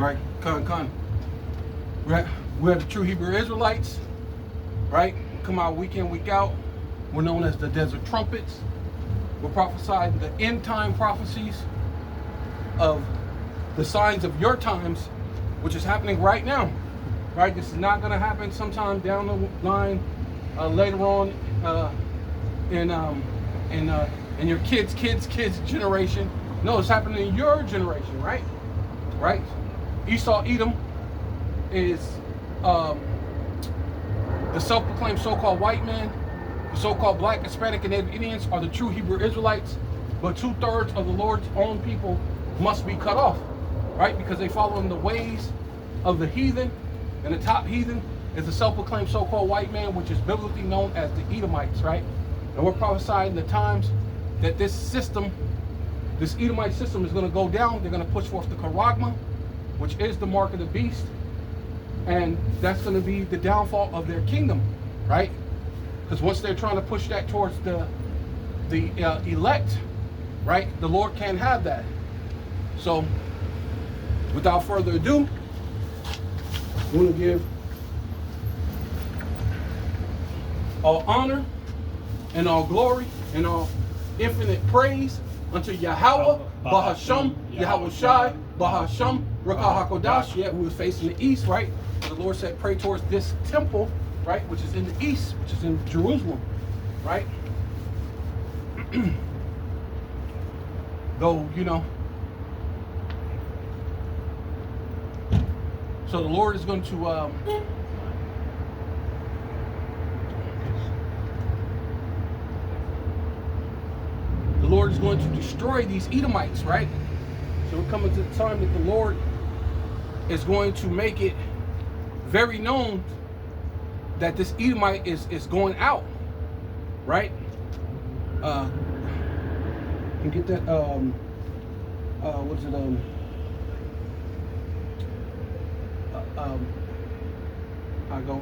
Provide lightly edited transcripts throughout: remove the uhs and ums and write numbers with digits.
right? We have the true Hebrew Israelites, right? Come out week in, week out. We're known as the Desert Trumpets. We're prophesying the end time prophecies of the signs of your times, which is happening right now, right? This is not going to happen sometime down the line, later on, in your kids' generation. No, it's happening in your generation, right? Right? Esau, Edom is the self-proclaimed so-called white man. The so-called black, Hispanic, and Native Indians are the true Hebrew Israelites, but 2/3 of the Lord's own people must be cut off, right? Because they follow in the ways of the heathen, and the top heathen is the self-proclaimed so-called white man, which is biblically known as the Edomites, right? And we're prophesying the times that this system, this Edomite system, is going to go down. They're going to push forth the charagma, which is the mark of the beast, and that's going to be the downfall of their kingdom, right? Because once they're trying to push that towards the elect, right, the Lord can't have that. So, without further ado, I want to give all honor and all glory and all infinite praise unto Yahweh, Bahasham, Yahweh Shai, Bahasham, Rakah HaKodash. Yeah, we were facing the east, right? The Lord said, pray towards this temple, right, which is in the east, which is in Jerusalem, right? Though, you know, so the Lord is going to the Lord is going to destroy these Edomites, right? So we're coming to the time that the Lord is going to make it very known that this Edomite is going out, right? You get that, what is it, I go,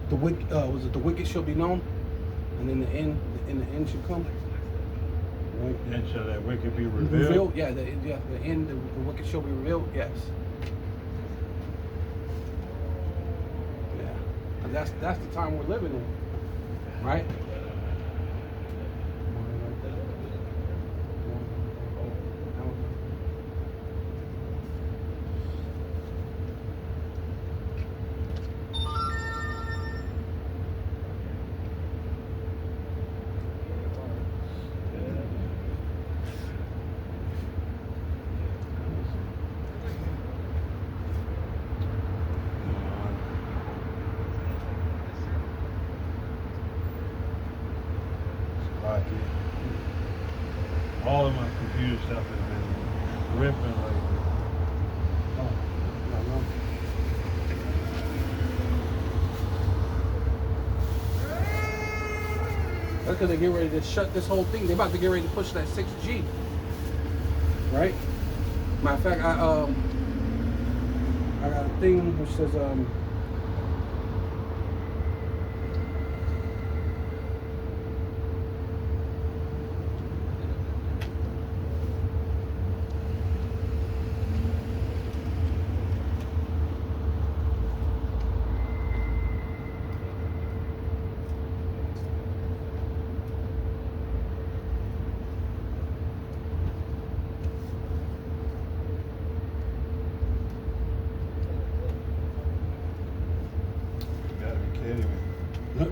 the wicked, was it the wicked shall be known, and then the end should come. Right. And shall that wicked be revealed? Yeah, the end, the wicked shall be revealed. Yes. Yeah, and that's the time we're living in, right? All of my computer stuff has been ripping lately. Oh, I know. That's because they get ready to shut this whole thing. They're about to get ready to push that 6G. Right? Matter of fact, I got a thing which says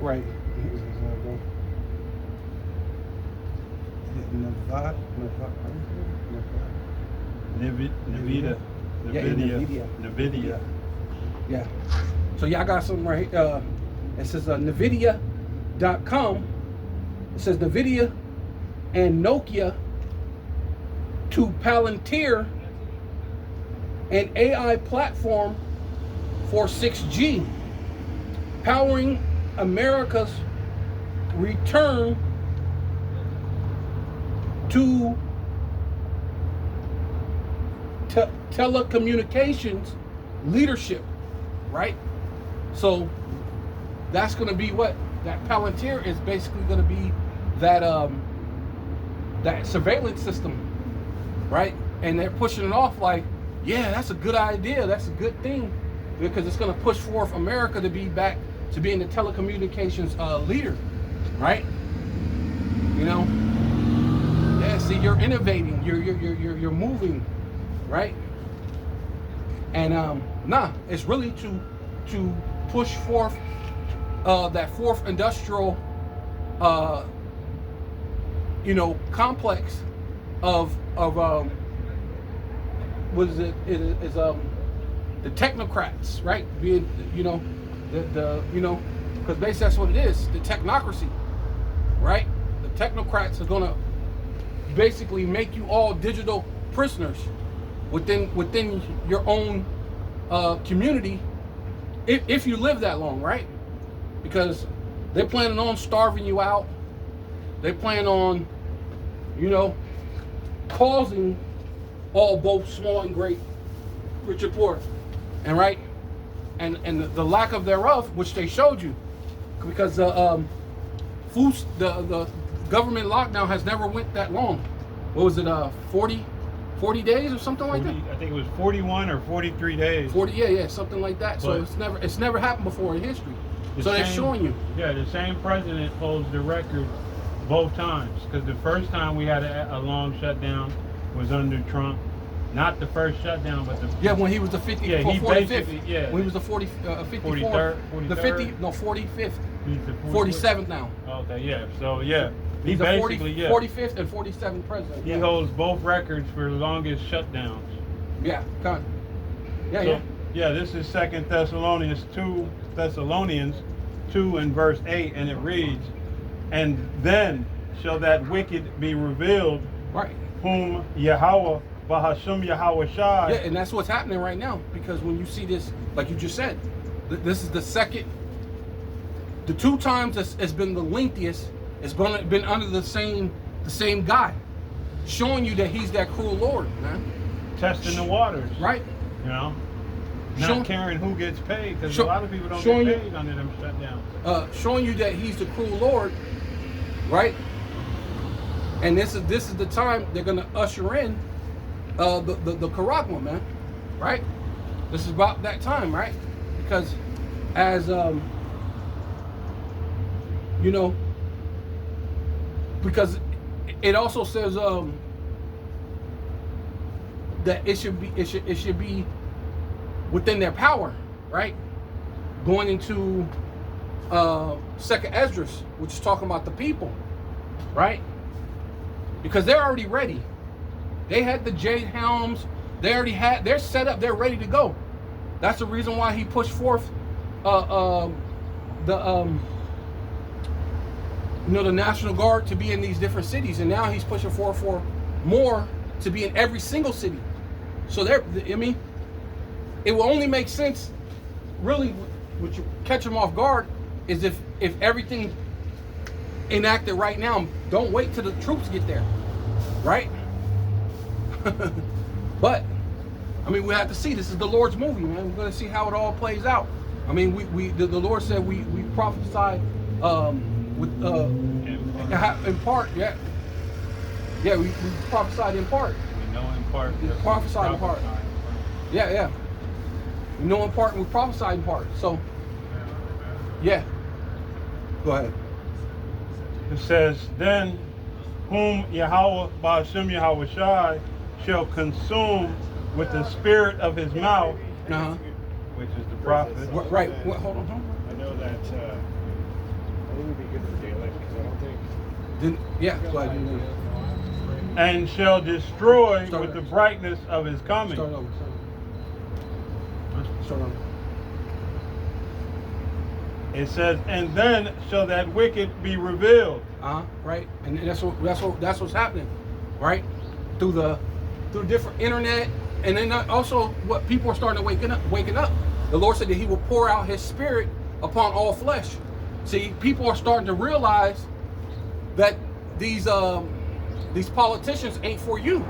right. NVIDIA. Yeah. So y'all got something right. It says NVIDIA.com. It says NVIDIA and Nokia to Palantir an AI platform for 6G, powering America's return to telecommunications leadership, right? So that's going to be what that Palantir is basically going to be that surveillance system, right? And they're pushing it off like, yeah, that's a good idea, that's a good thing, because it's going to push forth America to be back to being the telecommunications leader, right? You know, yeah. See, you're innovating, you're moving, right? And nah, it's really to push forth that fourth industrial, complex of what is it? It is the technocrats, right? Being, because basically that's what it is, the technocracy, right? The technocrats are gonna basically make you all digital prisoners within your own community, if you live that long, right? Because they're planning on starving you out. They plan on, causing all, both small and great, rich and poor, and right, and the lack of thereof, which they showed you, because the government lockdown has never went that long. What was it? 40 days or something like that? I think it was 41 or 43 days. 40, yeah, something like that. So it's never happened before in history. So they're showing you. Yeah, the same president holds the record both times, because the first time we had a long shutdown was under Trump. Not the first shutdown, but when he was the 50, yeah, he 45th. Yeah, when he was the 54th, 43rd, the 45th, he's the 47th now. Okay, yeah. So yeah, He's basically the 45th and 47th president. He holds both records for the longest shutdowns. Yeah, kind of. Yeah, so, yeah. Yeah, this is 2 Thessalonians 2 and verse 8, and it reads, "And then shall that wicked be revealed, right, whom Yahweh Bahashum Yahweh Shai." Yeah, and that's what's happening right now, because when you see this, like you just said, this is the second, the two times it's been the lengthiest. It's been under the same guy, showing you that he's that cruel Lord, man. Testing the waters, right? Not caring who gets paid, because a lot of people don't get paid under them shutdowns. Showing you that he's the cruel Lord, right? And this is the time they're gonna usher in the Karagma, man, right? This is about that time, right? Because as because it also says that it should be within their power, right? Going into Second Esdras, which is talking about the people, right? Because they're already ready. They had the jade helms. They're set up. They're ready to go. That's the reason why he pushed forth the National Guard to be in these different cities, and now he's pushing forth for more to be in every single city. So it will only make sense, really, what you catch them off guard, is if everything enacted right now. Don't wait till the troops get there, right? But we have to see. This is the Lord's movie, man. We're going to see how it all plays out. The Lord said we prophesied in part, yeah. Yeah, we prophesied in part. We know in part. We prophesied in part. Yeah. We know in part and we prophesied in part. So, yeah. Go ahead. It says, "Then whom Yahweh Ba'ashem Yahweh Shai shall consume with the spirit of his mouth," which is the prophet. Right. Hold on. I know that I think it would be good for daylight, because I don't think... Go ahead. "And shall destroy with the brightness of his coming." Start over. It says, "And then shall that wicked be revealed." Right. And that's what's happening, right? Through different internet, and then also what people are starting to waking up. The Lord said that He will pour out His Spirit upon all flesh. See, people are starting to realize that these politicians ain't for you.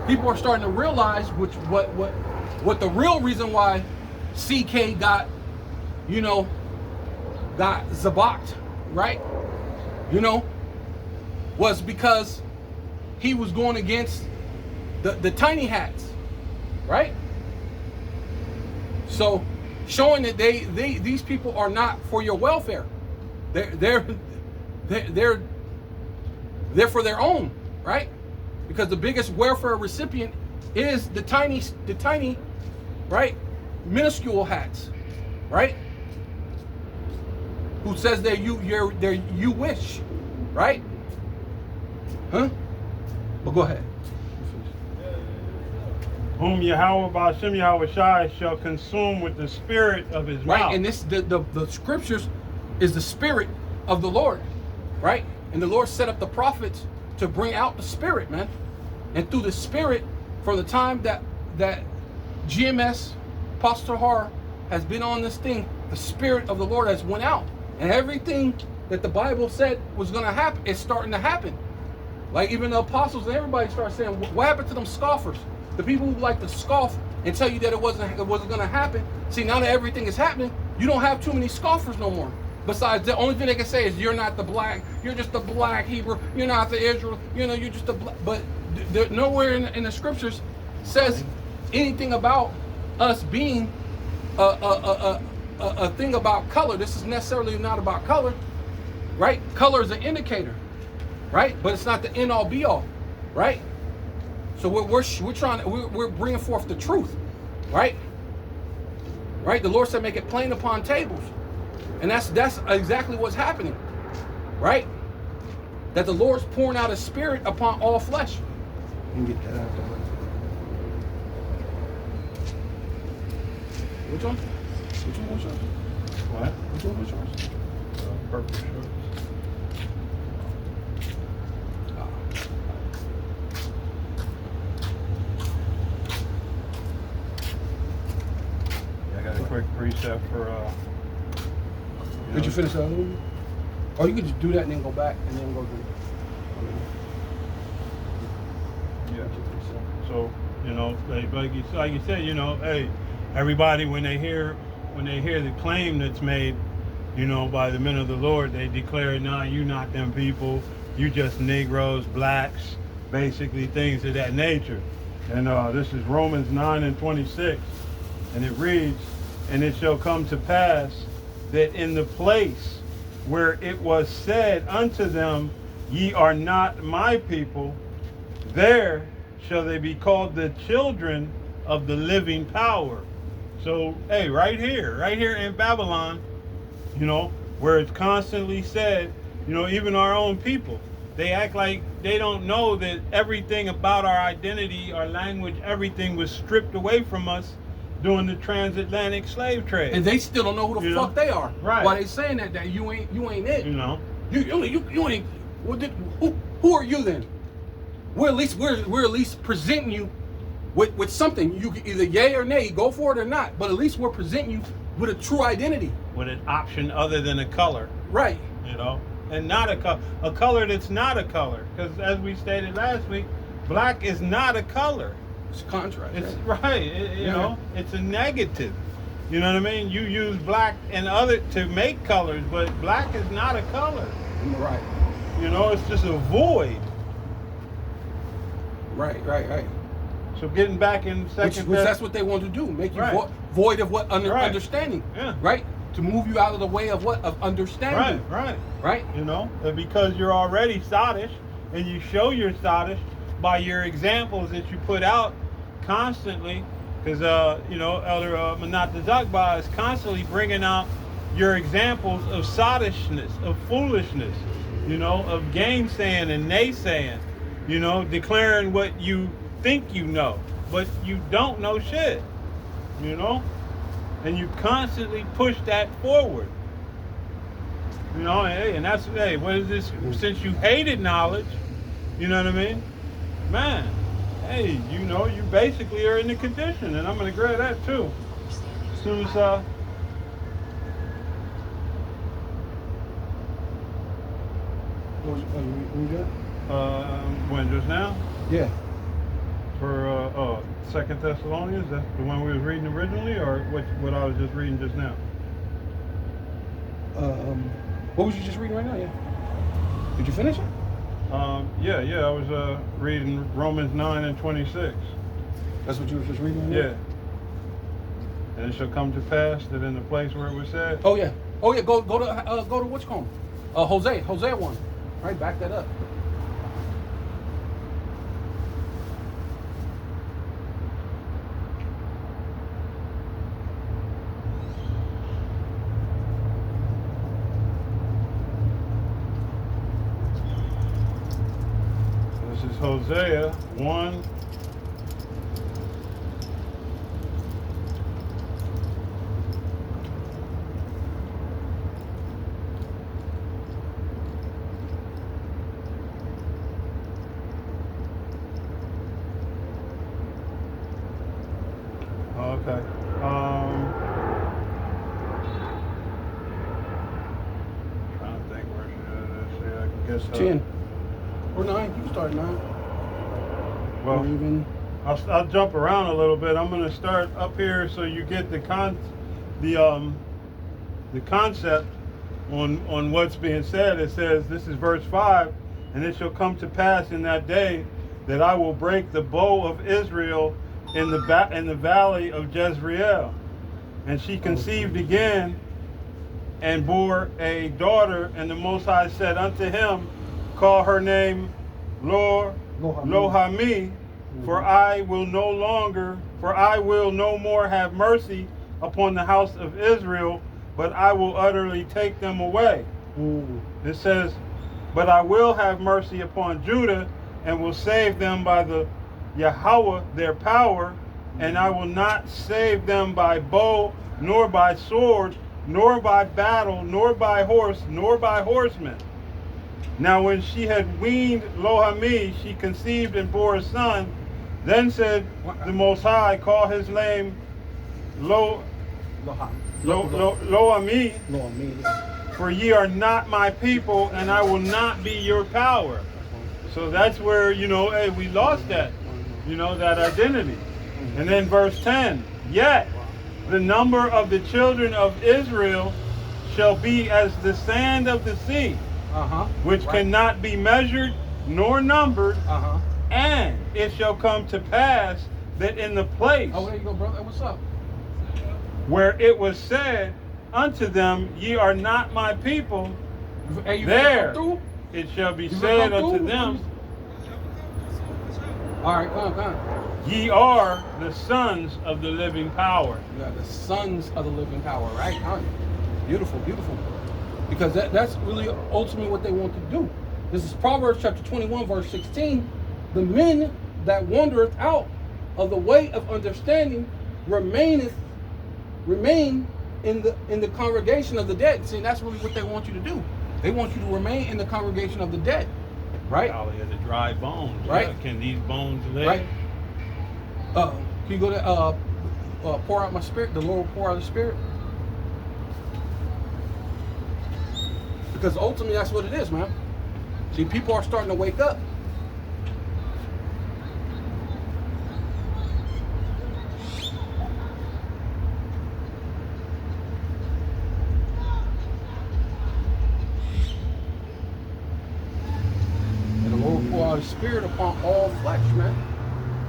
People are starting to realize what the real reason why CK got got zabaked, right? was because he was going against the tiny hats, right? So showing that these people are not for your welfare. They're for their own, right? Because the biggest welfare recipient is the tiny, right, minuscule hats, right? Who says they're you wish, right? Huh? But go ahead. Whom Yahweh Ba'ashem Yahweh Shai shall consume with the spirit of his mouth. Right, and this the scriptures is the spirit of the Lord, right? And the Lord set up the prophets to bring out the spirit, man. And through the spirit, from the time that GMS, Pastor Har, has been on this thing, the spirit of the Lord has went out. And everything that the Bible said was going to happen is starting to happen. Like even the apostles and everybody starts saying, what happened to them scoffers? The people who like to scoff and tell you that it wasn't going to happen. See, now that everything is happening, you don't have too many scoffers no more. Besides, the only thing they can say is, you're not the black, you're just the black Hebrew, you're not the Israel, you know, you're just the black. But nowhere in the scriptures says anything about us being a thing about color. This is necessarily not about color, right? Color is an indicator, right? But it's not the end all be all, right? So we're bringing forth the truth, right? Right? The Lord said, make it plain upon tables. And that's exactly what's happening, right? That the Lord's pouring out His Spirit upon all flesh. You can get that out there. Which one? Which one was yours? What? Which one was yours? Purple shorts. I got a quick precept for Did you finish that other one? Or you could just do that and then go back and then go do Yeah. So, you know, like you said, you know, hey, everybody when they hear the claim that's made, you know, by the men of the Lord, they declare, nah, you not them people, you just Negroes, blacks, basically things of that nature. And this is Romans 9:26, and it reads, and it shall come to pass that in the place where it was said unto them, ye are not my people, there shall they be called the children of the living power. So, hey, right here in Babylon, you know, where it's constantly said, you know, even our own people, they act like they don't know that everything about our identity, our language, everything was stripped away from us during the transatlantic slave trade. And they still don't know who the fuck they are. Right. Why they saying that you ain't it. You know. You ain't. Who are you then? We're at least presenting you with something. You can either yay or nay, go for it or not. But at least we're presenting you with a true identity. With an option other than a color. Right. You know, and not a color that's not a color. Because as we stated last week, black is not a color. It's a contrast. It's right. You know, it's a negative. You know what I mean? You use black and other to make colors, but black is not a color. Right. You know, it's just a void. Right. So getting back in second, which that's what they want to do, make you void of what understanding. Yeah. Right. To move you out of the way of what of understanding. Right. You know, because you're already sottish, and you show you're sottish by your examples that you put out constantly. Because you know, Elder Manat Zakba is constantly bringing out your examples of sottishness, of foolishness, you know, of gainsaying and naysaying, you know, declaring what you think you know, but you don't know shit, you know, and you constantly push that forward, you know, and that's, hey, what is this? Since you hated knowledge, you know what I mean, man. Hey, you know, you basically are in the condition, and I'm going to grab that too. As soon as, when just now? Yeah. For 2 Thessalonians, that's the one we was reading originally, or what I was just reading just now? What was you just reading right now? Yeah. Did you finish it? Yeah, I was reading Romans 9 and 26. That's what you were just reading? Yeah. And it shall come to pass that in the place where it was said. Oh yeah. Go to what's called? Hosea 1. Right, back that up. This is Hosea 1. Okay. Trying to think where should I guess 10 or 9. You can start at 9. Well, Or even I'll jump around a little bit. I'm going to start up here so you get the concept on what's being said. It says, this is verse 5, and it shall come to pass in that day that I will break the bow of Israel in the valley of Jezreel. And she conceived again and bore a daughter, and the Most High said unto him, call her name Lo-Hami, for I will no more have mercy upon the house of Israel, but I will utterly take them away. It says, but I will have mercy upon Judah, and will save them by the Yahweh their power, and I will not save them by bow, nor by sword, nor by battle, nor by horse, nor by horsemen. Now when she had weaned Lo-Hami, she conceived and bore a son. Then said the Most High, call his name Lo-Hami, for ye are not my people, and I will not be your power. So that's where, hey, we lost that, that identity. And then verse 10, yet the number of the children of Israel shall be as the sand of the sea, which cannot be measured nor numbered. And it shall come to pass that in the place there you go, brother. What's up? where it was said unto them, ye are not my people, Hey, you there through? it shall be You said come unto through? them, All right, come on. ye are the sons of the living power. You are the sons of the living power, right? Beautiful, beautiful. Because that's really ultimately what they want to do. This is Proverbs chapter 21, verse 16. The men that wandereth out of the way of understanding remain in the congregation of the dead. See, that's really what they want you to do. They want you to remain in the congregation of the dead, right? Valley of the dry bones. Right. Yeah, can these bones live? Right. Can you go to pour out my spirit? The Lord will pour out the spirit. Because ultimately, that's what it is, man. See, people are starting to wake up. And the Lord will pour out His spirit upon all flesh, man.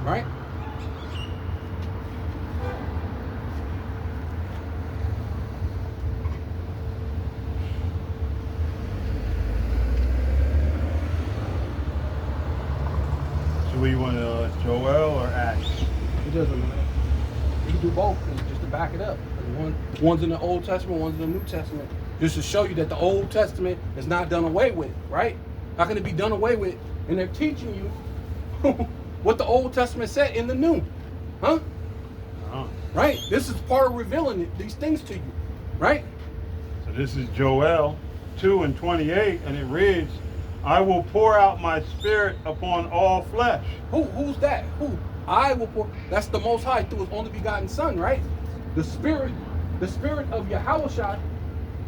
Right? So we want Joel or Acts? It doesn't matter. You can do both, just to back it up. One's in the Old Testament, one's in the New Testament. Just to show you that the Old Testament is not done away with, right? How can it be done away with? And they're teaching you what the Old Testament said in the New. Huh? Right? This is part of revealing these things to you, right? So this is Joel 2 and 28, and it reads, I will pour out my spirit upon all flesh. Who's that? Who? I will pour. That's the Most High through His only begotten Son, right? The spirit of Yahushua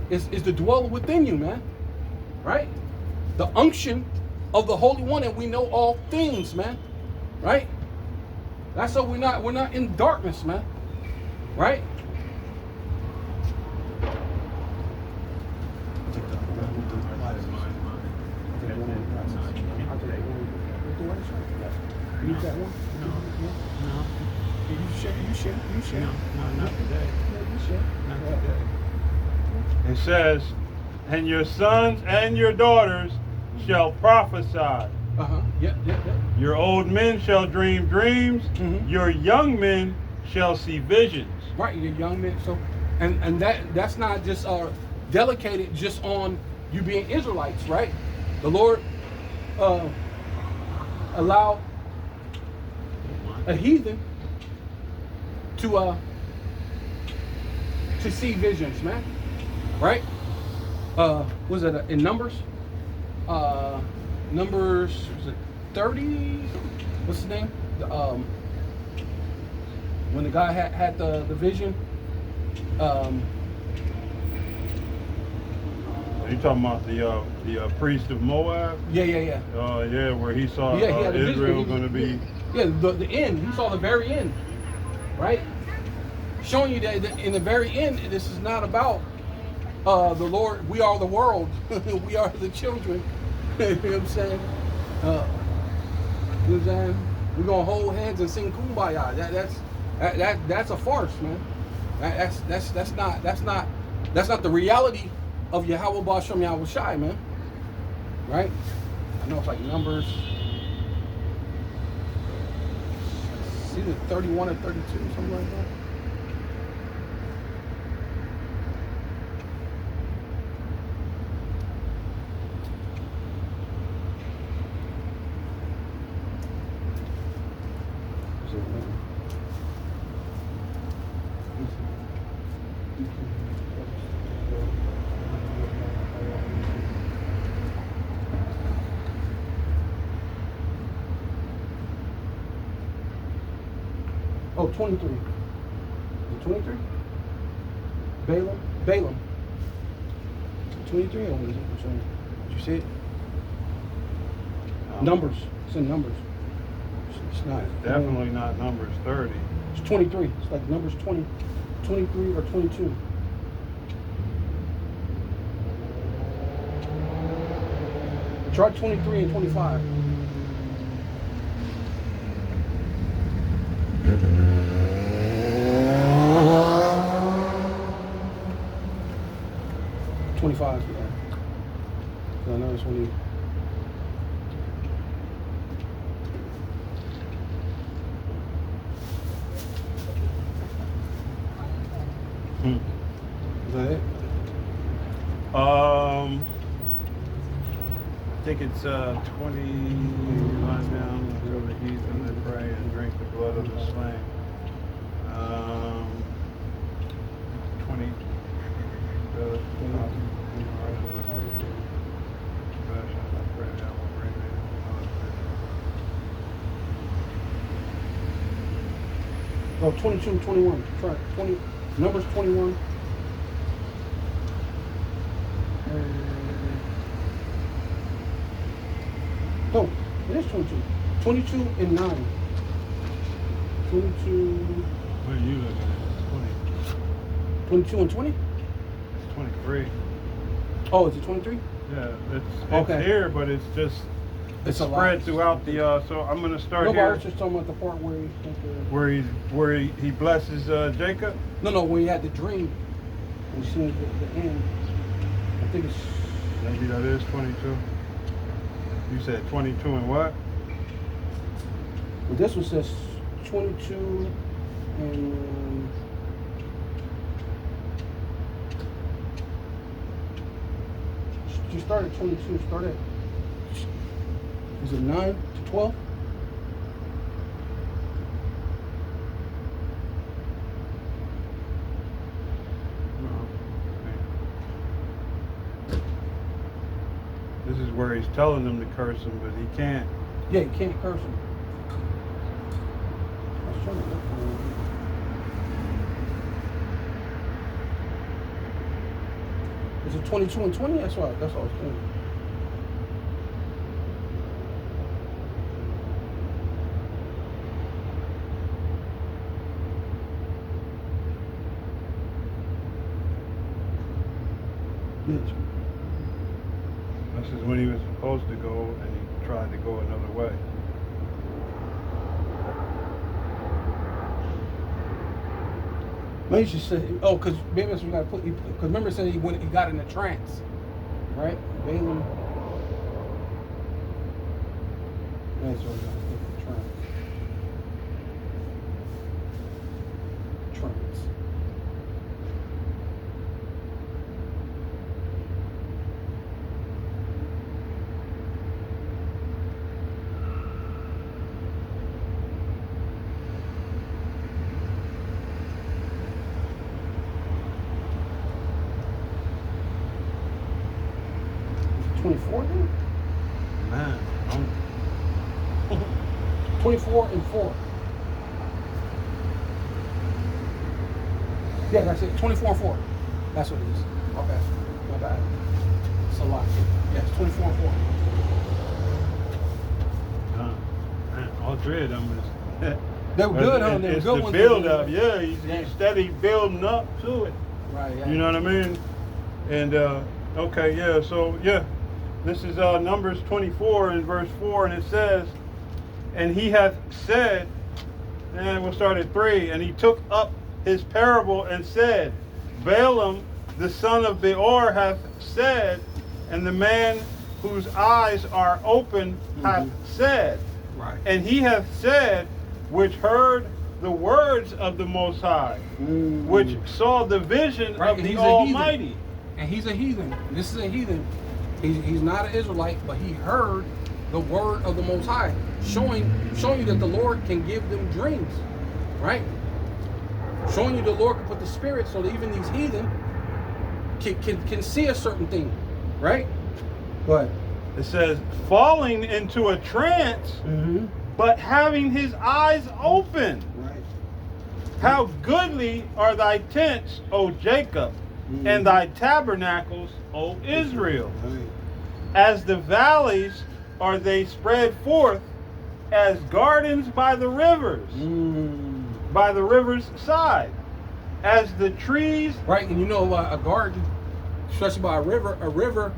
is the dweller within you, man. Right? The unction of the Holy One, and we know all things, man. Right? That's so we're not in darkness, man. Right? I You need that one? No. You share. No, not today. Yeah, you share. Not today. It says, and your sons and your daughters shall prophesy. Yep. Your old men shall dream dreams. Mhm. Your young men shall see visions. Right, your young men. So, and that's not just delegated just on you being Israelites, right? The Lord allowed a heathen to see visions, man. Right? Was it in Numbers? Numbers, was it 30? What's the name? When the guy had the vision. Are you talking about the priest of Moab? Yeah. Yeah, where he saw Yeah, he had a vision. Israel going to be. Yeah, the end. He saw the very end, right? Showing you that in the very end, this is not about the Lord. We are the world. We are the children. You know what I'm saying? You know what I'm saying? We're gonna hold hands and sing Kumbaya. That's a farce, man. That's not the reality of Yahweh Ba'Shem Yahweh Shai, man. Right? I know it's like Numbers. It's either 31 or 32, something like that. Oh, 23. Is it 23? Balaam. 23 or what is it? Which one? Did you see it? Numbers. It's in Numbers. It's not. Definitely not Numbers 30. It's 23. It's like Numbers 20, 23 or 22. Try 23 and 25. Yeah. So I know it's when Is that it? I think it's 20. Lie down until the heathen and pray and drink the blood of the slain. 20. Oh, 22 and 21. Try 20. Numbers 21. No, it is 22. 22 and 9. 22. What are you looking at? 22 and 20? It's 23. Oh, is it 23? Yeah, it's Okay. here, but it's just It's a spread lot. throughout the. So I'm gonna start No, but I here was just talking about the part where where he blesses Jacob. No, when he had the dream. And as soon as the end. I think it's. Maybe that is 22. You said 22 and what? Well, this one says 22 and. You start at 22. Start at. Is it 9 to 12? This is where he's telling them to curse him, but he can't. Yeah, you can't curse him. I was trying to look for it. Is it 22 and 20? That's what I was thinking. Yes. This is when he was supposed to go, and he tried to go another way. Maybe you should say, oh, because maybe that's what we got to put. Because remember, it said he got in a trance, right? Balaam. That's what we got to put. Trance. Trance. Is it 24 then? Man, I'm 24 and 4. Yeah, that's it. 24 and 4. That's what it is. Okay. My bad. It's a lot. Yes, 24 and 4. man, all three of them is. They were good, huh? They were It's good the ones. build up, yeah. He's Yeah. steady building up to it. Right, yeah. You know what I mean? And okay, yeah. So yeah, this is Numbers 24 in verse 4, and it says, "And he hath said," and we'll start at 3. "And he took up his parable and said, Balaam the son of Beor hath said, and the man whose eyes are open hath said, Right. and he hath said, which heard the words of the Most High, which saw the vision Right, of and the he's a heathen. Almighty." And he's a heathen. This is a heathen. He's not an Israelite, but he heard the word of the Most High, showing you that the Lord can give them dreams, right? Showing you the Lord can put the Spirit so that even these heathen can see a certain thing, right? But It says, falling into a trance, but having his eyes open. right. How goodly are thy tents, O Jacob, and thy tabernacles, O Israel. As the valleys are they spread forth, as gardens by the rivers, by the river's side, as the trees. Right, and you know a garden, especially by a river,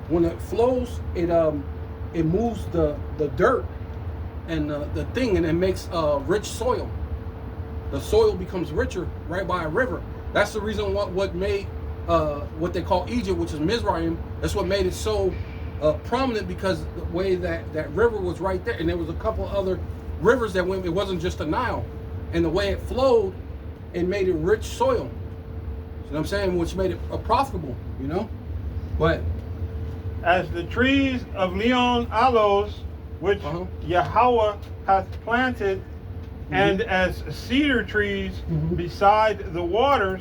when it flows, it moves the dirt and the thing, and it makes rich soil. The soil becomes richer right by a river. That's the reason what made what they call Egypt, which is Mizraim. That's what made it so prominent, because the way that river was right there, and there was a couple other rivers that went. It wasn't just the Nile, and the way it flowed, it made it rich soil. You know what I'm saying? Which made it profitable. You know, but As the trees of Leon Aloes, which Yahweh hath planted, and as cedar trees beside the waters,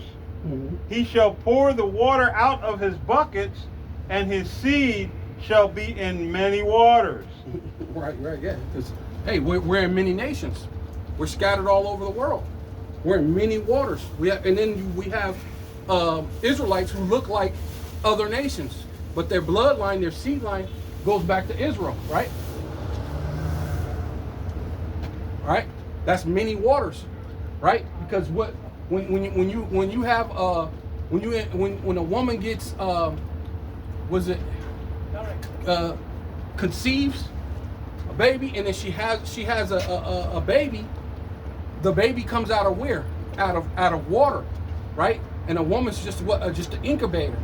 he shall pour the water out of his buckets, and his seed shall be in many waters. right, yeah. Because hey, we're in many nations. We're scattered all over the world. We're in many waters. And then we have Israelites who look like other nations, but their bloodline, their seed line, goes back to Israel, right? Right. That's many waters, right? Because when you have when a woman gets conceives a baby, and then she has a baby, the baby comes out of where? Out of water, right? And a woman's just an incubator.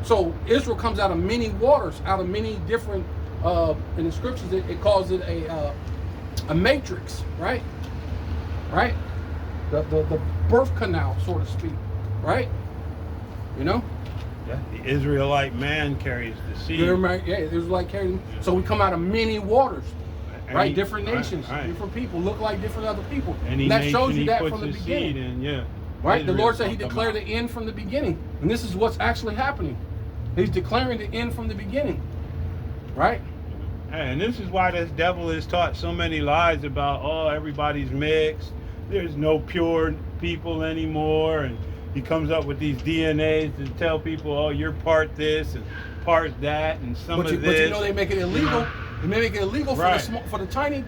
So Israel comes out of many waters, out of many different. In the scriptures, it calls it a matrix, right? Right? The birth canal, so to speak, right? You know? Yeah, the Israelite man carries the seed. Yeah, Israelite carrying. So we come out of many waters, right? Different nations, right. different people, look like different other people. Any And that nation shows you he that puts from the his beginning. seed in, yeah. Right? The Israel Lord said He will come declared out. the end from the beginning. And this is what's actually happening. He's declaring the end from the beginning. Right? And this is why this devil is taught so many lies about, oh, everybody's mixed. There's no pure people anymore. And he comes up with these DNAs to tell people, oh, you're part this and part that and some of this. But you know they make it illegal. They make it illegal for Right. for the tiny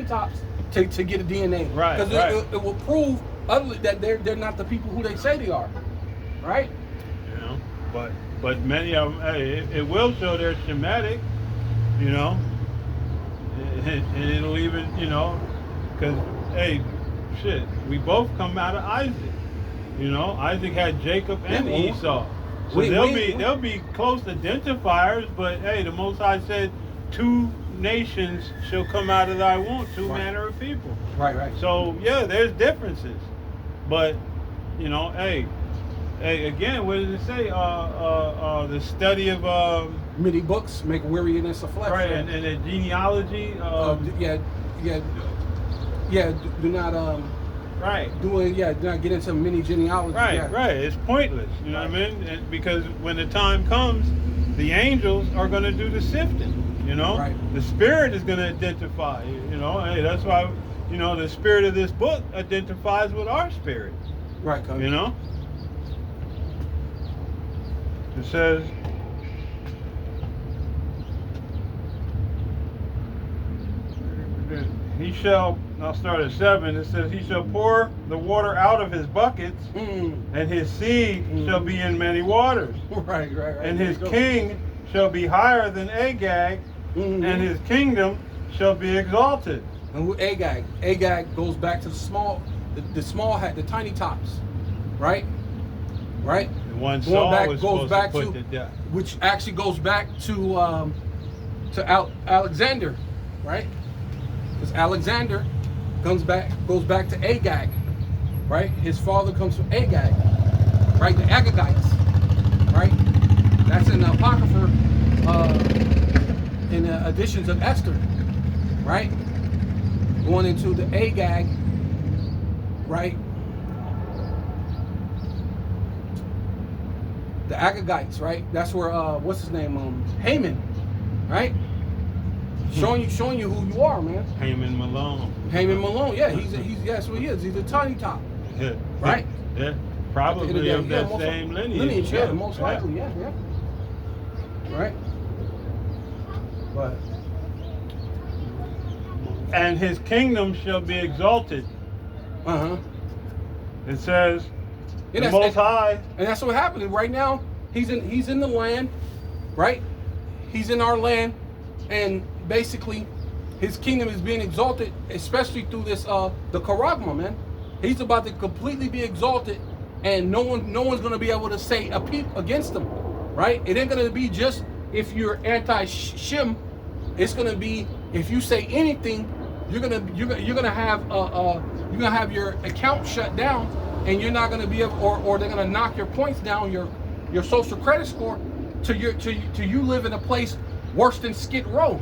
tops to get a DNA. Right, Because right. it will prove utterly that they're not the people who they say they are. Right? You know, but many of them, hey, it will show they're Shemitic, you know, and it'll even, you know, because, hey, shit, we both come out of Isaac, You know, Isaac had Jacob and Yeah, well, Esau. So wait, they'll be close identifiers, but hey, the Most High said 2 nations shall come out of thy womb, 2 Right. manner of people. Right, right. So yeah, there's differences, but you know, hey, again, what does it say? The study of Many books make weariness of flesh. right, Yeah. and the genealogy. Do not Right. do not get into many genealogy. Right, yeah. right. It's pointless. You know what I mean? And because when the time comes, the angels are going to do the sifting. You know, Right. the spirit is going to identify. You know, hey, that's why you know the spirit of this book identifies with our spirit. Right, cuz. You know, it says. He shall, I'll start at 7, it says, he shall pour the water out of his buckets, and his seed shall be in many waters. Right. And There his you go. king shall be higher than Agag, Mhm. and his kingdom shall be exalted. And who Agag? Agag goes back to the small hat, the tiny tops, right? Right. The one Going Saul back was goes supposed back to to, put to death. which actually goes back to Alexander, right? Because Alexander goes back to Agag, right? His father comes from Agag, right? The Agagites, right? That's in the Apocrypha, in the editions of Esther, right? Going into the Agag, right? The Agagites, right? That's where what's his name? Haman, right? Showing you who you are, man. Haman Malone. Haman Malone, yeah, he's that's what he is. He's a tiny top, Yeah. right? Yeah. Probably Yeah, of that most same lineage. Lineage, yeah, most likely, yeah. Right. But And his kingdom shall be exalted. It says, Yeah, the that's- Most High. and that's what happened right now. He's in the land, right? He's in our land, and basically, his kingdom is being exalted, especially through this the Charagma, man. He's about to completely be exalted, and no one's gonna be able to say a peep against him, right? It ain't gonna be just if you're anti-Shem. It's gonna be if you say anything, you're gonna have your account shut down, and you're not gonna be able, or they're gonna knock your points down, your social credit score, to you live in a place worse than Skid Row,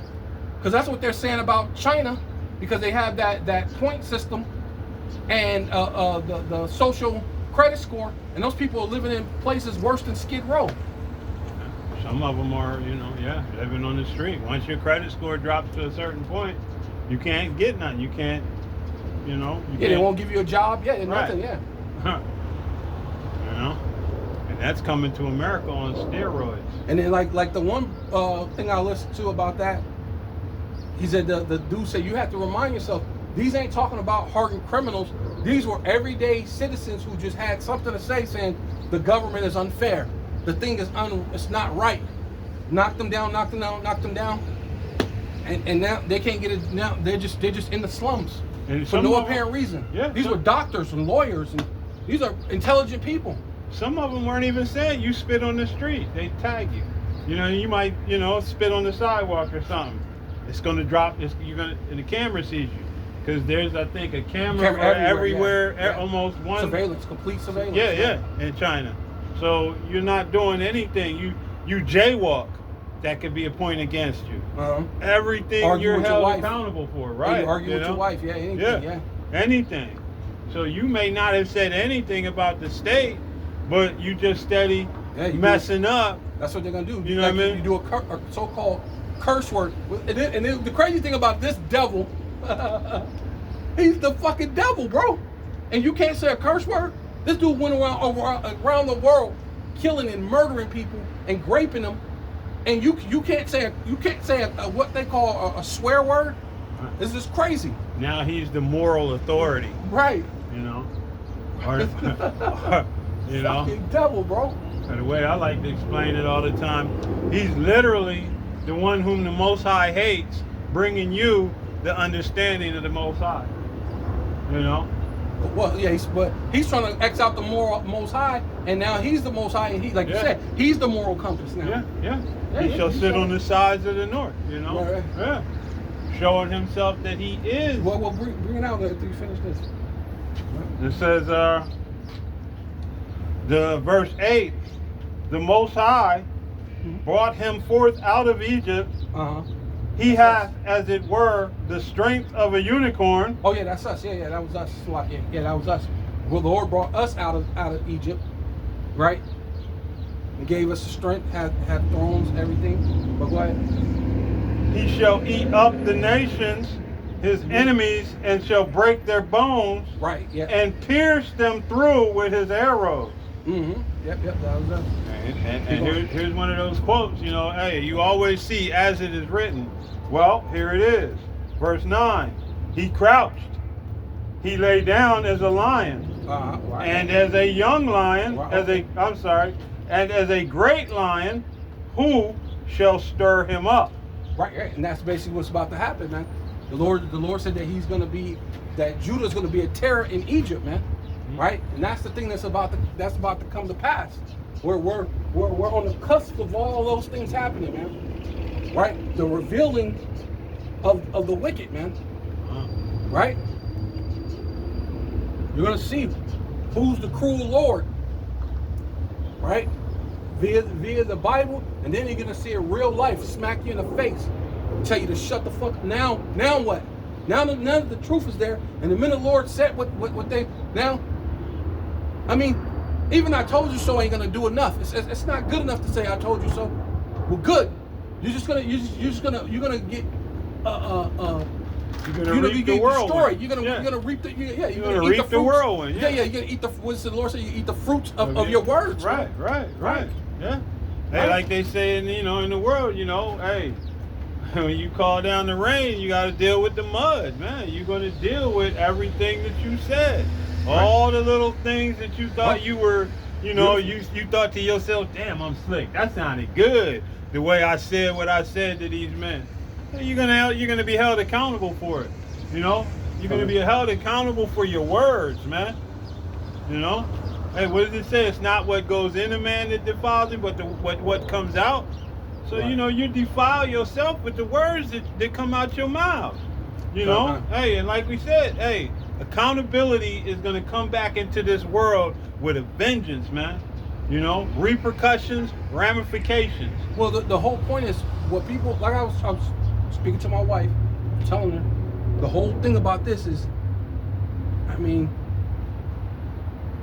because that's what they're saying about China, because they have that point system and the social credit score, and those people are living in places worse than Skid Row. Some of them are, living on the street. Once your credit score drops to a certain point, you can't get nothing. You can't, They won't give you a job. Yeah, Right. nothing. Yeah. And that's coming to America on steroids. And then like the one thing I listened to about that, he said the dude said you have to remind yourself, these ain't talking about hardened criminals. These were everyday citizens who just had something to say, saying the government is unfair. The thing is it's not right. Knock them down. And now they can't get it. Now they're just in the slums And for some no of them- apparent reason. Yeah, These some- were doctors and lawyers, and these are intelligent people. Some of them weren't even saying you spit on the street. They tag you. You might, spit on the sidewalk or something. It's going to drop. And the camera sees you. Because there's, I think, a camera everywhere, yeah. almost one. Surveillance, complete surveillance. Yeah, in China. So you're not doing anything. You jaywalk. That could be a point against you. Everything Argue you're with your held wife. accountable for, Or right? you argue with your wife, yeah, anything, yeah. Anything. So you may not have said anything about the state, but you just steady messing up. That's what they're gonna do. You know what I mean? You do a so-called curse word, and the crazy thing about this devil, he's the fucking devil, bro. And you can't say a curse word. This dude went around the world, killing and murdering people and raping them, and you can't say what they call a swear word. This is crazy. Now he's the moral authority. Right. Or, Fucking devil, bro. And the way I like to explain it all the time, he's literally the one whom the Most High hates, bringing you the understanding of the Most High. Well, yeah, but he's trying to X out the Most High, and now he's the Most High, and he, like you said, he's the moral compass now. He shall sit on the sides of the north, you know. Right. Yeah. Showing himself that he is. Well, bring it out after you finish this. It says, the verse 8, the Most High brought him forth out of Egypt. He hath, as it were, the strength of a unicorn. Oh yeah, that's us. Yeah, that was us. Yeah, that was us. Well, the Lord brought us out of Egypt, right? He gave us the strength, had thrones, everything. But go ahead. He shall eat up the nations, his enemies, and shall break their bones. Right. Yeah. And pierce them through with his arrows. Yep. That was us. And here's one of those quotes. You know, hey, you always see as it is written. Well, here it is. Verse 9. He crouched. He lay down as a lion. Right. And as a young lion, and as a great lion, who shall stir him up? Right. And that's basically what's about to happen, man. The Lord said that Judah's going to be a terror in Egypt, man. Right? And that's the thing that's about to come to pass. We're on the cusp of all those things happening, man. Right? The revealing of the wicked, man. Right? You're gonna see who's the cruel Lord. Right? Via the Bible, and then you're gonna see a real life smack you in the face, tell you to shut the fuck. Now what? Now that the truth is there, and the minute the Lord said what they now. I mean, even I told you so ain't gonna do enough. It's not good enough to say I told you so. Well, good. You're gonna get You're gonna reap destroyed. the whirlwind. You're gonna reap the you're gonna reap the whirlwind. Yeah, you're gonna eat the. What's the Lord say? You eat the fruits of your words. Right. Yeah. Hey, like they say in the world, hey, when you call down the rain, you got to deal with the mud, man. You're gonna deal with everything that you said. All the little things that you thought you were, you thought to yourself, damn, I'm slick. That sounded good. The way I said what I said to these men. You're gonna be held accountable for it. You're gonna be held accountable for your words, man. Hey, what does it say? It's not what goes in a man that defiles him, but what comes out. So you defile yourself with the words that come out your mouth. Hey, and like we said, hey, accountability is going to come back into this world with a vengeance, man. Repercussions, ramifications. Well, the whole point is what people, like I was speaking to my wife, telling her, the whole thing about this is, I mean,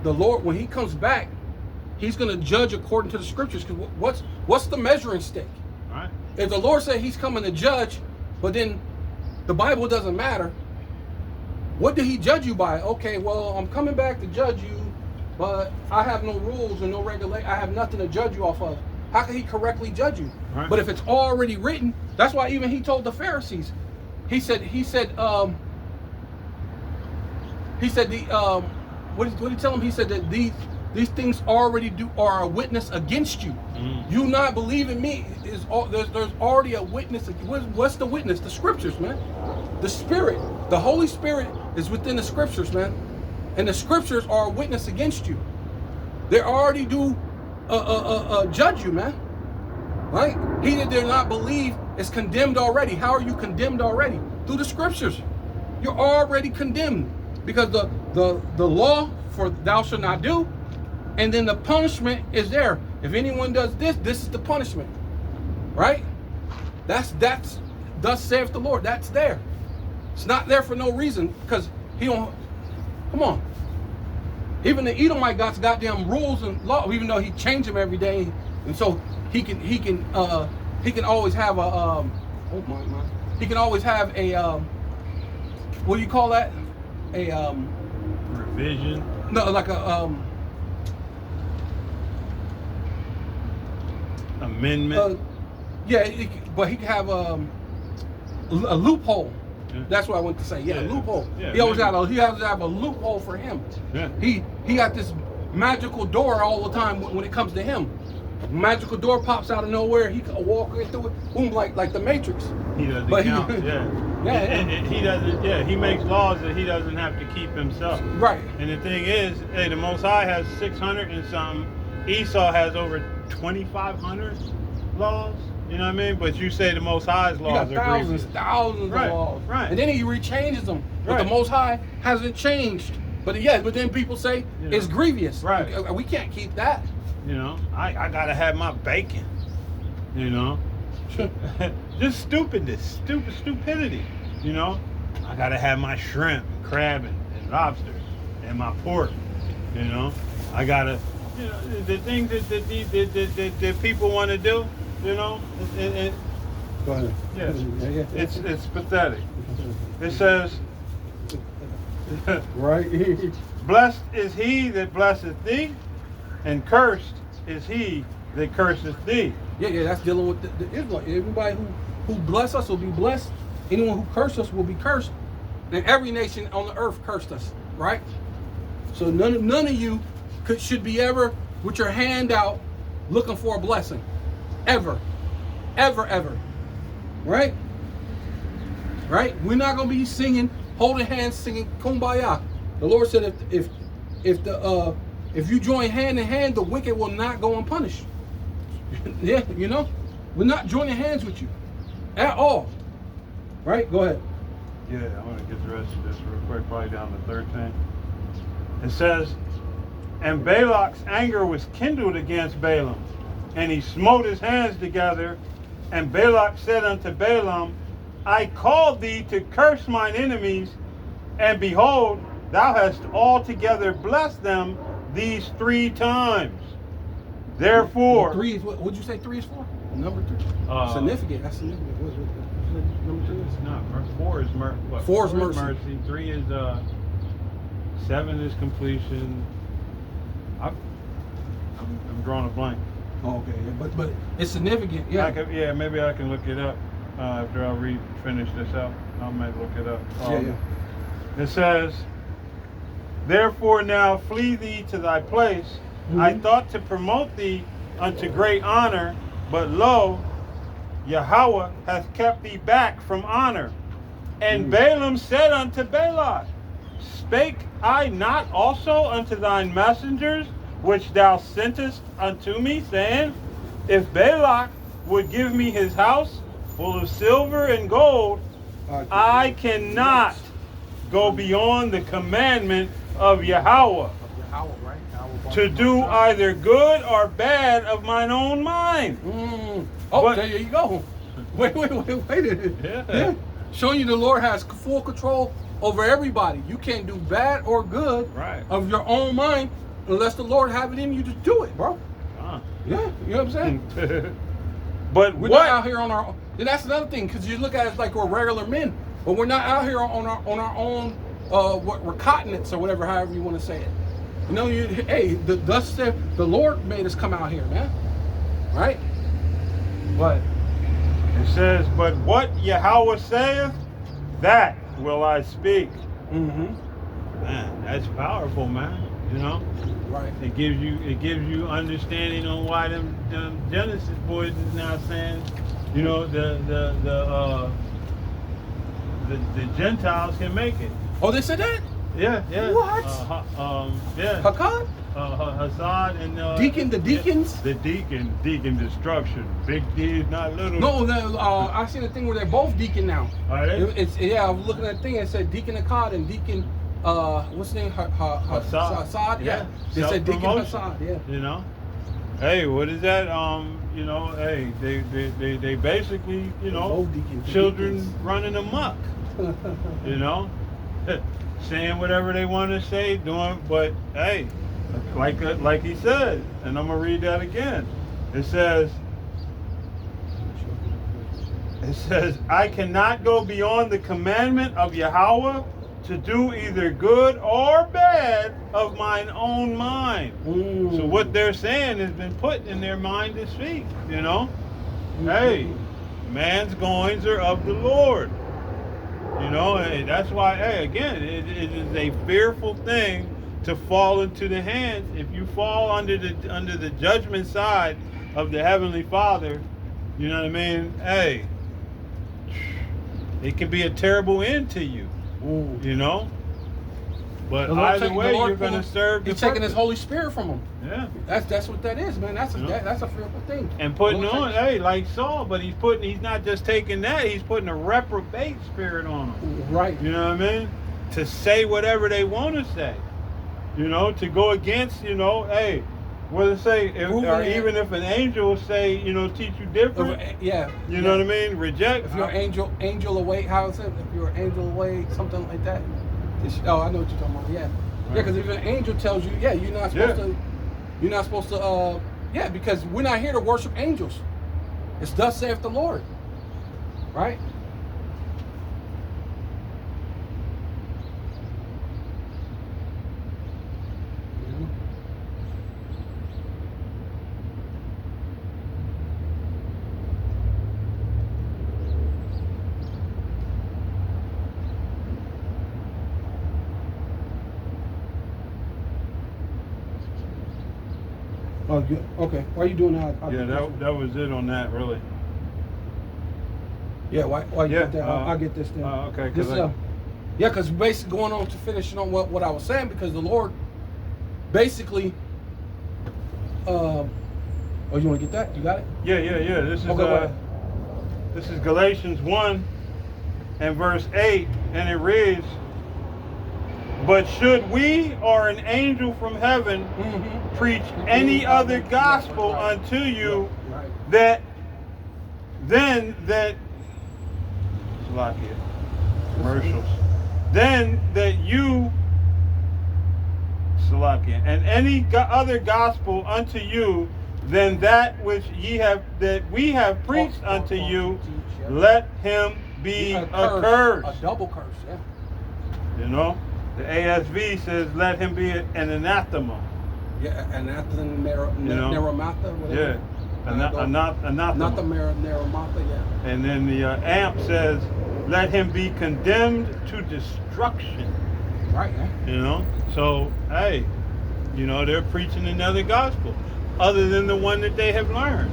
the Lord, when he comes back, he's going to judge according to the scriptures. Because what's the measuring stick? Right. If the Lord said he's coming to judge, but then the Bible doesn't matter, what did he judge you by? Okay, well, I'm coming back to judge you, but I have no rules and no regulation. I have nothing to judge you off of. How can he correctly judge you? Right. But if it's already written, that's why even he told the Pharisees, he said, what did he tell them? He said that these things already are a witness against you. You not believing me is there's already a witness. What's the witness? The scriptures, man. The Spirit, the Holy Spirit is within the scriptures, man. And the scriptures are a witness against you. They already do judge you, man. Right? He that did not believe is condemned already. How are you condemned already? Through the scriptures. You're already condemned. Because the law for thou shalt not do, and then the punishment is there. If anyone does this is the punishment. Right? That's thus saith the Lord. That's there. It's not there for no reason, because he don't. Come on. Even the Edomite got goddamn rules and law, even though he changed them every day, and so he can always have a he can always have a what do you call that? A revision. No, like a amendment. But he can have a loophole. Yeah. That's what I want to say. Yeah, loophole. Yeah, he always has to have a loophole for him. Yeah. He got this magical door all the time when it comes to him. Magical door pops out of nowhere. He can walk right through it. Boom, like the Matrix. He doesn't count. He doesn't. Yeah, he makes laws that he doesn't have to keep himself. Right. And the thing is, hey, the Most High has 600 and something. Esau has over 2,500 laws. You know what I mean? But you say the Most High's laws You got are grievous. thousands Right, of laws. right. And then he rechanges them. But the Right. Most High hasn't changed. But then people say You know. it's grievous. Right. We can't keep that. You know, I gotta have my bacon. You know, just stupidness, stupidity. You know, I gotta have my shrimp, and crab, and lobsters, and my pork. You know, I gotta, you know, the things that people want to do. You know, Go ahead. yes, it's pathetic. It says, Right. "Blessed is he that blesseth thee, and cursed is he that curseth thee." Yeah, that's dealing with the Israelites. Everybody who bless us will be blessed. Anyone who curses us will be cursed. And every nation on the earth cursed us, right? So none of you should be ever with your hand out looking for a blessing. Ever. Right? Right? We're not gonna be singing, holding hands, singing Kumbaya. The Lord said if you join hand in hand, the wicked will not go unpunished. Yeah, you know, we're not joining hands with you at all. Right? Go ahead. Yeah, I want to get the rest of this real quick, probably down to 13. It says, "And Balak's anger was kindled against Balaam, and he smote his hands together. And Balak said unto Balaam, I called thee to curse mine enemies, and behold, thou hast altogether blessed them these 3 times. Therefore..." Three is what? Would you say 3 is 4? Number 3. Significant. That's significant. What number 3 is? It's not. 4 is mercy. 4 is mercy. 3 is 7 is completion. I'm drawing a blank. Oh, okay, yeah, but it's significant. Yeah. Maybe I can look it up after I finish this out. I might look it up. It says, "Therefore now flee thee to thy place. I thought to promote thee unto great honor, but lo, Yahweh hath kept thee back from honor." And Balaam said unto Balak, "Spake I not also unto thine messengers, which thou sentest unto me, saying, If Balak would give me his house full of silver and gold, I cannot go beyond the commandment of Yahweh to do either good or bad of mine own mind." Oh, But- there you go. Wait. Yeah. Showing you the Lord has full control over everybody. You can't do bad or good Right. of your own mind unless the Lord have it in you to do it, bro. Yeah, you know what I'm saying? But We're what? not out here on our own. And that's another thing, because you look at it like we're regular men, but we're not out here on our own, what we're continents or whatever, however you want to say it. You know, thus said the Lord made us come out here, man. Right? But it says, "But what Yahweh saith, that will I speak." Mm-hmm. Man, that's powerful, man. You know, Right. it gives you understanding on why them Genesis boys is now saying, you know, the Gentiles can make it. Oh, they said that? Yeah. What? Yeah. Hakan? Hassad and The deacons? The deacon destruction. Big D is not little. No, I seen a thing where they're both deacon now. Are they? I was looking at the thing and it said Deacon Akkad and Deacon, what's his name? Hassad. Yeah. They said Deacon Self-promotion. Hassad. Yeah. You know, hey, what is that? You know, hey, they basically, you know, Both deacons. children running amok. You know, saying whatever they want to say, doing, but hey, like he said, and I'm gonna read that again. It says, "I cannot go beyond the commandment of Yahweh to do either good or bad of mine own mind." So what they're saying has been put in their mind to speak, you know? Hey, man's goings are of the Lord. You know, and that's why, hey, again, it is a fearful thing to fall into the hands. If you fall under the judgment side of the Heavenly Father, you know what I mean? Hey, it can be a terrible end to you. Ooh. You know. But The Lord either take- way, the Lord you're going to pulling- serve the He's taking His purpose. Holy Spirit from him. Yeah. That's what that is, man. That's a fearful thing. And putting The Lord on, takes- hey, like Saul, but he's not just taking that, he's putting a reprobate spirit on them. Right. You know what I mean? To say whatever they want to say. You know, to go against, you know, hey, what does it say? Or even if an angel say, you know, teach you different. Yeah. You know what I mean? Reject. If you're angel away, how is it? If you're angel away, something like that. Oh, I know what you're talking about. Yeah. Right. Yeah, because if an angel tells you, yeah, you're not supposed to, yeah, because we're not here to worship angels. It's thus saith the Lord. Right? Oh, okay. Why are you doing that? Yeah, that was it on that, really. Yeah, why you Yeah, get that? I'll get this then. Okay, because basically going on to finishing on what I was saying, because the Lord basically, oh, you want to get that? You got it? Yeah. This is Okay, this is Galatians 1 and verse 8, and it reads, "But should we or an angel from heaven preach any other gospel unto you, that Salakia, commercials, then that you, Salakia, and any other gospel unto you than that which we have preached unto you, let him be accursed." A double curse, yeah. You know, the ASV says, "Let him be an anathema." Yeah, anathema, know? Maranatha, whatever. Yeah, Not the anathema. Maranatha, yeah. And then the AMP says, "Let him be condemned to destruction." Right, yeah. You know, so hey, you know, they're preaching another gospel other than the one that they have learned.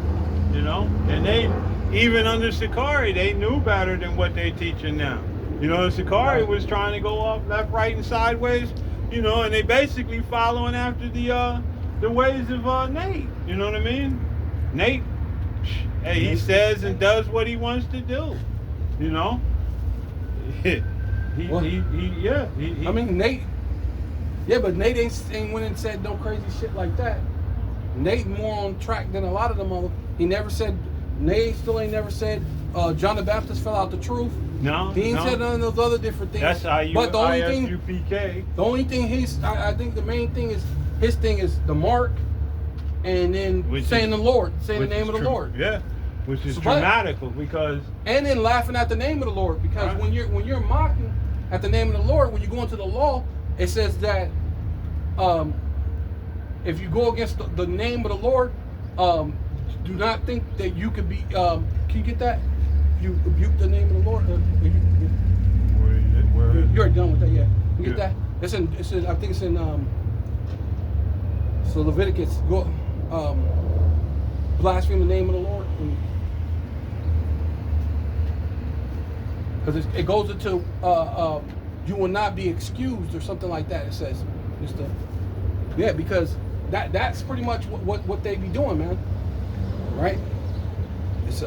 You know, and they even under Sakari, they knew better than what they're teaching now. You know, Sakari was trying to go off left, right, and sideways. You know, and they basically following after the ways of Nate. You know what I mean? Nate, hey, he says and does what he wants to do. You know. I mean, Nate. Yeah, but Nate ain't went and said no crazy shit like that. Nate more on track than a lot of them other. He never said. Nate still ain't never said John the Baptist fell out the truth. No, he ain't said none of those other different things. That's but the only thing, ISUPK. The only thing I think the main thing is his thing is the mark, and then saying the Lord, saying the name of the Lord. Yeah, which is dramatical because. And then laughing at the name of the Lord, because when you're mocking at the name of the Lord, when you go into the law, it says that if you go against the name of the Lord, do not think that you could be. Can you get that? You rebuke the name of the Lord. You're done with that, yeah. You get that? It's in. I think it's in. So Leviticus, go. Blaspheme the name of the Lord, because it goes into. You will not be excused or something like that. It says, because that's pretty much what they be doing, man. Right? It's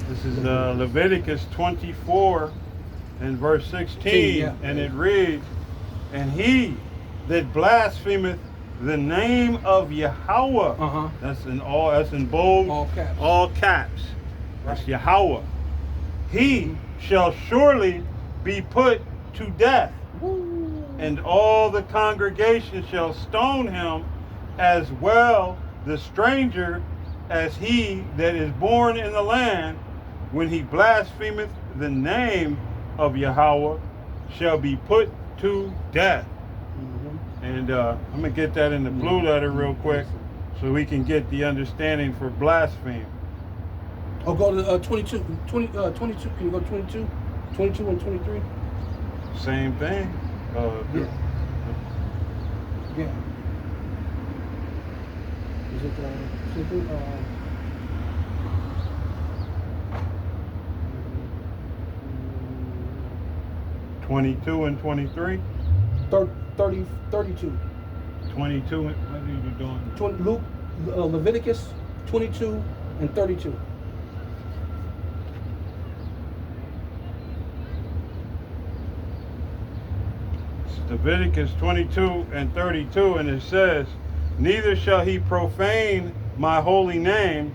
This is Leviticus 24 and verse 16, and it reads, "And he that blasphemeth the name of Yahweh," that's in bold, all caps. That's Yahweh. "He shall surely be put to death, and all the congregation shall stone him, as well the stranger as he that is born in the land, when he blasphemeth the name of Yahweh, shall be put to death." And I'm going to get that in the blue letter real quick so we can get the understanding for blaspheme. Oh, go to 22. 22. Can you go to 22? 22 and 23? Same thing. Yeah. Yeah. Is it simply 22 and 23? 30, 32. 22, what are you doing? Luke, Leviticus 22 and 32. It's Leviticus 22 and 32, and it says, neither shall he profane my holy name,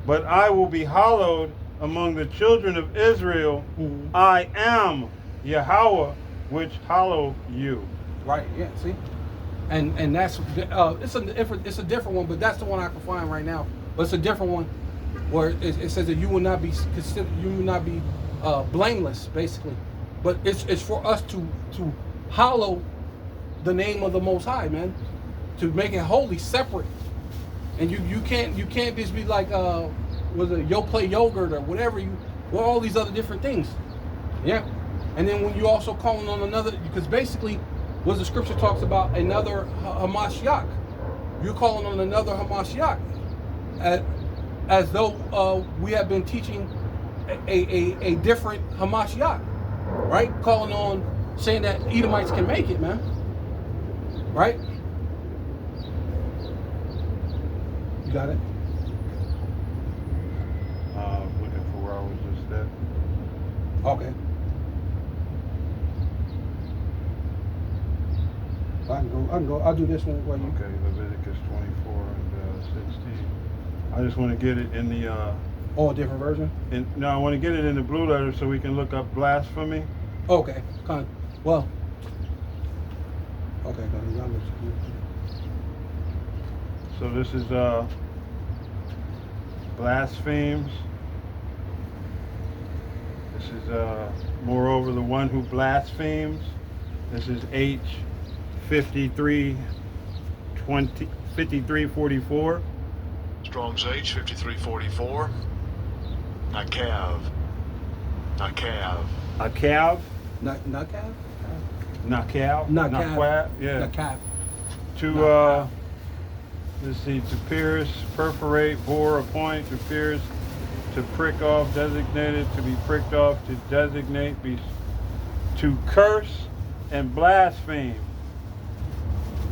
but I will be hallowed among the children of Israel. I am Yahweh, which hallow you. Right, yeah, see? And that's it's a different one, but that's the one I can find right now. But it's a different one where it says that you will not be considered, you will not be blameless, basically. But it's for us to hallow the name of the Most High, man, to make it holy, separate. And you can't just be like was it Yo Play Yogurt or whatever all these other different things, yeah. And then when you also calling on another, because basically, what the scripture talks about another Hamashiach, you're calling on another Hamashiach, as though we have been teaching a different Hamashiach, right? Calling on, saying that Edomites can make it, man, right? You got it? Looking for where I was just at. Okay. I can go. I'll do this one while you. Okay, Leviticus 24 and 16. I just want to get it in the. Oh, a different version? No, I want to get it in the blue letter so we can look up blasphemy. Okay. Well. Okay. So this is blasphemes. This is moreover the one who blasphemes. This is H 5344. Strong's H 5344. Nakav. Akav. Nakav? Nakav. Yeah. Nakav. To let's see, to pierce, perforate, bore, appoint, to pierce, to prick off, designated, to be pricked off, to designate, to curse and blaspheme.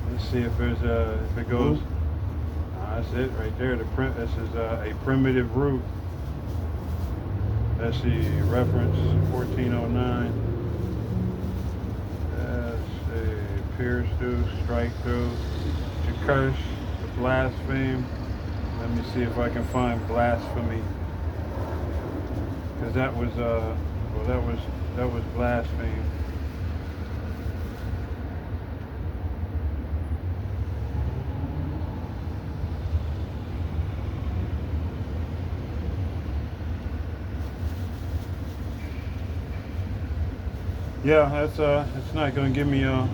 Let's see if there's if it goes. That's it right there. This is a primitive root. Let's see, reference 1409. Let's see, pierce through, strike through, to curse, to blaspheme. Let me see if I can find blasphemy, because that was that was blaspheme. Yeah, it's not going to give me let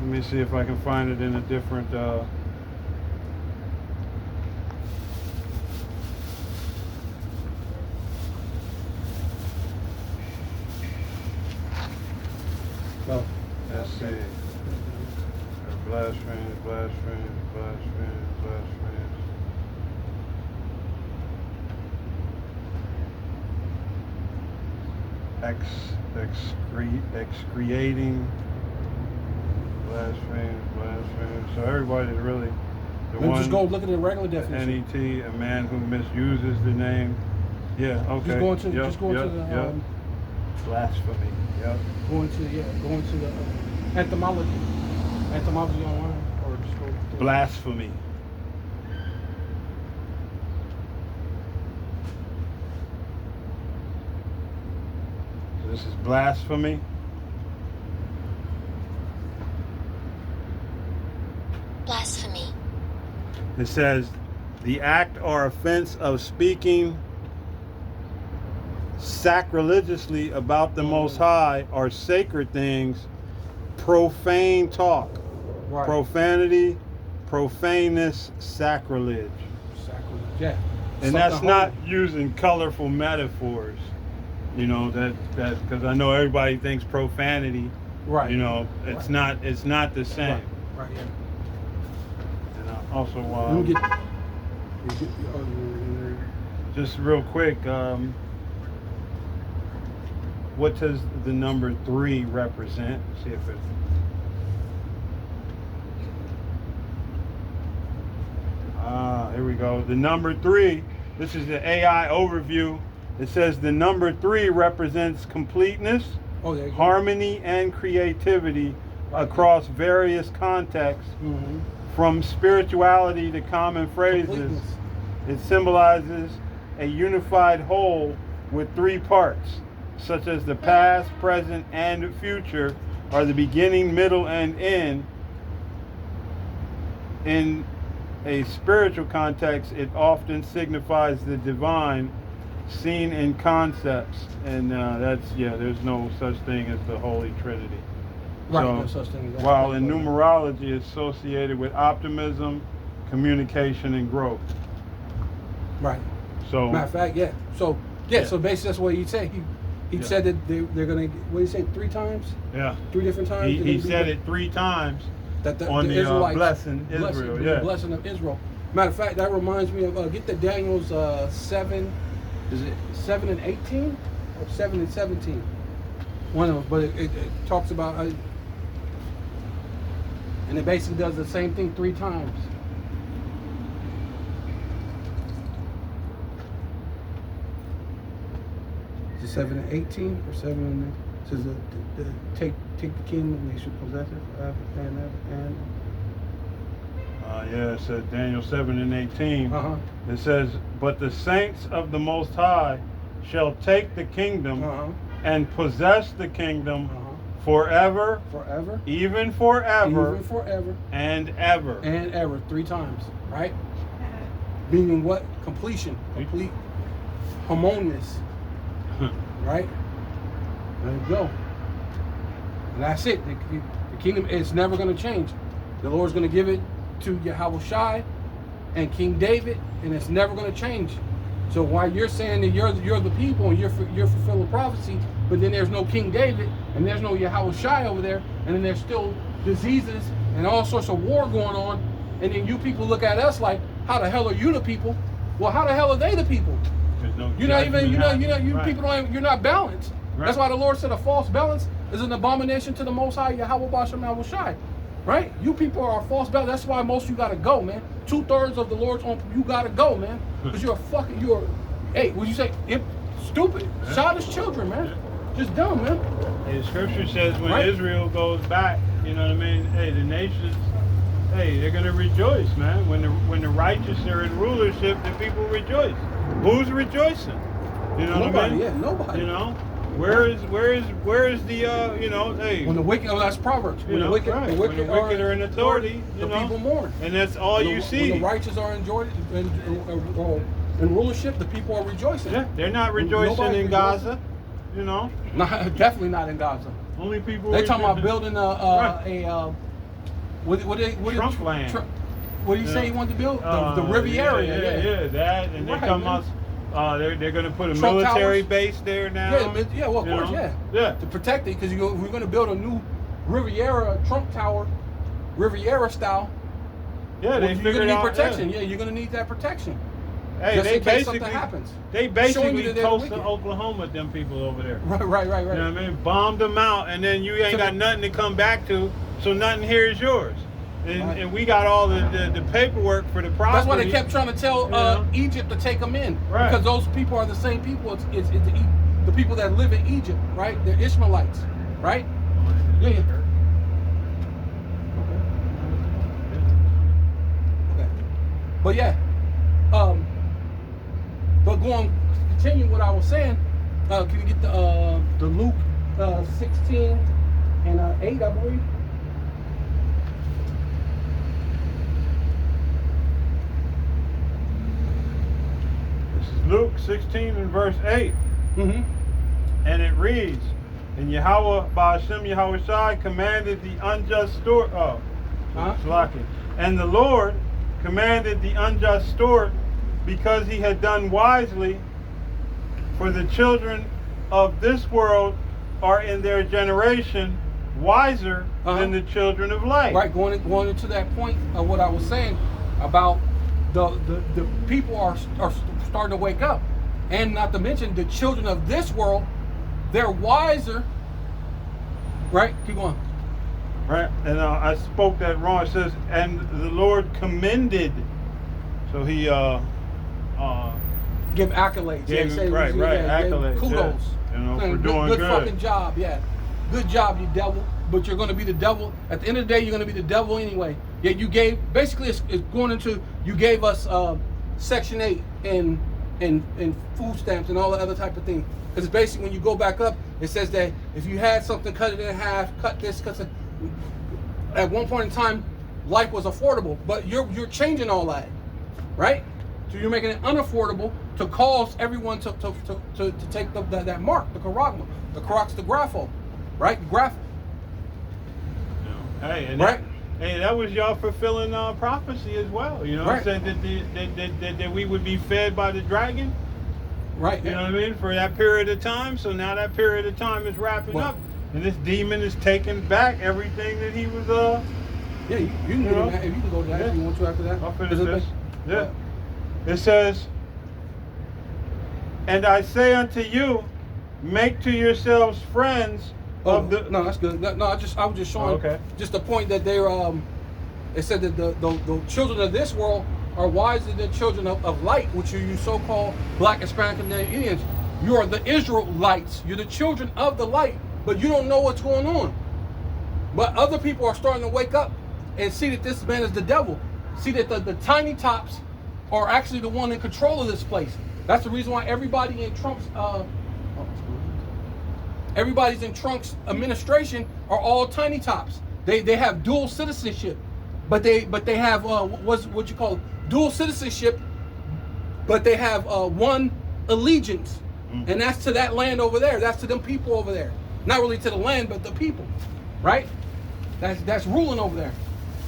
me see if I can find it in a different Well, let's see. Blasphemy. Excreating, blasphemy. So everybody's really the one. just go look at the regular definition. NET, a man who misuses the name. Yeah, okay. Just go to the blasphemy. Yep. Going to the etymology online, or just go to Blasphemy. This is blasphemy. Blasphemy. It says, the act or offense of speaking sacrilegiously about the Most High or sacred things profane talk, Right. profanity, profaneness, sacrilege. Sacrilege. Yeah. And Something that's holy. not using colorful metaphors. You know, that because I know everybody thinks profanity. Right. You know, it's not the same. Right. Yeah. And I also Let me get. just real quick, what does the number 3 represent? See if it. Here we go. The number 3. This is the AI overview. It says the number 3 represents completeness, Oh, there you go. harmony, and creativity across various contexts, Mm-hmm. from spirituality to common phrases. Completeness. It symbolizes a unified whole with 3 parts, such as the past, present, and future are the beginning, middle, and end. In a spiritual context, it often signifies the divine seen in concepts, and there's no such thing as the Holy Trinity. Right. So, No such thing as that. while in numerology it's associated with optimism, communication, and growth. Right. So Matter of fact, yeah. So Yeah. So basically, that's what he said. He Yeah. said that they're gonna. What did he say? 3 times? yeah, 3 different times. he They're gonna said be- it 3 times that on the Israelites blessing Israel. the Yeah, blessing of Israel. Matter of fact, that reminds me of get the Daniel's 7. Is it 7 and 18 or 7 and 17? One of them, but it talks about and it basically does the same thing 3 times. Is it 7 and 18 or 7 and it says take the kingdom and they should possess it forever and ever and yeah. It says Daniel 7 and 18. uh-huh. It says, "But the saints of the Most High shall take the kingdom Uh-huh. and possess the kingdom Uh-huh. forever, Forever. even forever, Even forever and ever." and ever 3 times, right? Meaning what? Completion, complete, harmonious, right? There you go. And that's it. The kingdom is never going to change. The Lord's going to give it to Yahweh Shai and King David, and it's never going to change. So while you're saying that you're the people and you're fulfilling prophecy, but then there's no King David and there's no Yahweh Shai over there, and then there's still diseases and all sorts of war going on, and then you people look at us like, how the hell are you the people? Well, how the hell are they the people? There's no You're not even, judgment. you Right. people don't, you're not balanced. Right. That's why the Lord said a false balance is an abomination to the Most High Yahweh Bashem Yahweh Shai. Right? You people are a false balance. That's why most of you gotta go, man. 2/3 of the Lord's own, you gotta go, man. Because hey, would you say, stupid, childish children, man. Just dumb, man. The scripture says when Right. Israel goes back, you know what I mean? Hey, the nations, hey, they're gonna rejoice, man. When the righteous are in rulership, the people rejoice. Who's rejoicing? You know what I Nobody, mean? yeah, nobody. You know, where is the hey? When the wicked, that's Proverbs. You When know, the wicked, right. the When wicked, the wicked are in authority, the you know, people mourn. and that's all When you the- see. When the righteous are enjoyed in rulership, the people are rejoicing. Yeah, they're not rejoicing Nobody's in Gaza. You know, Definitely not in Gaza. only people. They talking about rejoicing- building Right. what Trump land. What did he say he wanted to build? The Riviera. Yeah, that, and they Right, come man. out. They're going to put a Trump military towers? base there now. Yeah, well, of you course, know? yeah. Yeah. To protect it, because we're going to build a new Riviera Trump Tower, Riviera style. Yeah, they You're figured going to need out. protection. Yeah, you're going to need that protection. Hey, Just they in case basically something happens. They Showing you basically that they're Tulsa, wicked. Oklahoma, them people over there. Right. You know what I mean? Bombed them out, and then you ain't So got the- nothing to come back to, so nothing here is yours. And, Right. and we got all the paperwork for the property. That's why they kept trying to tell Yeah. Egypt to take them in. Right. Because those people are the same people. It's the people that live in Egypt, right? They're Ishmaelites, right? Yeah. Okay. But yeah, but continue what I was saying. Can you get the Luke 16 and 8, I believe? This is Luke 16 and verse 8. Mm-hmm. And it reads, And Yahweh Ba'ashem Yahweh Shai commanded the unjust steward. Slaki. And the Lord commanded the unjust steward because he had done wisely, for the children of this world are in their generation wiser than the children of light. Right, going into that point of what I was saying about the people are starting to wake up, and not to mention the children of this world, they're wiser. Right, keep going. Right, and I spoke that wrong. It says, and the Lord commended. So he give accolades. Accolades. Kudos. Yeah. You know, for good, doing good fucking job. Yeah, good job, you devil. But you're going to be the devil. At the end of the day, you're going to be the devil anyway. Yeah, you gave. Basically, it's going into you gave us Section 8 and food stamps and all the other type of thing. Because basically, when you go back up, it says that if you had something, cut it in half, cut this, cut that. At one point in time, life was affordable, but you're changing all that, right? So you're making it unaffordable to cause everyone to take that mark, the charagma, the crux, the grapho, right? Graph. Hey, and right. That was y'all fulfilling prophecy as well. You know, right. It said that we would be fed by the dragon. Right. You know what I mean? For that period of time. So now that period of time is wrapping up. And this demon is taking back everything that he was Yeah, you can go to that. If you can go to that if you want to after that. I'll finish this. Yeah. It says, and I say unto you, make to yourselves friends of the. No, that's good. No, I was just showing just the point that they're it said that the children of this world are wiser than the children of light, which are you so-called Black, Hispanic, and Indians. You are the Israelites. You're the children of the light, but you don't know what's going on. But other people are starting to wake up and see that this man is the devil. See that the tiny tops are actually the one in control of this place. That's the reason why everybody in Trump's administration are all tiny tops. They have dual citizenship, but they have what you call dual citizenship, but they have one allegiance, and that's to that land over there. That's to them people over there. Not really to the land, but the people, right? That's ruling over there,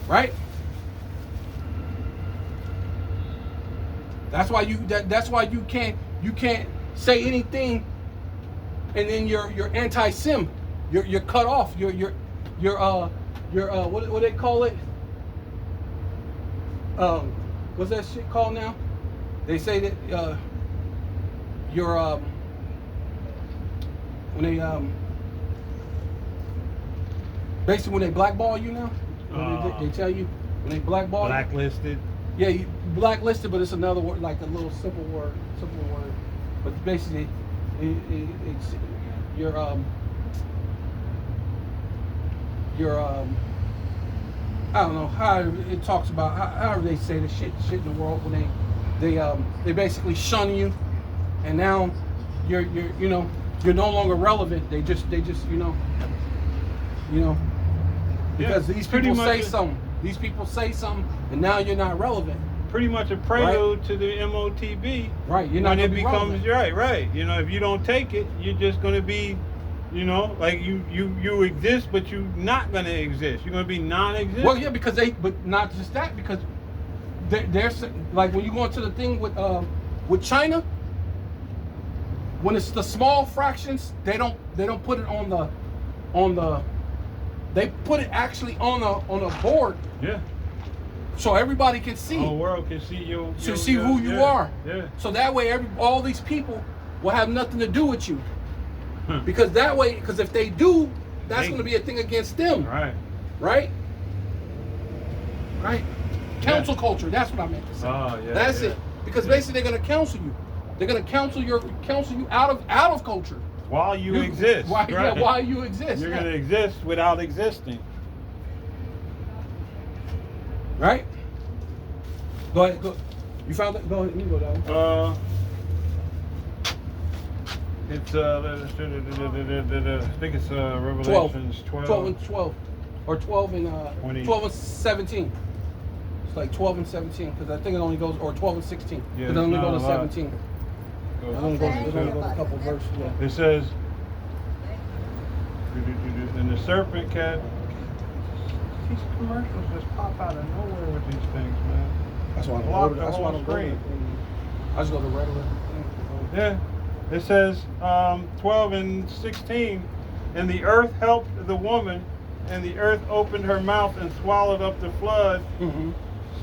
right? That's why you can't say anything, and then you're anti-sim. You're cut off. You're what do they call it? What's that shit called now? They say that you're when they basically when they blackball you now, they tell you when they blackball blacklisted. Yeah, you blacklisted, but it's another word, like a little simple word. But basically, it's your I don't know how it talks about however they say the shit in the world when they basically shun you, and now you're no longer relevant. They just because these people say something. These people say something, and now you're not relevant. Pretty much a prelude to the MOTB. Right, you're not when gonna it be becomes relevant. right. You know, if you don't take it, you're just going to be, like you exist, but you're not going to exist. You're going to be non-existent. Well, yeah, but not just that, because there's like when you go into the thing with China, when it's the small fractions, they don't put it on the. They put it actually on a board. Yeah. So everybody can see. The whole world can see you. To see who you are. Yeah. So that way, all these people will have nothing to do with you. Because if they do, that's going to be a thing against them. Right. Council culture. That's what I meant to say. Oh yeah. That's it. Because basically, they're going to counsel you. They're going to counsel you out of culture. While you exist. While you exist. You're going to exist without existing. Right? Go ahead. Go. You found it? Go ahead. You go down. It's I think it's Revelations 12 and 12. Or 12 and 12 and 17. It's like 12 and 17, because I think it only goes, or 12 and 16. Yeah, it only goes to 17. It only goes a couple verses. Yeah. It says, And the serpent cat. These commercials just pop out of nowhere with these things, man. That's why I don't Block go to, the that's why I whole don't go to, screen. I just go to regular. Yeah. It says 12 and 16, and the earth helped the woman, and the earth opened her mouth and swallowed up the flood. Mm-hmm.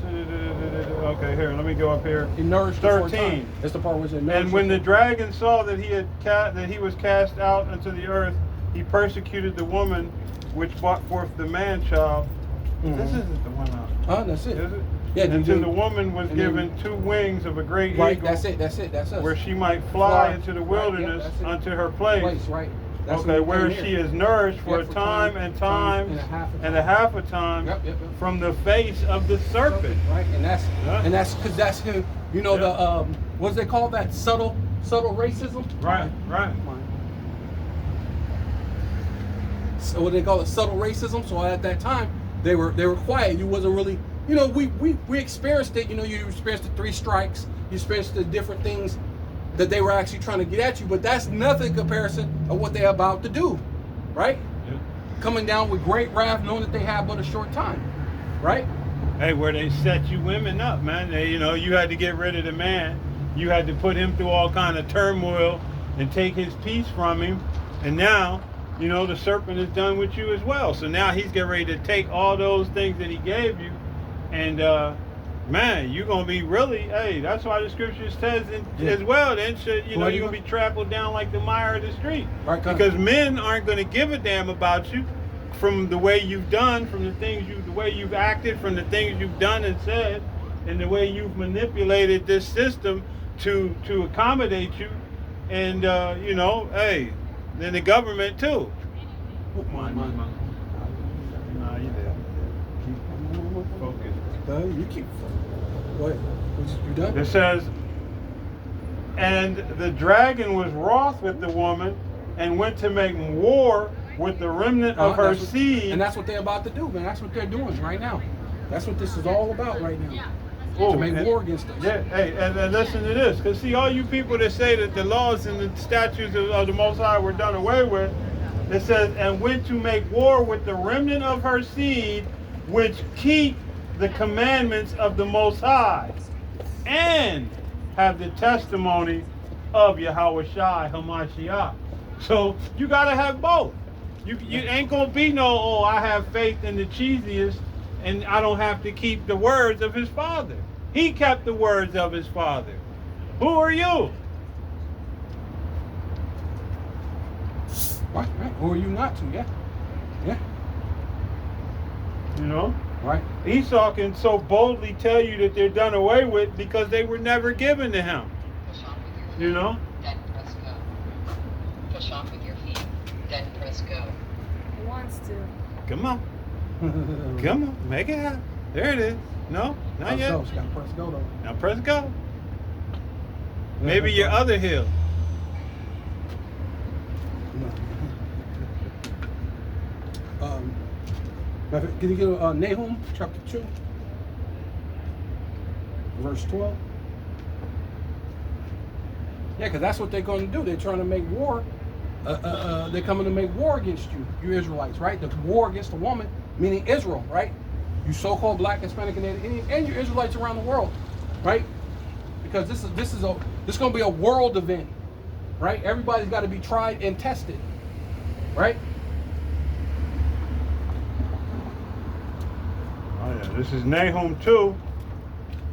Okay, here, let me go up here. He nourished the 13. That's the part where it said And when the dragon saw that he was cast out into the earth, he persecuted the woman which brought forth the man child. Mhm. This isn't the one out. That's it. Is it? Yeah, And you to do. the woman was And given then- 2 wings of a great Right, eagle, that's it, that's us. where she might fly Fly. into the Right, yeah, wilderness that's it. unto her place. Right. That's Okay, when we where came she here. is nourished for Yeah, a for time and times and a half a time Yep. from the face of the serpent. Right, and that's Yeah. because that's him. You know Yeah. the what's they call that subtle racism? Right. So what they call it, subtle racism. So at that time they were quiet. You wasn't really, you know, we experienced it. You know, you experienced the 3 strikes. You experienced the different things that they were actually trying to get at you. But that's nothing in comparison of what they're about to do, right? Yeah. Coming down with great wrath, knowing that they have but a short time, right? Hey, where they set you women up, man. They, you know, you had to get rid of the man. You had to put him through all kind of turmoil and take his peace from him. And now, you know, the serpent is done with you as well. So now he's getting ready to take all those things that he gave you. And, man, you're going to be really, hey, that's why the scripture says as well, then, you know, you're going to be trampled down like the mire of the street. Right, because men aren't going to give a damn about you from the way you've done, from the way you've acted, from the things you've done and said, and the way you've manipulated this system to accommodate you. And, you know, hey, then the government too. Mine. Nah, you did. Keep focused. You keep. Go ahead. You done? It says, and the dragon was wroth with the woman and went to make war with the remnant of her seed. And that's what they're about to do, man. That's what they're doing right now. That's what this is all about right now. Oh, to make war against us. Yeah, hey, and listen to this. Because see, all you people that say that the laws and the statutes of the Most High were done away with, it says, and went to make war with the remnant of her seed, which keep the commandments of the Most High, and have the testimony of Yahweh Shai Hamashiach. So you got to have both. You ain't going to be no, I have faith in the cheesiest, and I don't have to keep the words of his father. He kept the words of his father. Who are you? Right. Who are you not to? Yeah. You know? Right. Esau can so boldly tell you that they're done away with because they were never given to him. Push off with your feet, You know? then press go. Push off with your feet, then press go. He wants to. Come on. Come on. Make it happen. There it is. No? Not yet. Got to press go though. Now press go. Maybe your other heel. Can you get Nahum chapter 2, verse 12? Yeah, because that's what they're going to do. They're trying to make war. They're coming to make war against you Israelites, right? The war against the woman, meaning Israel, right? You so-called black, Hispanic, and Native Indian, and you Israelites around the world, right? Because this is going to be a world event, right? Everybody's got to be tried and tested, right? Oh yeah, this is Nahum 2.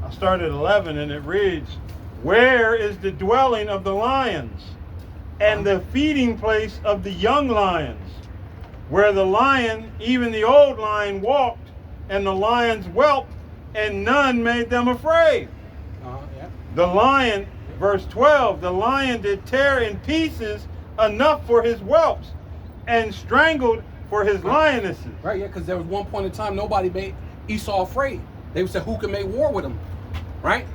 I started 11 and it reads, where is the dwelling of the lions and the feeding place of the young lions? Where the lion, even the old lion, walked, and the lions whelped, and none made them afraid. Yeah. The lion, verse 12, the lion did tear in pieces enough for his whelps, and strangled for his lionesses. Right, yeah, because there was one point in time nobody made Esau afraid. They would say, who can make war with him? Right?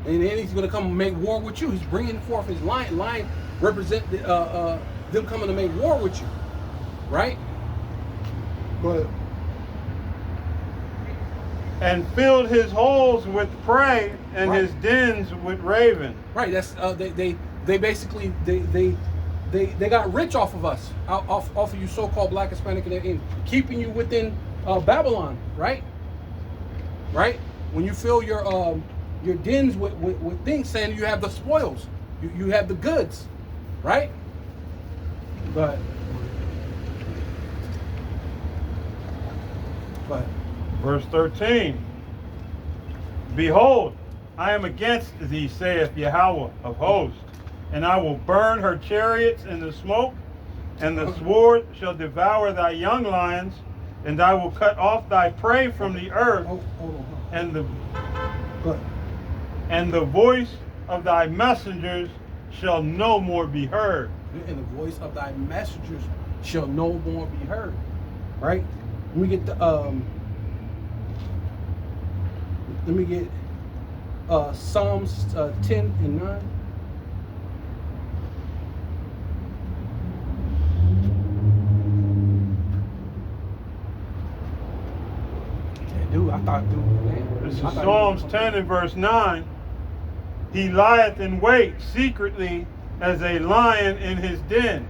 And then he's going to come and make war with you. He's bringing forth his lion. Lion represent them coming to make war with you. Right? But and filled his holes with prey and right. his dens with raven. Right, that's they basically they they got rich off of us, off of you so-called Black, Hispanic, and Indian, keeping you within Babylon, right? Right? When you fill your dens with things, saying you have the spoils, you have the goods, right? But verse 13. Behold, I am against thee, saith Yahweh of hosts, and I will burn her chariots in the smoke, and the sword shall devour thy young lions, and I will cut off thy prey from the earth, and the voice of thy messengers shall no more be heard. And the voice of thy messengers shall no more be heard. Right? Let me get Psalms 10 and 9. This is Psalms 10 and verse 9. He lieth in wait secretly as a lion in his den.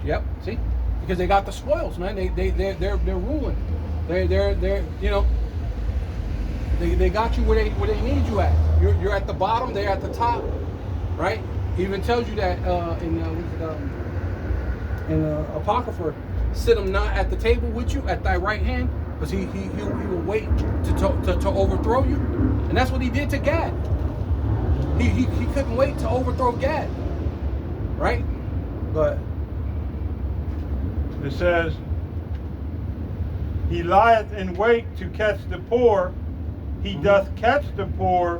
Yep. See, because they got the spoils, man. They're ruling. They're you know. They got you where they need you at. You're at the bottom. They're at the top, right? It even tells you that in Apocrypha, sit him not at the table with you at thy right hand, because he will wait to overthrow you, and that's what he did to Gad. He couldn't wait to overthrow Gad, right? But it says, he lieth in wait to catch the poor. He doth catch the poor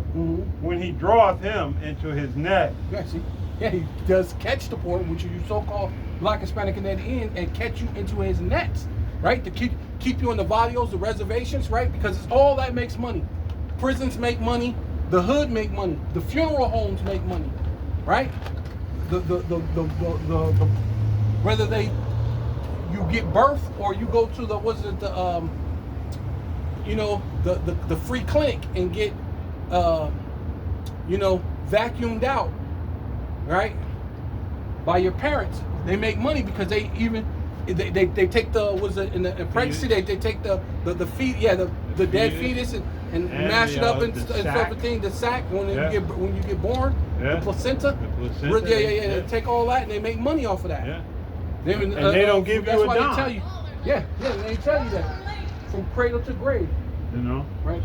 when he draweth him into his net. Yeah, see? Yeah, he does catch the poor, which you so-called Black, Hispanic, and Indian, and catch you into his nets, right? To keep you in the barrios, the reservations, right? Because it's all that makes money. Prisons make money. The hood make money. The funeral homes make money, right? The whether you get birth or you go to the free clinic and get vacuumed out, right, by your parents. They make money because they take in pregnancy they take the dead fetus and mash it up and stuff, the sack when you get born, the placenta. They take all that and they make money off of that. Yeah. And they don't give you a dime. They tell you, they tell you that from cradle to grave. You know, right?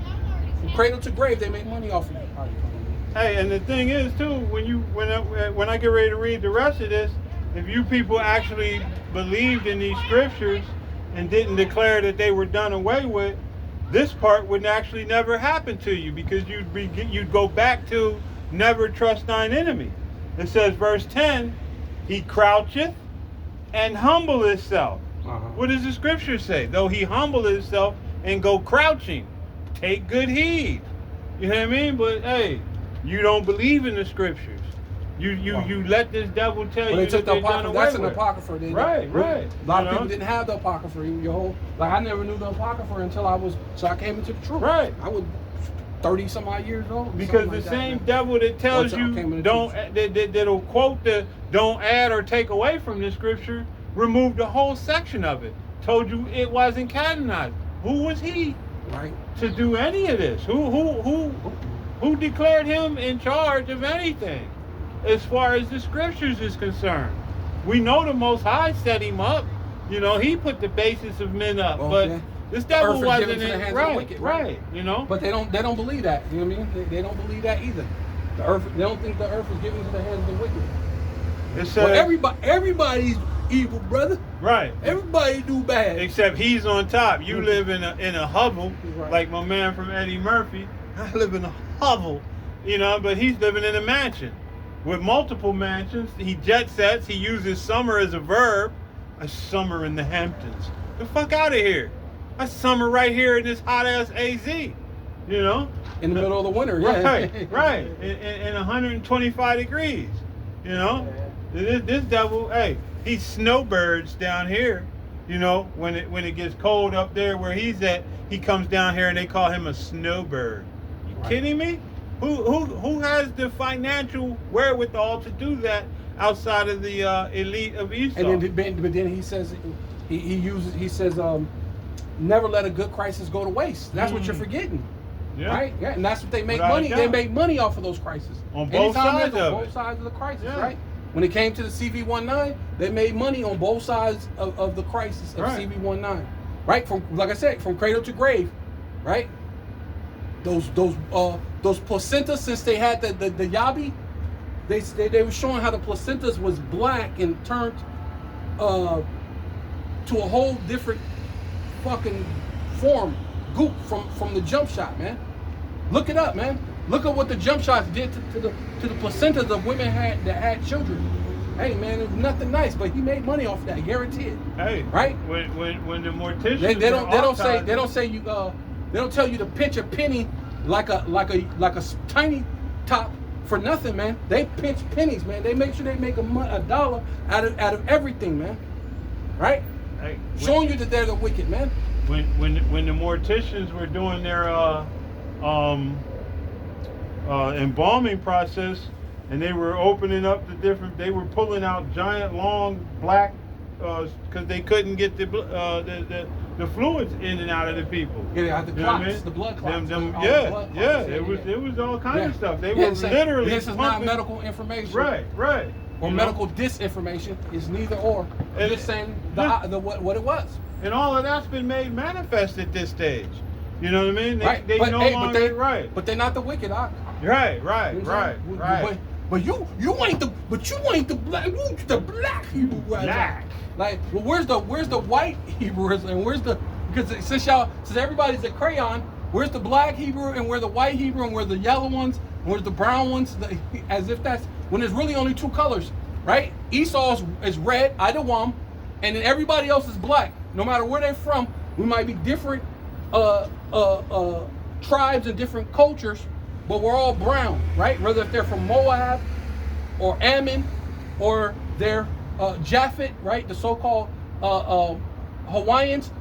From cradle to grave, they make money off of you. Hey, and the thing is too, when I get ready to read the rest of this, if you people actually believed in these scriptures and didn't declare that they were done away with, this part would actually never happen to you, because you'd go back to never trust thine enemy. It says, verse 10, he croucheth and humble himself. What does the scripture say? Though he humble himself and go crouching, take good heed. You know what I mean? But hey, you don't believe in the scriptures. You let this devil tell you that they're done away that's with. an Apocrypha. Right. A lot of people didn't have the Apocrypha. I never knew the Apocrypha until I came into the truth. Right. I was 30 some odd years old. Because the same devil that tells you that'll quote the don't add or take away from the scripture, removed a whole section of it. Told you it wasn't canonized. Who was he? Right. To do any of this? Who declared him in charge of anything as far as the scriptures is concerned? We know the Most High set him up. You know, he put the basis of men up. But this devil wasn't in the hands of the wicked, right? You know. But they don't believe that. You know what I mean? They don't believe that either. They don't think the earth was given to the hands of the wicked. It says, everybody's evil, brother. Right. Everybody do bad. Except he's on top. You live in a hovel, like my man from Eddie Murphy. I live in a hovel, but he's living in a mansion with multiple mansions. He jet sets. He uses summer as a verb. I summer in the Hamptons. The fuck out of here. I summer right here in this hot ass AZ. In the middle of the winter. Right. In 125 degrees. This devil, hey, he snowbirds down here. When it gets cold up there where he's at, he comes down here and they call him a snowbird. You kidding me? Who has the financial wherewithal to do that outside of the elite of Esau. And then, but then he says, he says, never let a good crisis go to waste. That's what you're forgetting. Yeah. Right? Yeah, and that's what they make Without a money. doubt. They make money off of those crises. On both sides on of both it. sides of the crisis, Yeah. right? When it came to the CV-19, they made money on both sides of the crisis of Right. CV-19. Right? From, like I said, from cradle to grave, right? Those placentas, since they had the yabi, they were showing how the placentas was black and turned to a whole different fucking form, goop from the jump shot, man. Look it up, man. Look at what the jump shots did to the placentas of women that had children. Hey, man, it was nothing nice, but he made money off that, guaranteed. Hey, right? When the morticians They don't archiving- say you they don't tell you to pinch a penny like a tiny top for nothing, man. They pinch pennies, man. They make sure they make a dollar out of everything, man. Right? Hey, Showing you that they're the wicked, man. when the morticians were doing their embalming process, and they were opening up they were pulling out giant long black because they couldn't get the fluids in and out of the people. Yeah, the You know what I clots, mean? the blood clots. Them, all the yeah, blood yeah. clots, It was all kinds of stuff. They Yeah, were say, literally this is not pumping- medical information. Right. Or You know? medical disinformation. It's neither or. And- Just saying Yeah. what it was. And all of that's been made manifest at this stage. You know what I mean? Right. They no longer right. But they're not the wicked, Doc. Right. You know what I'm saying? Right. But you ain't the black. You the black Hebrew. Black. Like, well, where's the white Hebrew and where's the, because since everybody's a crayon, where's the black Hebrew and where the white Hebrew and where the yellow ones and where's the brown ones? As if that's when there's really only two colors, right? Esau is red, Idawam, and then everybody else is black. No matter where they're from, we might be different tribes and different cultures, but we're all brown, right? Whether if they're from Moab or Ammon or they're Japhet, right? The so-called Hawaiians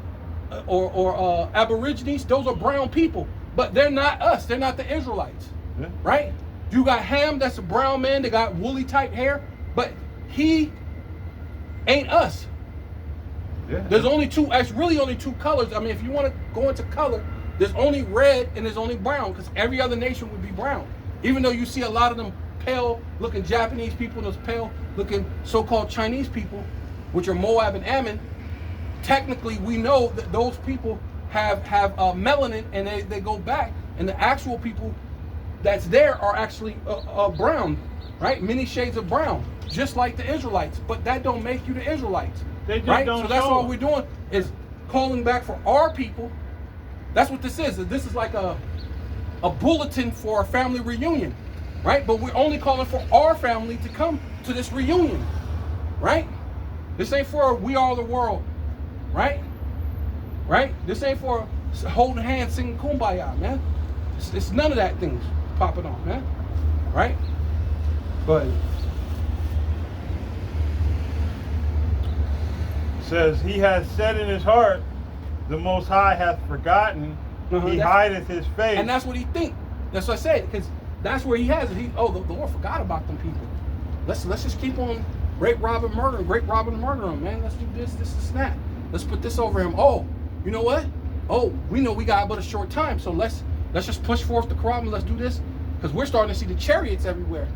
or Aborigines, those are brown people, but they're not us. They're not the Israelites, Yeah. right? You got Ham, that's a brown man. They got woolly type hair, but he ain't us. Yeah. There's only two. It's really only two colors. I mean, if you want to go into color, there's only red and there's only brown, because every other nation would be brown. Even though you see a lot of them pale-looking Japanese people, those pale-looking so-called Chinese people, which are Moab and Ammon, technically we know that those people have melanin and they go back, and the actual people that's there are actually brown, right? Many shades of brown, just like the Israelites. But that don't make you the Israelites. They just right? don't So that's show all it. we're doing is calling back for our people. That's what this is. This is like a bulletin for a family reunion, right? But we're only calling for our family to come to this reunion, right? This ain't for we are the world, right? Right? This ain't for holding hands, singing kumbaya, man. It's none of that things popping off, man. Right? But Says he has said in his heart, the Most High hath forgotten. He hideth his face. and that's what he think. That's what I said, because that's where he has it. The Lord forgot about them people. Let's just keep on rape, rob, and murder him, man. Let's do this is snap. Let's put this over him. Oh, you know what? Oh, we know we got but a short time, so let's just push forth the Quran and let's do this, because we're starting to see the chariots everywhere.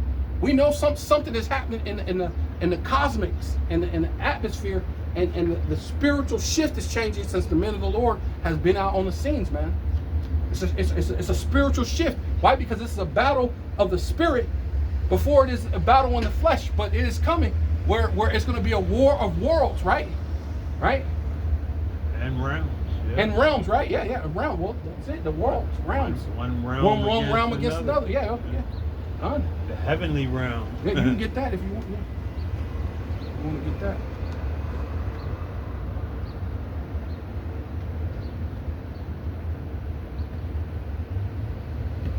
We know something is happening in the cosmics and in the atmosphere, and the spiritual shift is changing since the men of the Lord has been out on the scenes, man. It's a spiritual shift. Why? Because this is a battle of the spirit before it is a battle in the flesh. But it is coming where it's going to be a war of worlds, right? Right? And realms. Yeah. And realms, right? Yeah, a realm. Well, that's it. The worlds, realms. One realm. One realm against another. Yeah. Done. The heavenly realm. Yeah, you can get that if you want. Yeah. You want to get that.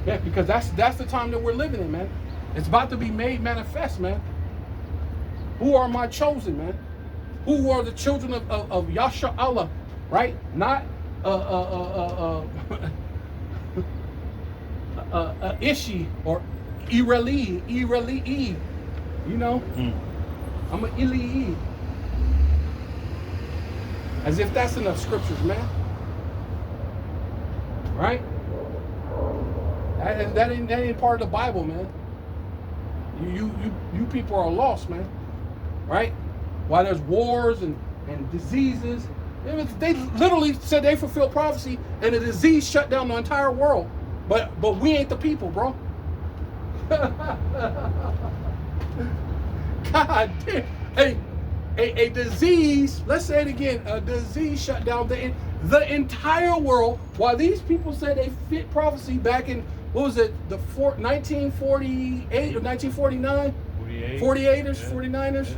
Yeah, because that's the time that we're living in, man. It's about to be made manifest, man. Who are my chosen, man? Who are the children of Yasha Allah, right? Not Ishi or Ireli, you know? I'm an Eli. As if that's enough scriptures, man. Right? That ain't part of the Bible, man. You people are lost, man. Right? Why there's wars and diseases. They literally said they fulfilled prophecy and the disease shut down the entire world. But we ain't the people, bro. God damn. A disease, let's say it again, a disease shut down the entire world, while these people said they fit prophecy back in, what was it, 1948 or 1949? 48ers, 49ers,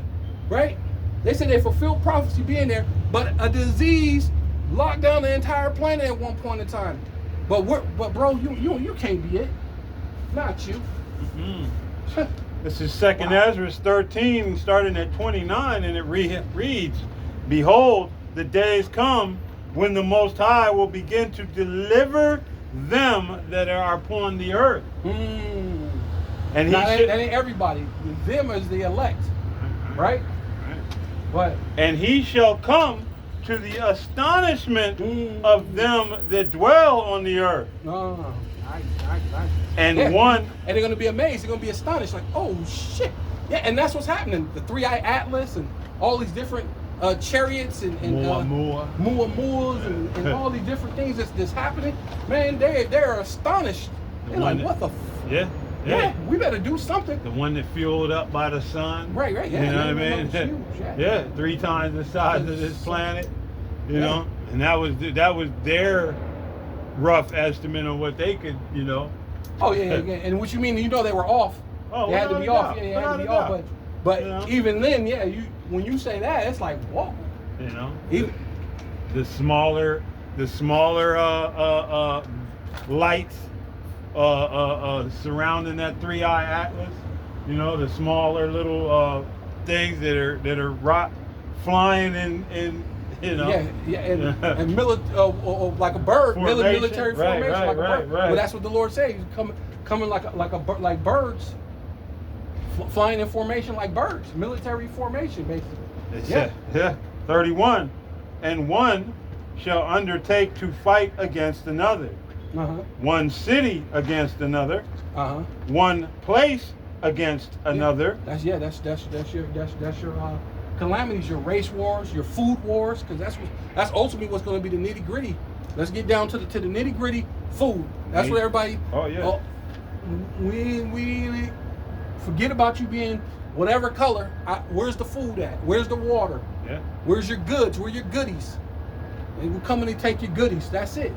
right? They said they fulfilled prophecy being there, but a disease locked down the entire planet at one point in time. But bro, you can't be it. Not you. Mm-hmm. This is 2nd Ezra 13, starting at 29, and it reads, "Behold, the days come when the Most High will begin to deliver them that are upon the earth." Mm. And now, that ain't everybody. Them is the elect, right? What? And he shall come to the astonishment of them that dwell on the earth. No. And yeah. one, and they're gonna be amazed. They're gonna be astonished, like, oh shit, yeah. And that's what's happening. The 3-Eye Atlas and all these different chariots and Muamuas and all these different things that's happening. Man, they're astonished. They're like, what the? Yeah, we better do something. The one that fueled up by the sun. Right. Yeah, you know what I mean? Huge, yeah, 3 times the size of this planet. You know, and that was their rough estimate on what they could, you know. Oh yeah. And what you mean? You know they were off. Oh, they had to be off. Yeah, they had to be off. But you know? Even then, yeah, when you say that, it's like, whoa. You know. Even the smaller lights surrounding that 3-Eye Atlas. You know, the smaller little things that are flying in. You know. Yeah, and like a bird, military formation, like a bird. Well, that's what the Lord said. He's coming like birds, flying in formation like birds, military formation, basically. Yeah. 31, and one shall undertake to fight against another. One city against another. One place against another. That's your calamities, your race wars, your food wars, because that's ultimately what's going to be the nitty gritty. Let's get down to the nitty gritty food. That's what everybody. Oh yeah. We forget about you being whatever color. Where's the food at? Where's the water? Yeah. Where's your goods? Where your goodies? And we're coming to take your goodies. That's it.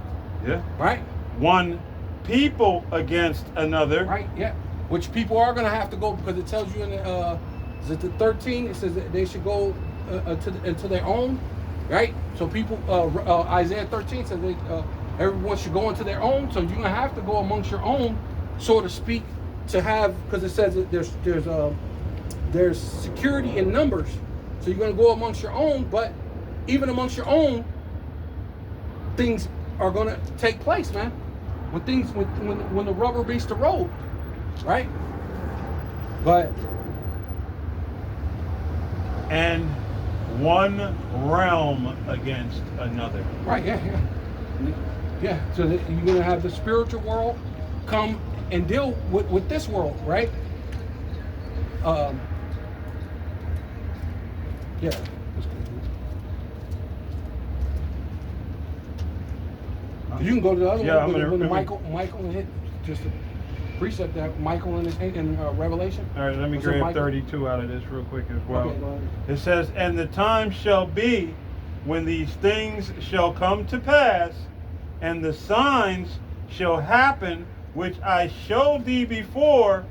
Yeah. Right. One people against another. Right. Yeah. Which people are going to have to go, because it tells you in the. Is it the 13? It says that they should go into their own, right? So people, Isaiah 13 says everyone should go into their own. So you're gonna have to go amongst your own, so to speak, to have, because it says that there's security in numbers. So you're gonna go amongst your own, but even amongst your own, things are gonna take place, man. When the rubber meets the road, right? But. And one realm against another. Right, yeah. So you're gonna have the spiritual world come and deal with this world, right? Yeah. You can go to the other one. I'm gonna Michael and hit just a precept that Michael in Revelation. All right, let me grab 32 out of this real quick as well. Okay, go ahead. It says, "And the time shall be when these things shall come to pass, and the signs shall happen which I showed thee before,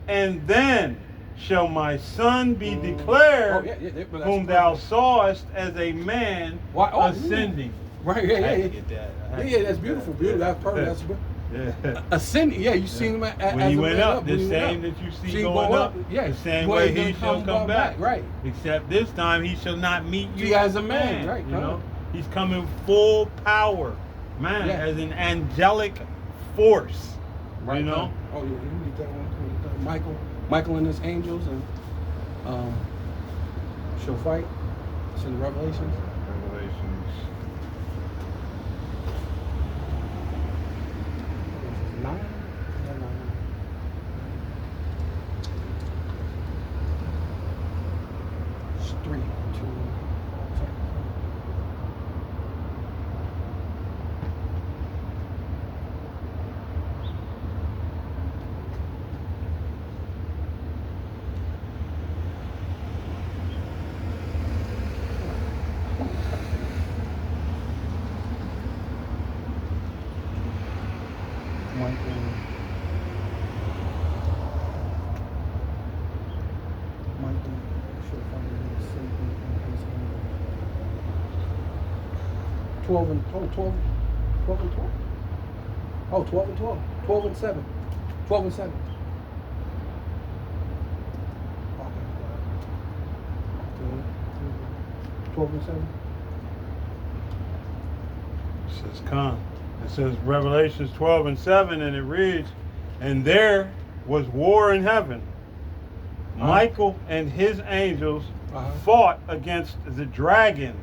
and then shall my son be declared, whom thou sawest as a man ascending." Right, yeah. Get that. Yeah, that's beautiful. That's perfect. That's beautiful. Yeah. Ascending, yeah, you seen him when he went up, the same that you see going up, the same way he shall come back. Right. Except this time he shall not meet you as a man, right? You know, he's coming full power, man, as an angelic force. Right. You know. Oh yeah, you need that one. Michael and his angels, and She'll fight. It's in Revelations. Revelations. 9? Yeah, 9. It's 3, 2. Twelve and 12 and 12? Oh, 12 and 12. 12 and 7. 12 and 7. Okay. 12 and 7. It says come. It says Revelations 12 and 7, and it reads, and there was war in heaven. Michael and his angels fought against the dragon.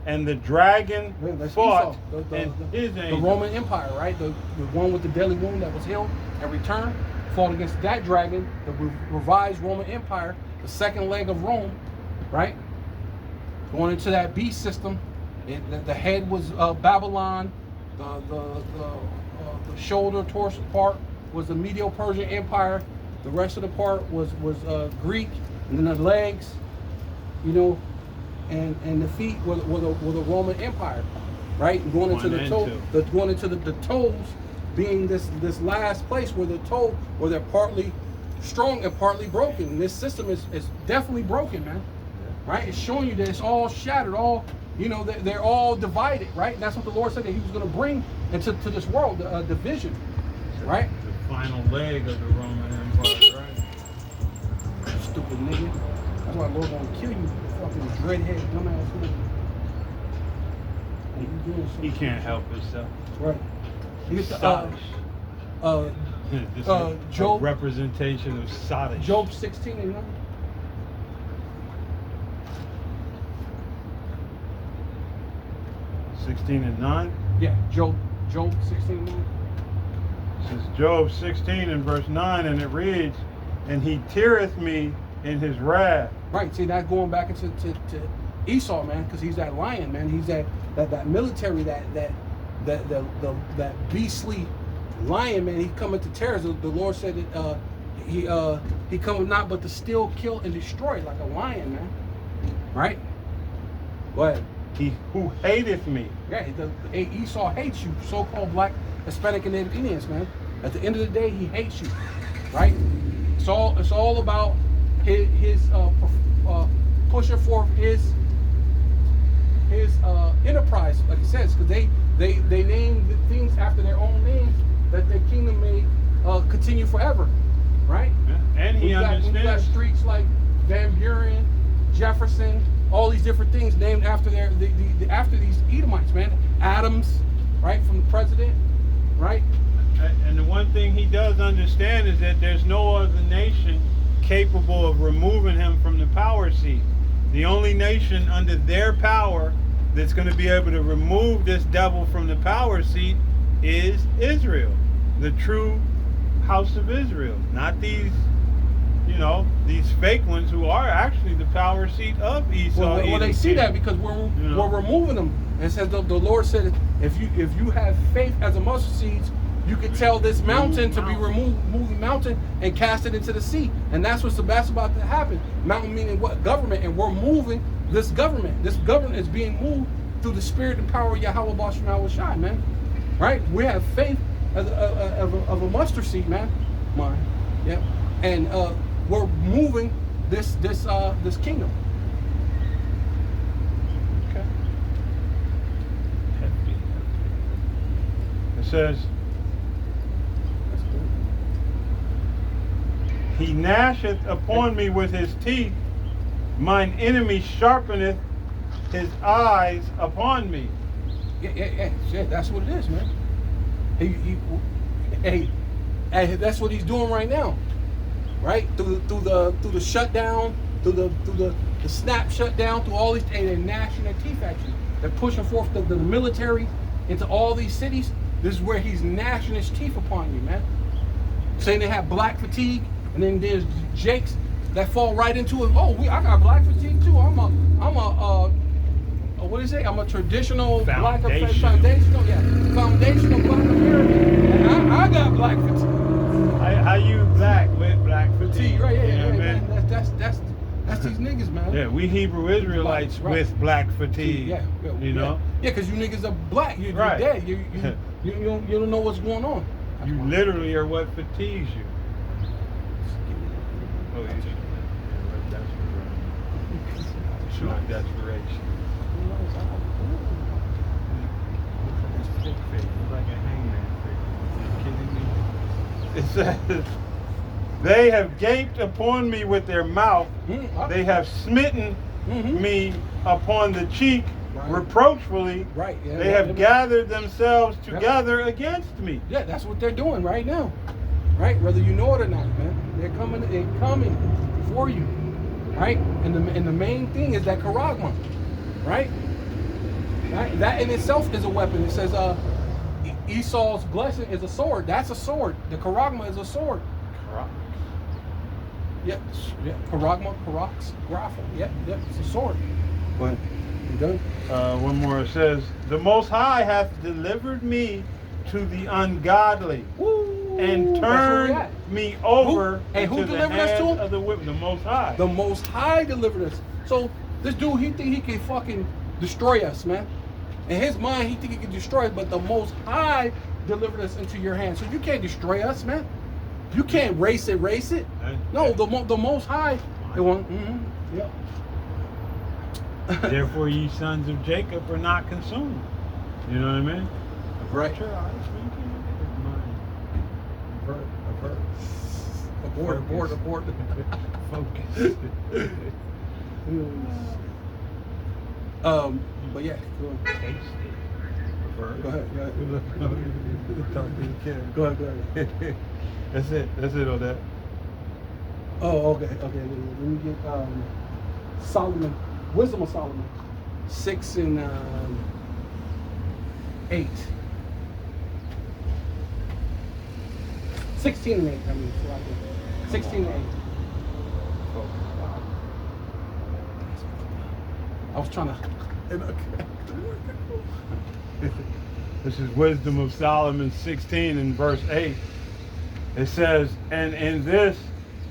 And the dragon fought and his angels. The Roman Empire, right? The one with the deadly wound that was healed and returned, fought against that dragon, the revised Roman Empire, the second leg of Rome, right? Going into that beast system. The head was Babylon. The shoulder, torso part was the Medo-Persian Empire. The rest of the part was Greek, and then the legs, you know, and the feet were the Roman Empire, right? Going into the toe, going into the toes, being this last place where the toe, where they're partly strong and partly broken. And this system is definitely broken, man. Right? It's showing you that it's all shattered, all, you know, they're all divided, right? And that's what the Lord said that He was going to bring into this world, division, right? The final leg of the Roman Empire, right? Stupid nigga. That's why the Lord gonna kill you, fucking dreadhead, dumbass nigga. And you doing something. He can't help himself. Right. He gets the This is Job, a representation of Sodom. Job 16 and 9. and 9. Yeah, Job 16 and 9. This is Job 16 and verse 9, and it reads, and he teareth me in his wrath. Right. See, that going back into to Esau, man, because he's that lion, man. He's that military, that beastly lion, man. He coming to tear us. The Lord said that he cometh not but to steal, kill, and destroy, like a lion, man. Right? Go ahead. He who hateth me. Yeah, Esau hates you, so-called black, Hispanic, and Native Indians, man. At the end of the day, he hates you, right? It's all about his pushing forth his enterprise, like he says, because they name the things after their own names that their kingdom may continue forever, right? Yeah. And he understands. We got streets like Van Buren, Jefferson, all these different things named after after these Edomites, man. Adams, right, from the president, right? And the one thing he does understand is that there's no other nation capable of removing him from the power seat. The only nation under their power that's going to be able to remove this devil from the power seat is Israel, the true house of Israel, not these, you know, these fake ones who are actually the power seat of Esau. Well, they see that because we're removing them. It says the Lord said, if you have faith as a mustard seed, you could tell this mountain to be removed, move the mountain and cast it into the sea. And that's what's about to happen. Mountain meaning what? Government. And we're moving this government. This government is being moved through the spirit and power of Yahweh Bashem Yahweh Shai, man. Right? We have faith of a mustard seed, man. Mine. Yep. And we're moving this kingdom. Okay. It says, he gnasheth upon me with his teeth, mine enemy sharpeneth his eyes upon me. Yeah, that's what it is, man. Hey, that's what he's doing right now, right? Through the shutdown, through the snap shutdown, through all these, and they're gnashing their teeth at you. They're pushing forth the military into all these cities. This is where he's gnashing his teeth upon you, man. Saying they have black fatigue, and then there's Jakes that fall right into it. Oh, I got black fatigue too. I'm a what do you say? I'm a traditional black foundational black American. And I got black fatigue. How you black with black fatigue? Right? You know Yeah, what I man. mean? That's these niggas, man. Yeah, we Hebrew Israelites Right. with black fatigue. Yeah, you know. Yeah, because you niggas are black. You're Right. dead. You don't know what's going on. You literally are what fatigues you. Oh, you should. Showing desperation. Like a hangman figure. Are you kidding me? It says, they have gaped upon me with their mouth. They have smitten me upon the cheek reproachfully. Right. Yeah, They have gathered themselves together against me. Yeah, that's what they're doing right now. Right? Whether you know it or not, man. They're coming for you. Right? And the main thing is that charagma. Right? That in itself is a weapon. It says Esau's blessing is a sword. That's a sword. The charagma is a sword. Yep. Charagma, graffle. Yep. It's a sword. But You done? one more, it says, the Most High hath delivered me to the ungodly. Woo! And That's where we turned at. me over And who into the delivered us to hands him? of the wicked. The Most High. The Most High delivered us. So this dude, he think he can fucking destroy us, man. In his mind, he think he can destroy us, but the Most High delivered us into your hands. So you can't destroy us, man. You can't race it. No, the Most High. They want. Yep. Therefore, ye sons of Jacob are not consumed. You know what I mean? Right. Your eyes Abort. Focus. But yeah, go ahead. Go ahead. Talk to the kid. Go ahead. That's it on that. Oh, okay. Let me get Solomon, Wisdom of Solomon, 6 and 8. 16 and 8. I mean, 16 and 8. I was trying to. This is Wisdom of Solomon 16 and verse 8. It says, and in this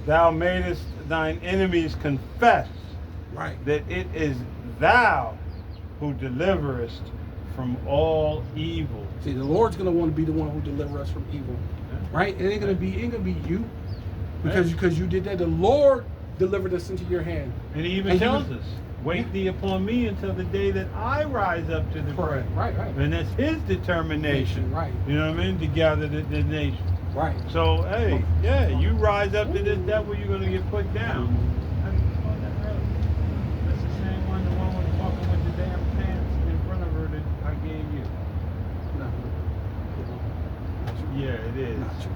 thou madest thine enemies confess Right. that it is thou who deliverest from all evil. See, the Lord's gonna want to be the one who delivers us from evil, right? It ain't gonna be you, because you did that. The Lord delivered us into your hand. And he even And tells us, wait thee upon me until the day that I rise up to the Correct. prey. Right. And that's his determination. Right. You know what I mean? To gather the nation. Right. So, hey, yeah, you rise up to this devil, you're going to get put down. That's the same one, the one with walking with the damn pants in front of her that I gave you. No. Yeah, it is. Not true.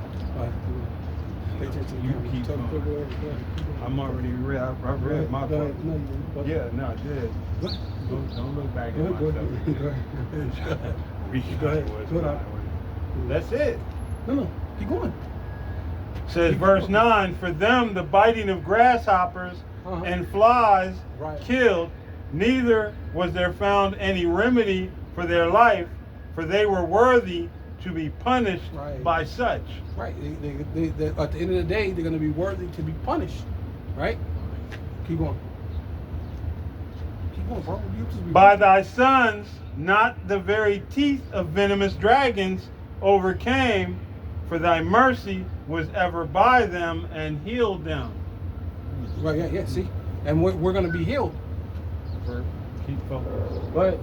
Pay attention. You keep Go going. ahead. I'm already read. I read my Go part. ahead. No, you go ahead. Yeah, no, I did. Don't look back at Go myself. ahead. Read Go ahead. what's Go ahead. mine. That's it. No, keep going. Says verse 9, for them the biting of grasshoppers and flies killed, neither was there found any remedy for their life, for they were worthy to be punished by such. Right. They, at the end of the day, they're going to be worthy to be punished. Right? Keep going. Keep going, bro. By thy sons, not the very teeth of venomous dragons overcame, for thy mercy was ever by them and healed them. Right, yeah, see? And we're going to be healed. Keep focused. Go ahead.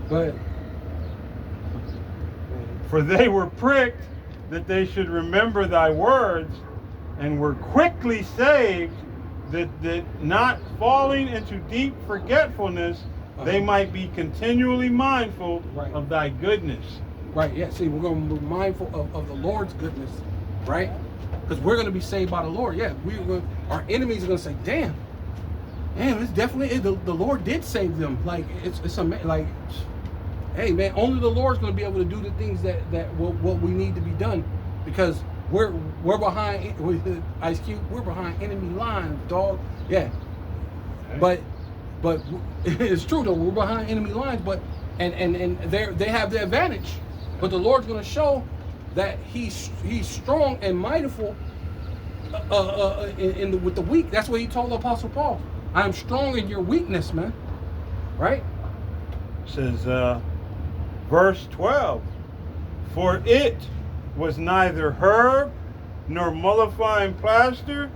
Go ahead. For they were pricked that they should remember thy words, and were quickly saved, that not falling into deep forgetfulness, they might be continually mindful of thy goodness. Right, yeah, see, we're going to be mindful of the Lord's goodness, right? because we're going to be saved by the Lord. Yeah, our enemies are going to say, damn, it's definitely, the Lord did save them. Like, it's amazing. Like, hey, man, only the Lord's going to be able to do the things that what we need to be done, because we're behind, with Ice Cube, we're behind enemy lines, dog. Yeah. But it's true, though. We're behind enemy lines, but and they have the advantage. But the Lord's going to show that he's strong and mightiful with the weak. That's what he told the Apostle Paul. I am strong in your weakness, man. Right? It says, verse 12, for it was neither herb nor mollifying plaster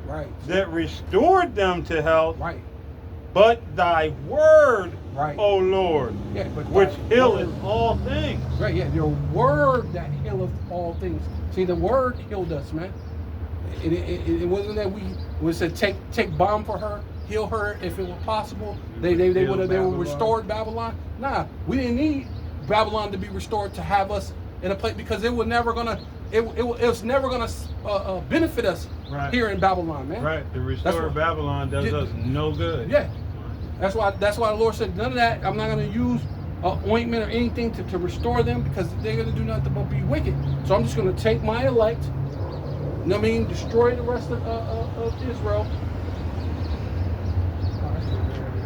that restored them to health, but thy word, O Lord, which healeth all things. Right, yeah, your word that healeth all things. See, the word healed us, man. It wasn't that we said take balm for her, heal her if it were possible. They would restored Babylon. Nah, we didn't need Babylon to be restored to have us in a place, because it was never gonna benefit us here in Babylon, man. Right, the restored Babylon does us no good. Yeah, that's why the Lord said, none of that. I'm not gonna use ointment or anything to restore them, because they're gonna do nothing but be wicked. So I'm just gonna take my elect. You know what I mean? Destroy the rest of Israel.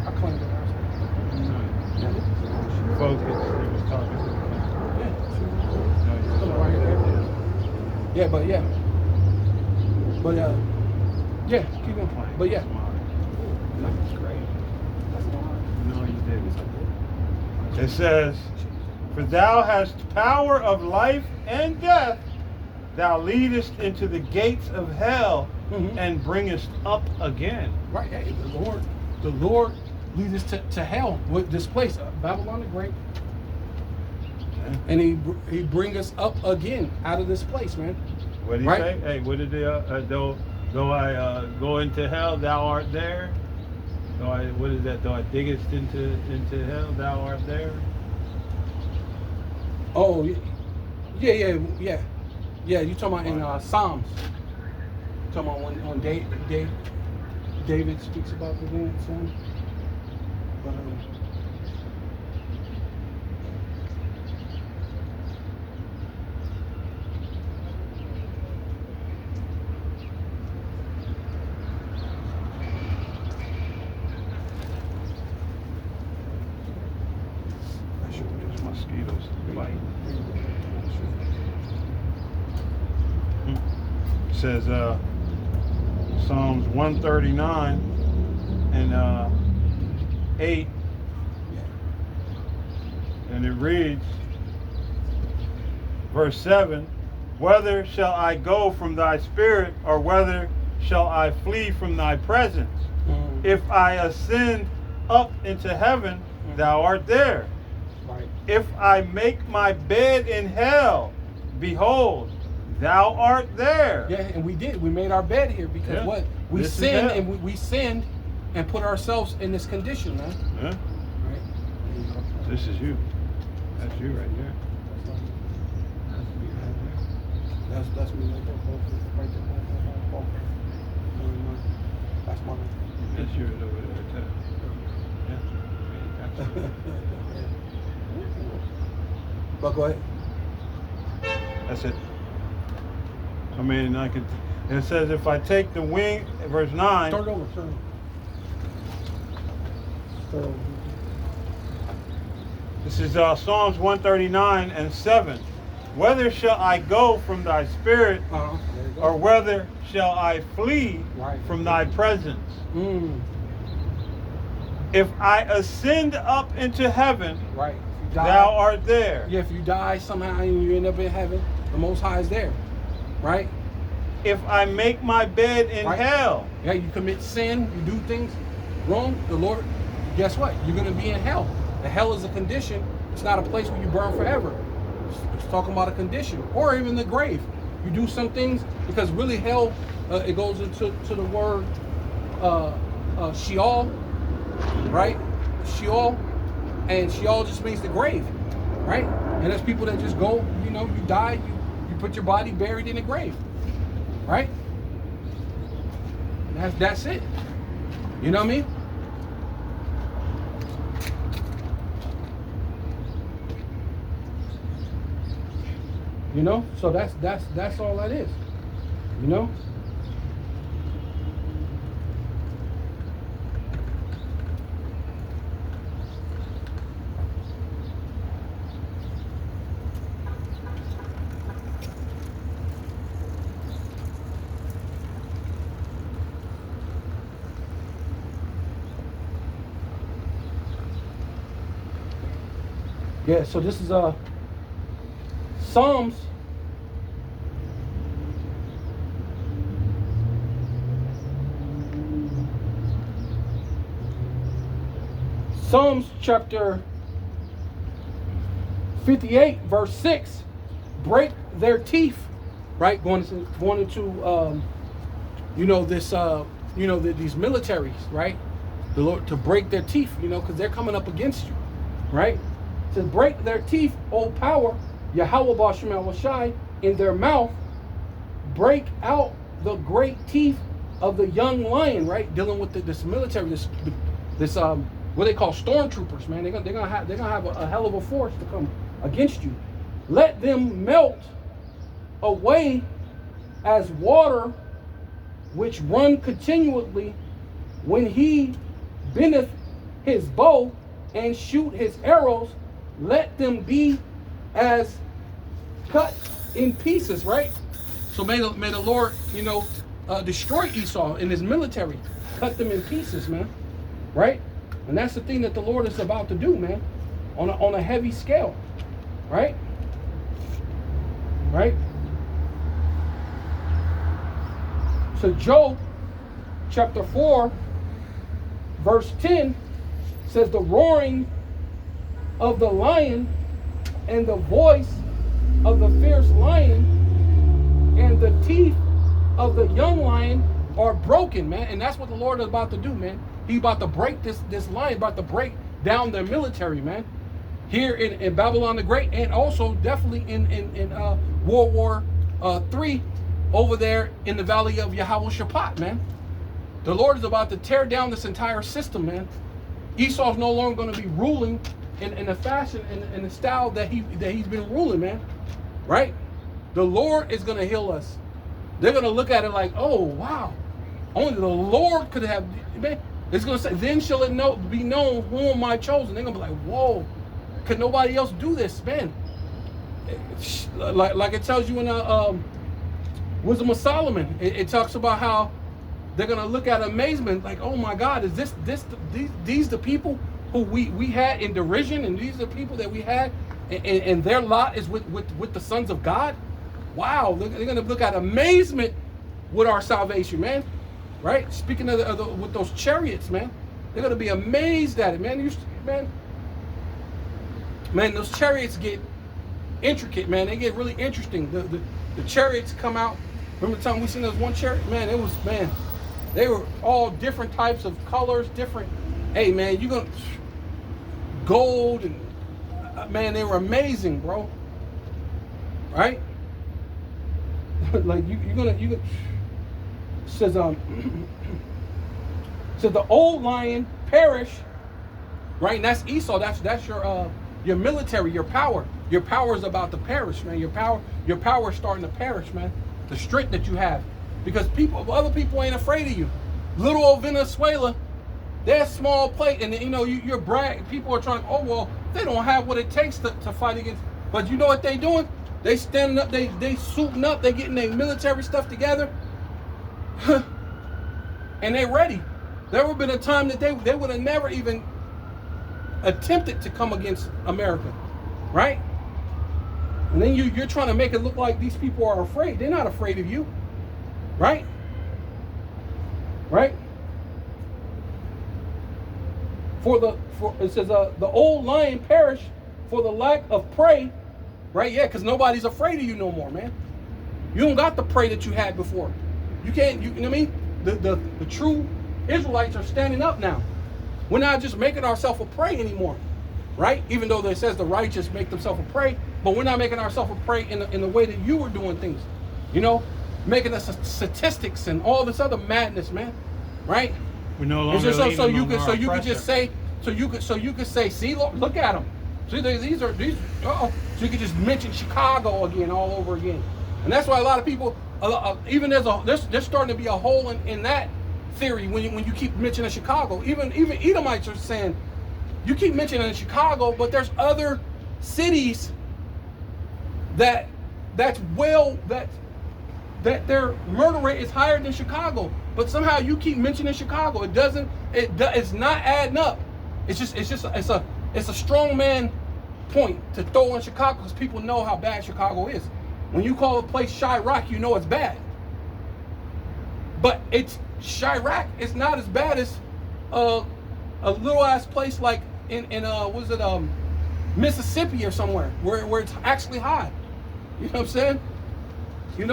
I claim that. Focus. He was talking to Yeah, but keep going. But yeah. That's great. No, you didn't. It says, for thou hast power of life and death, thou leadest into the gates of hell, and bringest up again. Right, hey, the Lord leads us to hell with this place, Babylon the Great. And he bring us up again out of this place, man. What did he say? Hey, what did though I go into hell, thou art there. What is that? Though I diggest into hell, thou art there. Oh, yeah. You talking about in Psalms? Talking about when David speaks about the Son. But, mosquitoes bite. It says Psalms 139 and 8, and it reads, verse 7, whether shall I go from thy spirit, or whether shall I flee from thy presence? If I ascend up into heaven, thou art there. If I make my bed in hell, behold, thou art there. Yeah, and we did. We made our bed here because what? We sinned, and we sinned and put ourselves in this condition, man. Yeah. Right. This is you. That's you right there. That's me right there. Right there. That's my. That's yours over there too. Yeah. But go ahead. That's it. I mean, it says if I take the wing, verse 9. Start over. This is Psalms 139 and 7. Whether shall I go from thy spirit, or whether shall I flee from thy presence? If I ascend up into heaven, thou art there. Yeah, if you die somehow and you end up in heaven, the Most High is there. Right? If I make my bed in hell. Yeah, you commit sin, you do things wrong, the Lord, guess what? You're going to be in hell. The hell is a condition. It's not a place where you burn forever. It's talking about a condition. Or even the grave. You do some things, because really hell, it goes into the word Sheol, right? Sheol. And Sheol just means the grave, right? And there's people that just go, you die, you put your body buried in a grave, right? That's it. You know what I mean? You know, so that's all that is. You know? Yeah, so this is Psalms chapter 58 verse 6, break their teeth, right? Going into you know, this you know, these militaries, right? The Lord, to break their teeth, you know, because they're coming up against you, right? To break their teeth, O power, Yahweh Ba'ashem Yahushai, in their mouth, break out the great teeth of the young lion, right? Dealing with this military, this what they call stormtroopers, man. They're gonna have a hell of a force to come against you. Let them melt away as water which run continually when he bendeth his bow and shoot his arrows. Let them be as cut in pieces, right? So may the Lord, you know, destroy Esau and his military, cut them in pieces, man, right? And that's the thing that the Lord is about to do, man, on a heavy scale, right? Right? So Job chapter 4 verse 10 says, the roaring of the lion and the voice of the fierce lion and the teeth of the young lion are broken, man. And that's what the Lord is about to do, man. He's about to break this lion, about to break down their military, man. Here in Babylon the Great, and also definitely in World War III over there in the valley of Jehoshaphat, man. The Lord is about to tear down this entire system, man. Esau's no longer going to be ruling in the fashion, in the style that he's been ruling, man. Right? The Lord is going to heal us. They're going to look at it like, oh, wow. Only the Lord could have, man. It's going to say, then shall it be known whom am I chosen. They're going to be like, whoa, could nobody else do this, man? Like it tells you in Wisdom of Solomon. It talks about how they're going to look at amazement like, oh my God, is these the people who we had in derision, and these are the people that we had, and their lot is with the sons of God? Wow, they're going to look at amazement with our salvation, man. Right? Speaking of with those chariots, man, they're going to be amazed at it, man. Man, those chariots get intricate, man. They get really interesting. The chariots come out. Remember the time we seen those one chariot? Man, they were all different types of colors, different. Hey, man, you're going to gold and man, they were amazing, bro. Right? Like you're gonna says so the old lion perish, right? And that's Esau. That's your military, your power. Your power is about to perish, man. Your power is starting to perish, man. The strength that you have, because other people ain't afraid of you. Little old Venezuela, they're small plate, and you know you're brag. People are trying. Oh well, they don't have what it takes to fight against. But you know what they doing? They standing up. They suiting up. They getting their military stuff together. And they're ready. There would have been a time that they would have never even attempted to come against America, right? And then you're trying to make it look like these people are afraid. They're not afraid of you, right? Right? It says the old lion perished for the lack of prey, right? Yeah, because nobody's afraid of you no more, man. You don't got the prey that you had before. You can't, you know what I mean? The true Israelites are standing up now. We're not just making ourselves a prey anymore, right? Even though it says the righteous make themselves a prey, but we're not making ourselves a prey in the way that you were doing things. You know, making us statistics and all this other madness, man. Right? We no And longer so leaning you on could our so you could oppressor. just say see look at them. See these so you could just mention Chicago again all over again. And that's why a lot of people even there's starting to be a hole in that theory when you keep mentioning Chicago. Even Edomites are saying you keep mentioning Chicago, but there's other cities that their murder rate is higher than Chicago, but somehow you keep mentioning Chicago. It's not adding up. It's a strong man point to throw in Chicago because people know how bad Chicago is. When you call a place Chirac, you know it's bad. But Chirac is not as bad as a little ass place like in Mississippi or somewhere where it's actually high. You know what I'm saying? You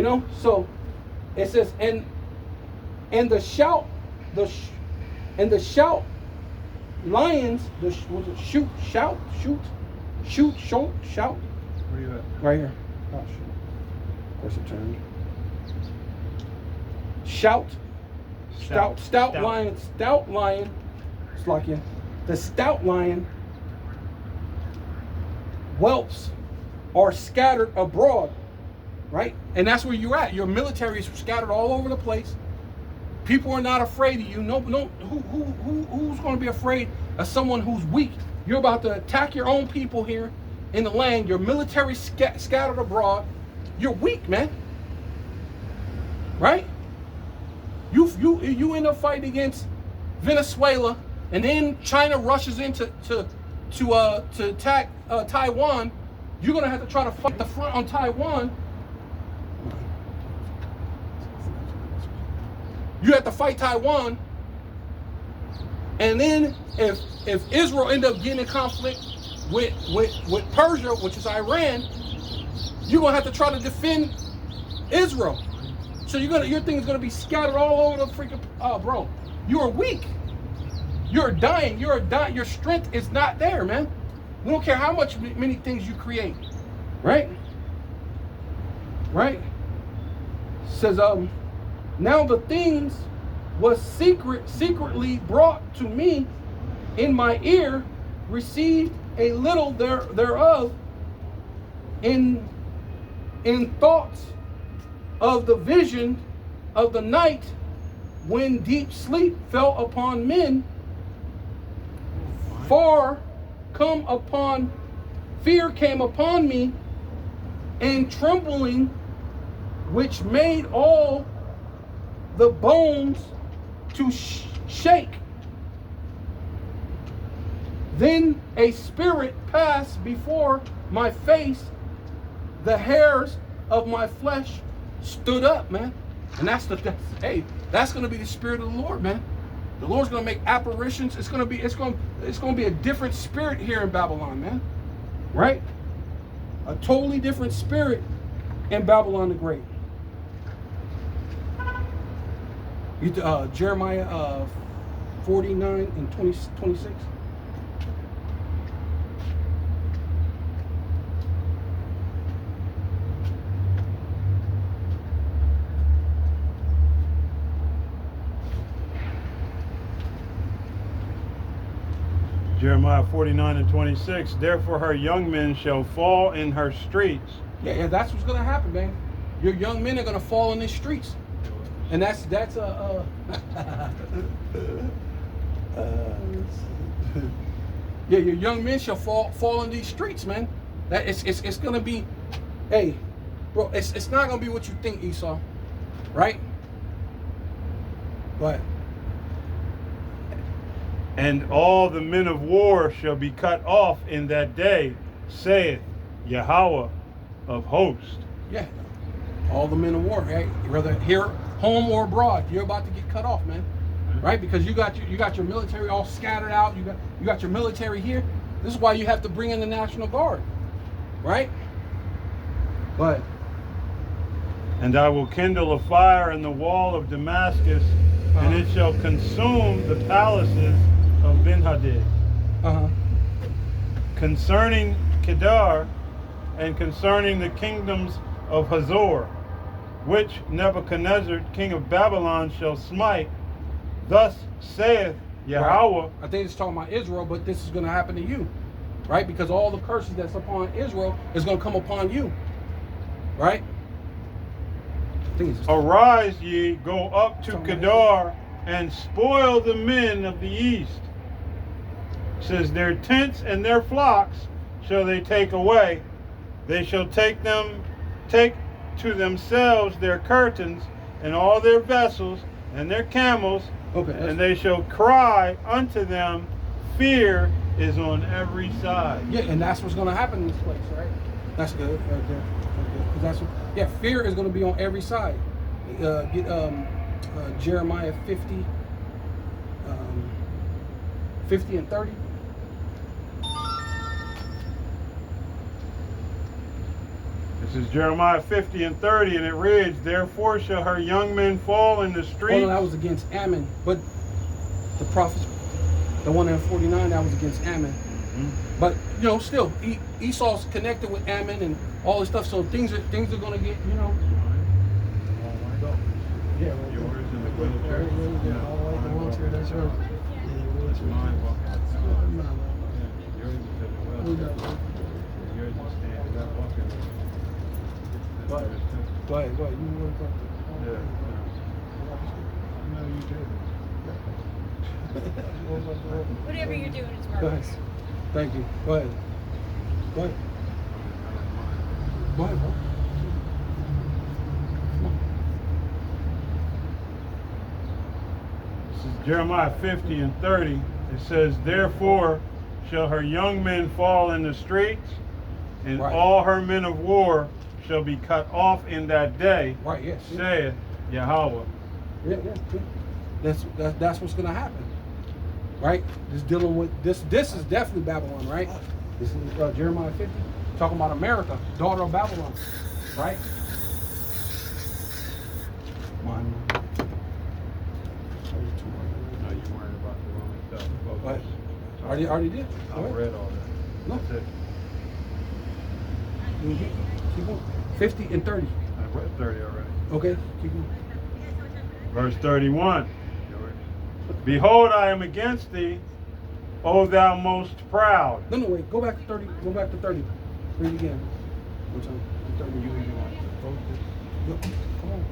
know, so it says, and the shout lions, shout. Where you at? Right here. Oh shit. Of course it turned. Stout lion. It's like the stout lion whelps are scattered abroad, right? And that's where you're at. Your military is scattered all over the place. People are not afraid of you. No, who's going to be afraid of someone who's weak? You're about to attack your own people here in the land. Your military scattered abroad. You're weak, man. Right? You end up fighting against Venezuela, and then China rushes in to attack Taiwan. You're gonna have to try to fight the front on Taiwan. You have to fight Taiwan, and then if Israel end up getting in conflict with Persia, which is Iran, you're gonna have to try to defend Israel. So your thing is gonna be scattered all over the freaking bro. You are weak. You're dying. Your strength is not there, man. We don't care how many things you create, right? Right? Says now the things was secretly brought to me in my ear, received a little thereof in thoughts of the vision of the night when deep sleep fell upon men. Fear came upon me, and trembling, which made all the bones to shake. Then a spirit passed before my face, the hairs of my flesh stood up, man. And that's going to be the spirit of the Lord, man. The Lord's going to make apparitions. It's going to be a different spirit here in Babylon, man. Right? A totally different spirit in Babylon the Great. Jeremiah 49 and 26. Jeremiah 49 and 26. Therefore her young men shall fall in her streets. Yeah, that's what's gonna happen, man. Your young men are gonna fall in the streets, and that's yeah. Your young men shall fall in these streets, man. That it's gonna be, hey, bro. It's not gonna be what you think, Esau, right? But. And all the men of war shall be cut off in that day, saith Yahweh of hosts. Yeah, all the men of war, right? Whether here, home or abroad, you're about to get cut off, man. Right? Because you got your military all scattered out. You got your military here. This is why you have to bring in the National Guard, right? But. And I will kindle a fire in the wall of Damascus, and it shall consume the palaces of Ben-Hadad. Concerning Kedar, and concerning the kingdoms of Hazor, which Nebuchadnezzar, king of Babylon, shall smite. Thus saith Yahweh. I think it's talking about Israel, but this is going to happen to you, right? Because all the curses that's upon Israel is going to come upon you, right? I think it's Arise ye, go up to Kedar, and spoil the men of the east. It says, their tents and their flocks shall they take away. They shall take to themselves their curtains and all their vessels and their camels, and they shall cry unto them, fear is on every side. Yeah, and that's what's going to happen in this place, right? That's good right there. Because that's what, yeah, fear is going to be on every side. Get Jeremiah 50, 50 and 30. This is Jeremiah 50 and 30, and it reads, therefore shall her young men fall in the streets. Oh, no, that was against Ammon, but the prophets, the one in 49, that was against Ammon. Mm-hmm. But you know, still, Esau's connected with Ammon and all this stuff, so things are going to get, you know. Yeah, yours in the wheelchair. Yeah, all like the wheelchair. That's right. That's mine. Yours is in the wheelchair. Yours is standing up walking. Go ahead. You want to talk? Yeah. No, you didn't. Whatever you're doing, it's Go ahead. marvelous. Thank you. Go ahead. Go ahead. Go ahead, bro. This is Jeremiah 50 and 30. It says, therefore shall her young men fall in the streets, and Right. all her men of war shall be cut off in that day, Right, yes. saith Yahweh. Yeah. That's what's gonna happen. Right? Just dealing with this is definitely Babylon, right? This is Jeremiah 50, talking about America, daughter of Babylon. Right? Mine. No, you worried about the wrong stuff. What? Already did. I Go ahead. read all that. No. That's it. Keep going. 50 and 30. I read 30 already. Okay, keep going. Verse 31. Behold, I am against thee, O thou most proud. No, wait. Go back to 30. Go back to 30. Read it again. One time. 30. You even want to focus? Go. Come on.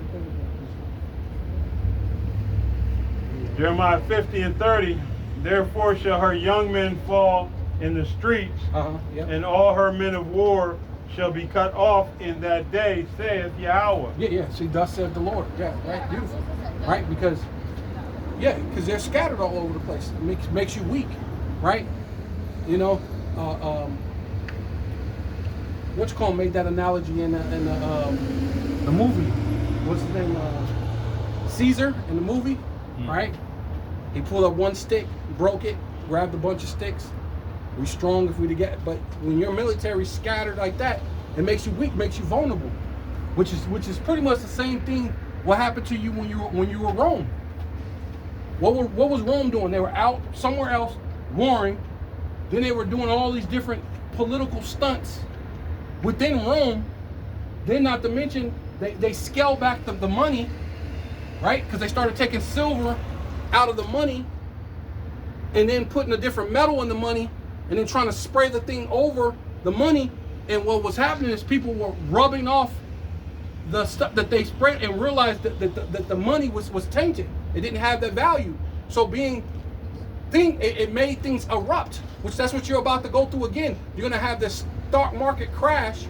Jeremiah 50 and 30. Therefore shall her young men fall in the streets, Yeah. and all her men of war shall be cut off in that day, saith Yahweh. Yeah. See, thus saith the Lord. Yeah, right. Beautiful. Right? Because they're scattered all over the place. It makes you weak. Right? You know, what you call made that analogy in the movie. What's his name? Caesar in the movie. Right? He pulled up one stick, broke it, grabbed a bunch of sticks. We're strong if we get, but when your military scattered like that, it makes you weak, makes you vulnerable, which is pretty much the same thing. What happened to you when you were Rome? What was Rome doing? They were out somewhere else warring. Then they were doing all these different political stunts within Rome. Then, not to mention, they scaled back the money, right? Because they started taking silver out of the money and then putting a different metal in the money and then trying to spray the thing over the money. And what was happening is people were rubbing off the stuff that they sprayed and realized that the money was tainted. It didn't have that value. So it made things erupt, which that's what you're about to go through again. You're going to have this stock market crash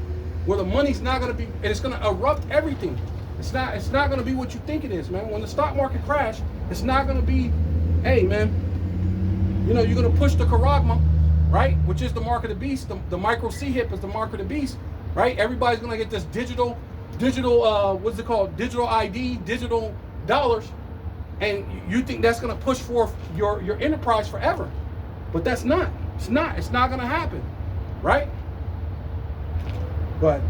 where the money's not going to be, and it's going to erupt everything. It's not going to be what you think it is, man. When the stock market crash, it's not going to be, hey, man, you know, you're going to push the Karagma, right? Which is the mark of the beast. The micro C-hip is the mark of the beast, right? Everybody's going to get this digital, what's it called? Digital ID, digital dollars. And you think that's going to push forth your enterprise forever. But that's not. It's not going to happen, right? Go ahead.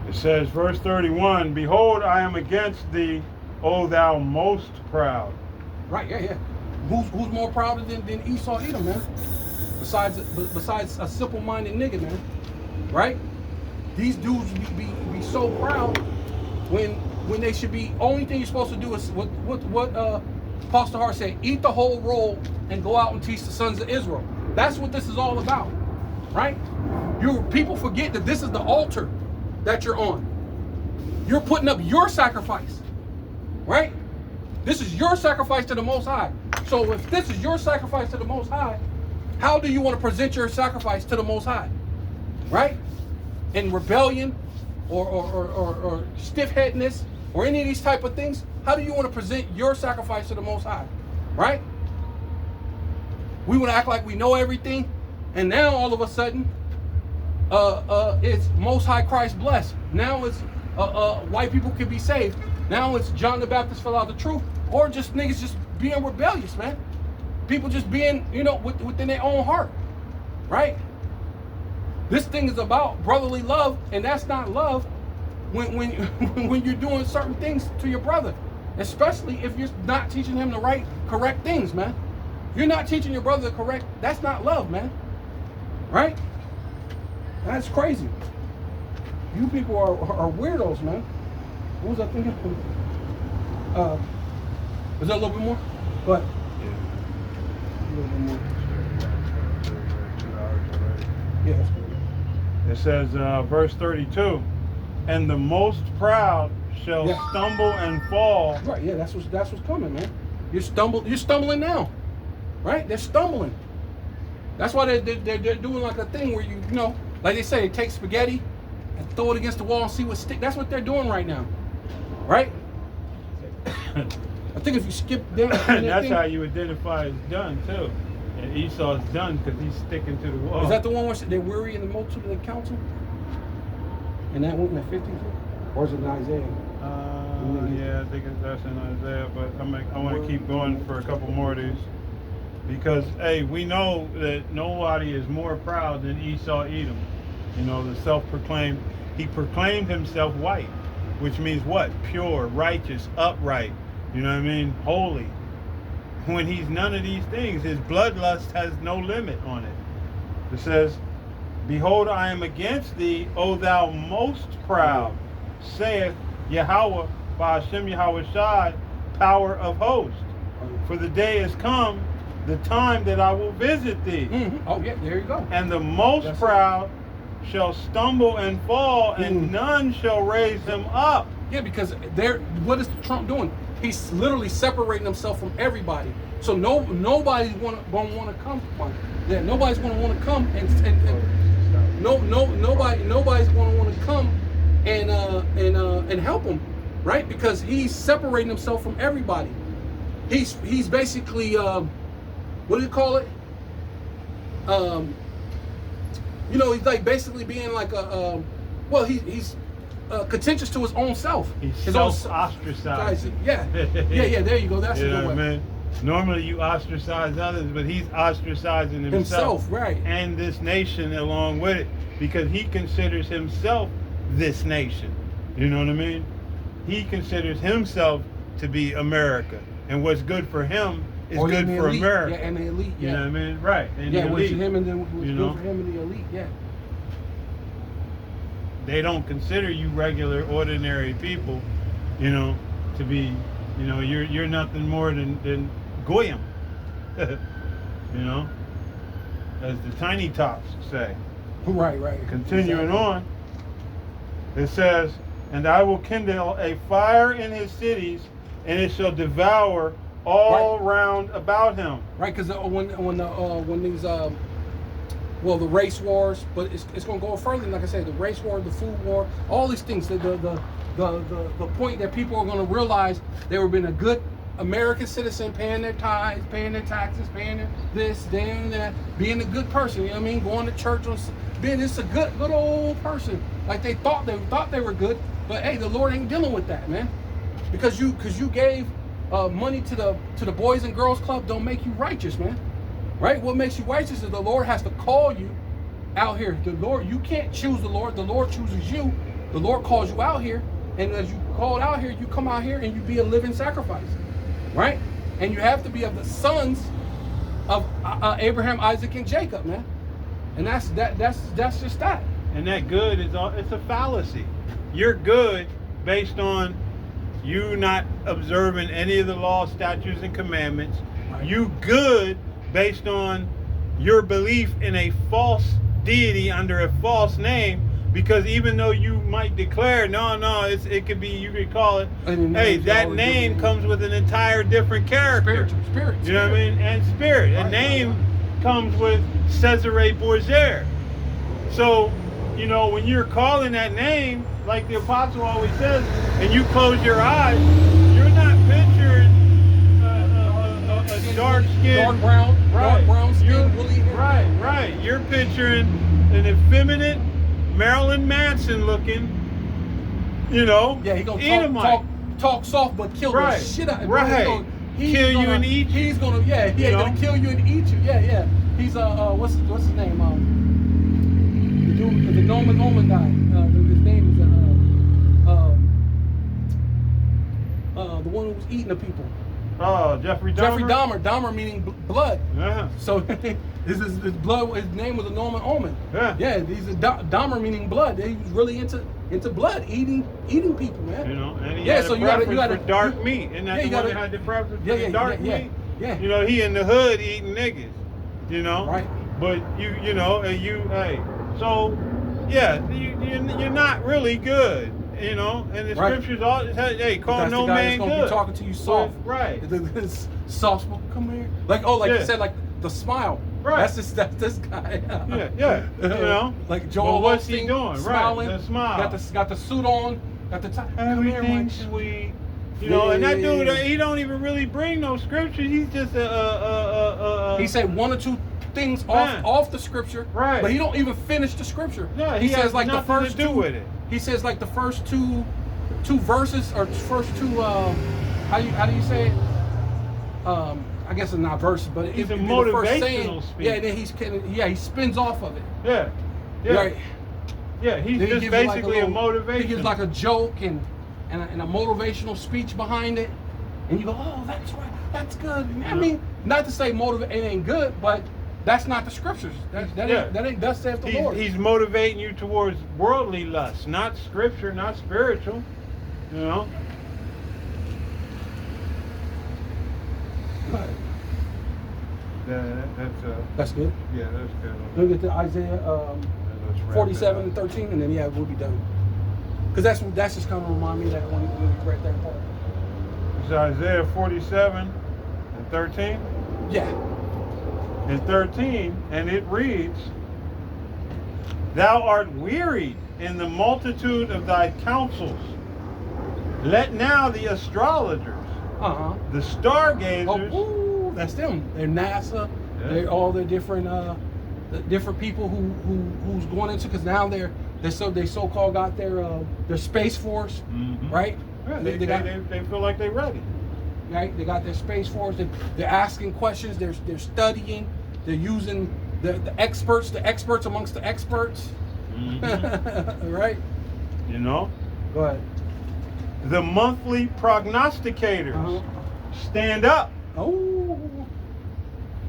It says, verse 31, behold, I am against thee, O thou most proud. Right, yeah. Who's more proud than Esau Edom, man? besides a simple-minded nigga, man. Right? These dudes be so proud when they should be. Only thing you're supposed to do is what Pastor Hart said: eat the whole roll and go out and teach the sons of Israel. That's what this is all about, right? People forget that this is the altar that you're on. You're putting up your sacrifice, right? This is your sacrifice to the Most High. So if this is your sacrifice to the Most High, how do you want to present your sacrifice to the Most High, right? In rebellion or stiff-headedness or any of these type of things, how do you want to present your sacrifice to the Most High, right? We want to act like we know everything, and now all of a sudden, it's Most High Christ blessed. Now it's white people can be saved. Now it's John the Baptist fell out the truth, or just niggas just being rebellious, man. People just being, within their own heart, right? This thing is about brotherly love, and that's not love when you're doing certain things to your brother, especially if you're not teaching him the correct things, man. You're not teaching your brother the correct. That's not love, man. Right? That's crazy. You people are weirdos, man. What was I thinking? Was that a little bit more? But a little bit more. Yeah, that's good. It says, verse 32, and the most proud shall stumble and fall. Right, yeah, that's what's coming, man. You're stumbling now. Right? They're stumbling. That's why they're doing like a thing where like they say, they take spaghetti and throw it against the wall and see what sticks. That's what they're doing right now. Right? I think if you skip down, that's how you identify it's done too. And Esau's done because he's sticking to the wall. Is that the one where they're weary in the multitude of the council? And that went in the 50s? Or is it in Isaiah? Yeah, I think that's in Isaiah, but I want to keep going for a couple more of these. Because, hey, we know that nobody is more proud than Esau Edom. The self-proclaimed, he proclaimed himself white, which means what? Pure, righteous, upright, holy. When he's none of these things, his bloodlust has no limit on it. It says, behold, I am against thee, O thou most proud, saith Yahweh, by Hashem Yahweh Shai, power of hosts. For the day has come, the time that I will visit thee. Mm-hmm. Oh, yeah, there you go. And the most proud shall stumble and fall, and none shall raise him up. Yeah, because what is Trump doing? He's literally separating himself from everybody. So nobody's gonna want to come. Yeah, nobody's gonna want to come nobody's gonna want to come and help him, right? Because he's separating himself from everybody. He's basically what do you call it? He's like basically being like he's contentious to his own self. He's his self-ostracizing. Yeah, there you go. That's a good way. Man. Normally you ostracize others, but he's ostracizing himself, right? And this nation along with it, because he considers himself this nation. You know what I mean? He considers himself to be America, and what's good for him is good for elite. America. Yeah, and the elite. Yeah. You know what I mean? Right. And yeah, the what's elite. him and then what's good for him and the elite. Yeah. They don't consider you regular, ordinary people, to be, you're nothing more than goyim, as the tiny tops say. Right. Continuing on, it says, and I will kindle a fire in his cities, and it shall devour all round about him. Right, because when these the race wars, but it's going to go further. Like I said, the race war, the food war, all these things. The point that people are going to realize they were being a good American citizen, paying their tithes, paying their taxes, paying their this, that, being a good person. You know what I mean? Going to church, being just a good old person. Like they thought they were good, but hey, the Lord ain't dealing with that, man. Because you gave money to the Boys and Girls Club don't make you righteous, man. Right? What makes you righteous is the Lord has to call you out here. The Lord, you can't choose the Lord chooses you. The Lord calls you out here, and as you called out here, you come out here and you be a living sacrifice. Right? And you have to be of the sons of Abraham, Isaac, and Jacob, man. And that's just that. And that good it's a fallacy. You're good based on you not observing any of the laws, statutes, and commandments. Right. You good based on your belief in a false deity under a false name. Because even though you might declare, no, it could be, you could call it, hey, that name comes with an entire different character. Spirit. You know what I mean? And spirit. A name comes with Cesare Borgia. So, you know, when you're calling that name, like the apostle always says, and you close your eyes, you're not picturing a dark skin, dark brown skin, woolly hair. Right. You're picturing an effeminate Marilyn Manson looking, you know, yeah, he gonna talk soft but kill the shit out of you. Right. Kill you and eat you. He's gonna gonna kill you and eat you. Yeah. He's what's his name? The Norman Omen guy. His name is the one who was eating the people. Oh, Jeffrey Dahmer. Jeffrey Dahmer. Dahmer meaning blood. Yeah. So his blood. His name was a Norman Omen. Yeah. Yeah. He's a Dahmer meaning blood. He was really into blood, eating people, man. You know. And he had so a you preference gotta for dark meat, and that's the one that had the preference for the dark meat. Yeah. You know, he in the hood eating niggas. You know. Right. But you know, and hey, so yeah, you're not really good. You know, and the scriptures all hey, call no man good. Be talking to you soft, right? Soft spoken. Come here, like you said, like the smile. Right. That's this guy. Yeah. You know, like Joel. Well, what's he Osteen, doing? Smiling, Right. The smile. Got the suit on. Got the tie. Everything sweet. You know, and that dude, he don't even really bring no scripture. He's just He said one or two things off the scripture, right? But he don't even finish the scripture. No, he says like the first to do with it. He says like the first two verses or first two. How do you say it? I guess it's not verses, but it's a motivational motivational saying, speech. Yeah, then he spins off of it. Yeah. Right. Yeah, he's then just basically a motivation. He gives like a joke and a motivational speech behind it, and you go, oh, that's right, that's good. I mean, not to say it ain't good, but that's not the scriptures. That ain't thus saith the Lord. He's motivating you towards worldly lust, not scripture, not spiritual. You know. Right. That's good. Yeah, that's good. We'll get to Isaiah 47 and 13, and then we'll be done. Because that's just kind of remind me of that when we read that part. It's Isaiah 47 and 13. Yeah. And 13, and it reads, "Thou art wearied in the multitude of thy counsels. Let now the astrologers, the stargazers." That's them. They're NASA. Yeah. They're all the different people who's going into, because now they so-called got their space force, right? Yeah, they feel like they're ready. Right? They got their space force. They're asking questions. They're studying. They're using the experts amongst the experts. Right? You know? Go ahead. The monthly prognosticators stand up. Oh.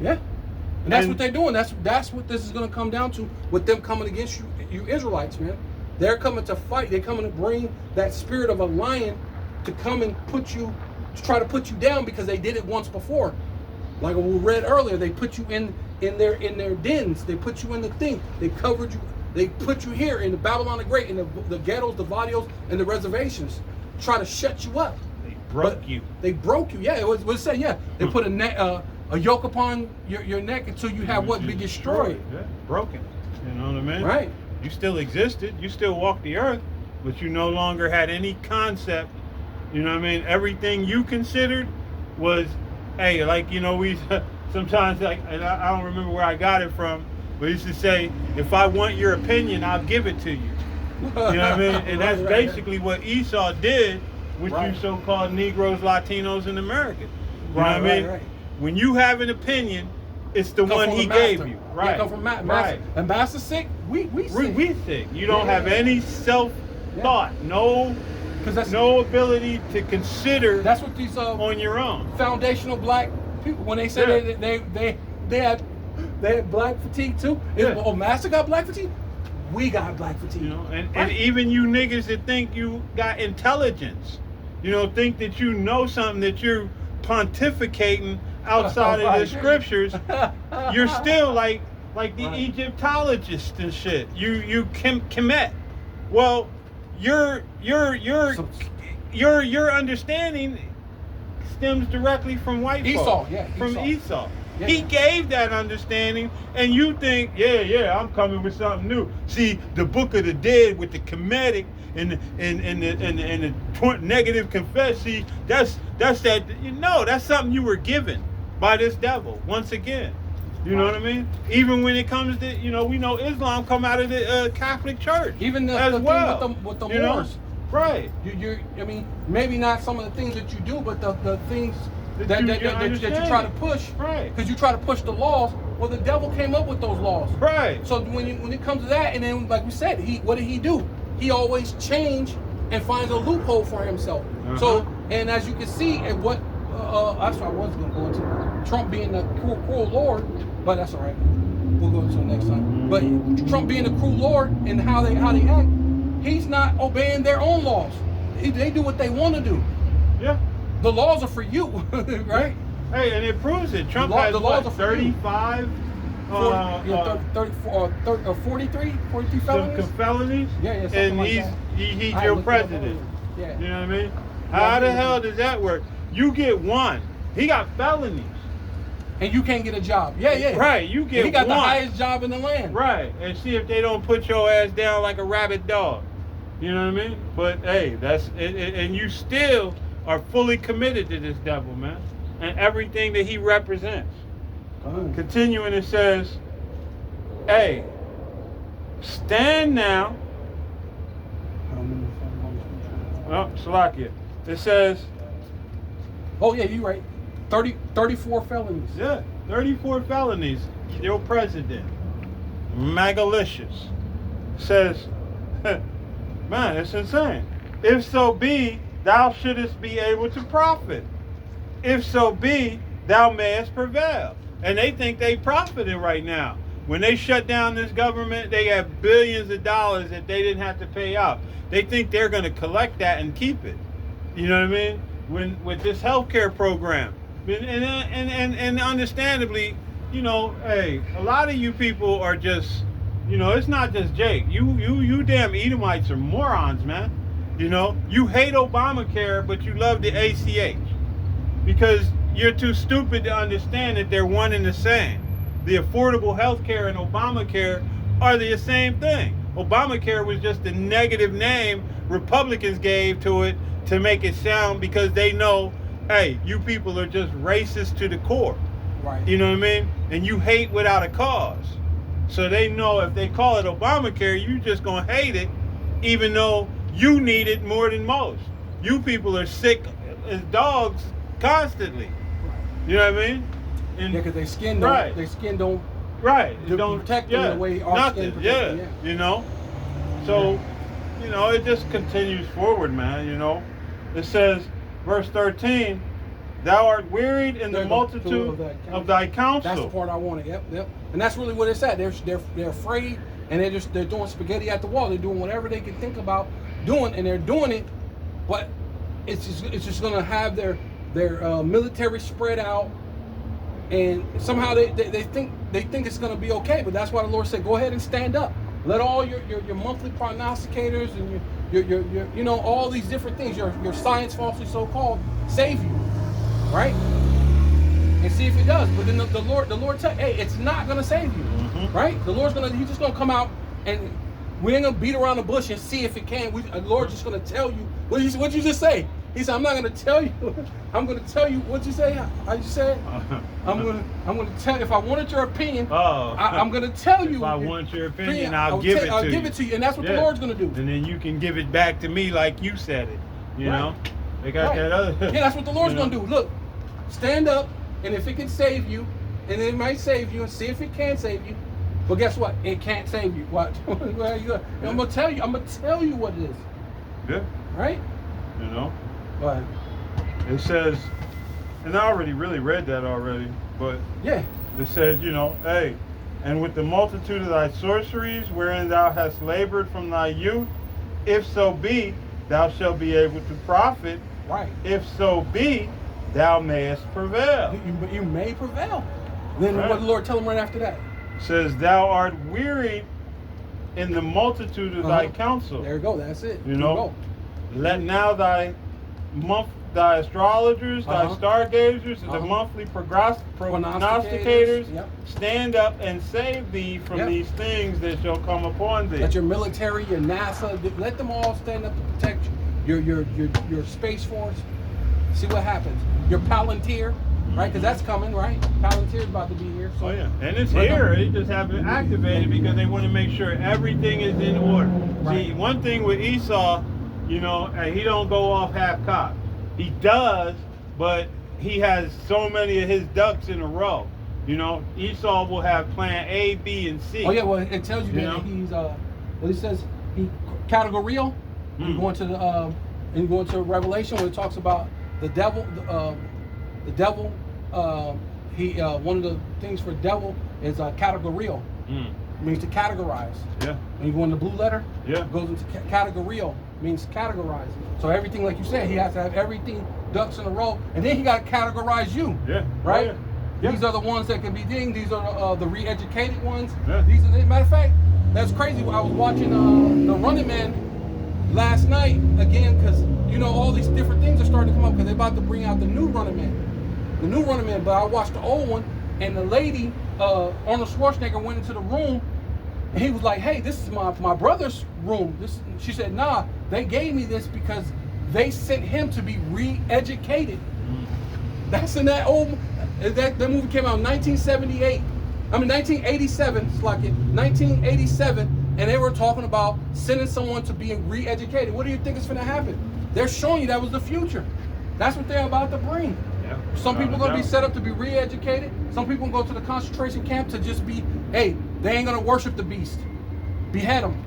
Yeah. And that's what they're doing. That's what this is going to come down to with them coming against you Israelites, man. They're coming to fight. They're coming to bring that spirit of a lion to come and try to put you down, because they did it once before. Like we read earlier, they put you in their dens. They put you in the thing. They covered you. They put you here in the Babylon the Great, in the ghettos, the barrios, and the reservations. Try to shut you up. They broke you. They broke you. Yeah, it was say, yeah. They put a yoke upon your neck until you have what? Be destroyed. Yeah, broken. You know what I mean? Right. You still existed. You still walked the earth, but you no longer had any concept. You know what I mean? Everything you considered was, hey, like, you know, we sometimes, like, and I don't remember where I got it from, but we used to say, if I want your opinion, I'll give it to you. You know what I mean? And that's basically what Esau did with you so-called Negroes, Latinos, and Americans. You know what I mean? Right. When you have an opinion, it's the one he gave you. Right. Yeah, come from master. And master sick, we sick. We sick. You don't have any self-thought. No ability to consider. That's what these on your own foundational black people, when they say they had black fatigue too. Yeah. Oh, Master got black fatigue. We got black fatigue. You know, and Right. even you niggas that think you got intelligence, you know, think that you know something, that you're pontificating outside of the scriptures, you're still like the Right. Egyptologists and shit. You Kemet. Well, your understanding stems directly from white Esau, folk. yeah, From Esau. Esau. Yeah. He gave that understanding, and you think, yeah, I'm coming with something new. See, the Book of the Dead with the Kemetic and the negative confess. See, that's that. You know, that's something you were given by this devil. Once again, you know what I mean. Even when it comes to, you know, we know Islam come out of the Catholic Church. Even the as thing well, with the you know? Moors. Right. I mean, maybe not some of the things that you do, but the things that you try to push. Right. Because you try to push the laws. Well, the devil came up with those laws. Right. So when it comes to that, and then like we said, what did he do? He always change and finds a loophole for himself. So, and as you can see, and what that's what I was going to go into. Trump being the cruel Lord, but that's all right. We'll go into it next time. But Trump being the cruel Lord and how they act, he's not obeying their own laws. They do what they want to do. Yeah. The laws are for you, right? Hey, and it proves it. Trump The law- has the laws what, are for you. 35 43 some felonies? felonies? Yeah, something And like that. he's I your looked it up president. earlier. Yeah. You know what I mean? How the hell does that work? You get one. He got felonies. And you can't get a job. Yeah. Right, you get He got one. the highest job in the land. Right, and see if they don't put your ass down like a rabid dog. You know what I mean? But hey, that's it, and you still are fully committed to this devil, man, and everything that he represents. Continuing, it says, hey, stand now. Oh, Salakia. It says, Oh, yeah, you're right. 34 felonies. yeah, 34 felonies. Your president, Magalicious, says, man, it's insane. If so be, thou shouldest be able to profit. If so be, thou mayest prevail. And they think they profiting right now. When they shut down this government, they have billions of dollars that they didn't have to pay out. They think they're going to collect that and keep it. You know what I mean? With this healthcare program, and understandably, you know, hey, a lot of you people are just, you know, it's not just Jake. You damn Edomites are morons, man. You know, you hate Obamacare, but you love the ACH because you're too stupid to understand that they're one and the same. The Affordable Health Care and Obamacare are the same thing. Obamacare was just a negative name Republicans gave to it to make it sound, because they know, hey, you people are just racist to the core. Right. You know what I mean? And you hate without a cause. So they know if they call it Obamacare, you just gonna hate it, even though you need it more than most. You people are sick as dogs constantly. You know what I mean? And Yeah, because their skin don't, Right. their skin don't right. to Don't protect them the way our nothing. skin Yeah. protects them, You know? So, you know, it just continues forward, man, you know. It says, verse 13, thou art wearied in the They're multitude of thy counsel. That's the part I wanted. Yep. And that's really what it's at. They're afraid, and they're doing spaghetti at the wall. They're doing whatever they can think about doing, and they're doing it. But it's just gonna have their military spread out, and somehow they think it's gonna be okay. But that's why the Lord said, go ahead and stand up. Let all your monthly prognosticators and your you know, all these different things, your science falsely so called, save you, right? And see if it does. But then the Lord tell, hey, it's not gonna save you, right? He's just gonna come out, and we ain't gonna beat around the bush and see if it can. The Lord's just gonna tell you. What'd you just say? He said, I'm not gonna tell you. I'm gonna tell you. What'd you say? How you say it? I'm gonna tell. If I wanted your opinion, I'm gonna tell you. If I want your opinion, I'll give it to you. And that's what the Yeah. Lord's gonna do. And then you can give it back to me like you said it. You Right. know? They got Right. that other. Yeah, that's what the Lord's you know? gonna do. Look, stand up, and if it can save you, and it might save you, and see if it can save you. But guess what? It can't save you. What? Where you go? I'm gonna tell you. I'm gonna tell you what it is. Yeah. Right? You know? But It says, and I already really read that already, but yeah, It says, you know, hey, and with the multitude of thy sorceries, wherein thou hast labored from thy youth, if so be, thou shalt be able to profit. Right. If so be, thou mayest prevail. You may prevail. Then Right. what did the Lord tell him right after that? Says, thou art wearied in the multitude of thy counsel. There you go. That's it. You There know, let now thy astrologers, thy stargazers, and the monthly prognosticators Yep. stand up and save thee from Yep. these things that shall come upon thee. Let your military, your NASA, let them all stand up to protect you. Your Space Force. See what happens. Your Palantir, right? Because that's coming, right? Palantir's about to be here. So Oh yeah, and it's let here. them- They just haven't activated because they want to make sure everything is in order. Right. See, one thing with Esau, you know, he don't go off half-cocked. He does, but he has so many of his ducks in a row. You know, Esau will have plan A, B, and C. Oh yeah, well it tells you You that know? he's well he says he categorial. You go into the and you go into Revelation where it talks about the devil. The devil. One of the things for devil is categorial. It means to categorize. Yeah. When you go in the blue letter, Yeah. it goes into categorial, means categorize. So everything, like you said, he has to have everything ducks in a row, and then he got to categorize you. Yeah. Right. Oh, yeah. These are the ones that can be dinged. These are the re-educated ones. Yeah. These are matter of fact, that's crazy. I was watching the Running Man last night again because you know all these different things are starting to come up because they're about to bring out the new Running Man. But I watched the old one, and the lady, Arnold Schwarzenegger, went into the room, and he was like, "Hey, this is my brother's room." She said, "Nah, they gave me this because they sent him to be re-educated." That's in that old. That movie came out in 1978. 1987. It's like it, 1987, and they were talking about sending someone to be re-educated. What do you think is going to happen? They're showing you that was the future. That's what they're about to bring. Yeah. Some people are going to be set up to be re-educated. Some people go to the concentration camp to just be, hey, they ain't going to worship the beast. Behead them.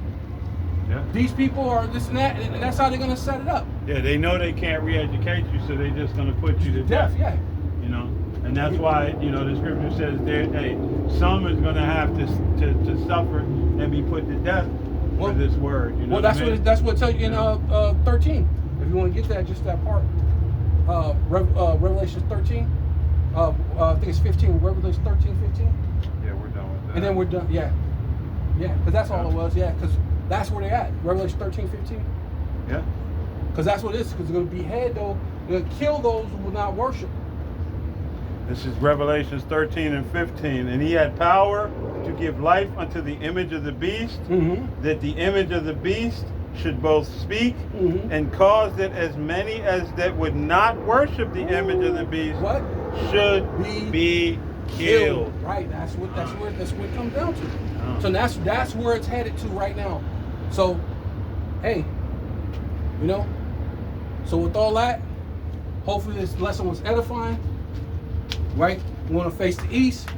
Yeah. These people are this and that, and that's how they're going to set it up. Yeah, they know they can't re-educate you, so they're just going to put you to death. Yeah. You know, and that's why, you know, the scripture says there, hey, some is going to have to suffer and be put to death for this word. You know Well, that's what it tells you in 13. If you want to get that, just that part. Revelation 13. I think it's 15. Revelation 13, 15. Yeah, we're done with that. And then we're done. Yeah. Because that's all it was. Yeah, because that's where they're at. Revelation 13, 15. Yeah. Because that's what it is. Because they're going to behead those. They're going to kill those who will not worship. This is Revelations 13 and 15. And he had power to give life unto the image of the beast, that the image of the beast should both speak and cause that as many as that would not worship the image of the beast should be killed. Right. That's what it comes down to. So that's where it's headed to right now. So, hey, you know. So with all that, hopefully this lesson was edifying. Right? We want to face the east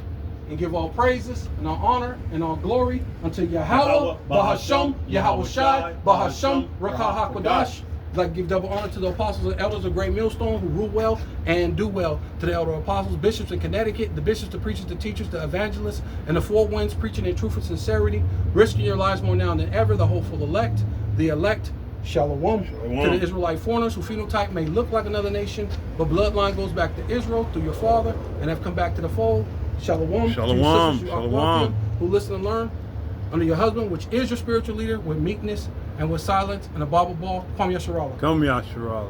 and give all praises and all honor and all glory unto Yahweh, Bahasham, Yahweh Shai, Bahasham, Rakah HaKodash. I'd like to give double honor to the apostles and elders of Great Millstone who rule well and do well. To the elder apostles, bishops in Connecticut, the bishops, the preachers, the teachers, the evangelists, and the four winds preaching in truth and sincerity, risking your lives more now than ever, the hopeful elect, the elect, Shalom. To the Israelite foreigners who phenotype may look like another nation, but bloodline goes back to Israel through your father and have come back to the fold. Shalom. Shalom. To your sisters Shalom. who listen and learn under your husband, which is your spiritual leader, with meekness and with silence and a Bible ball. Kwam Yasharallah. Come, Yasharallah.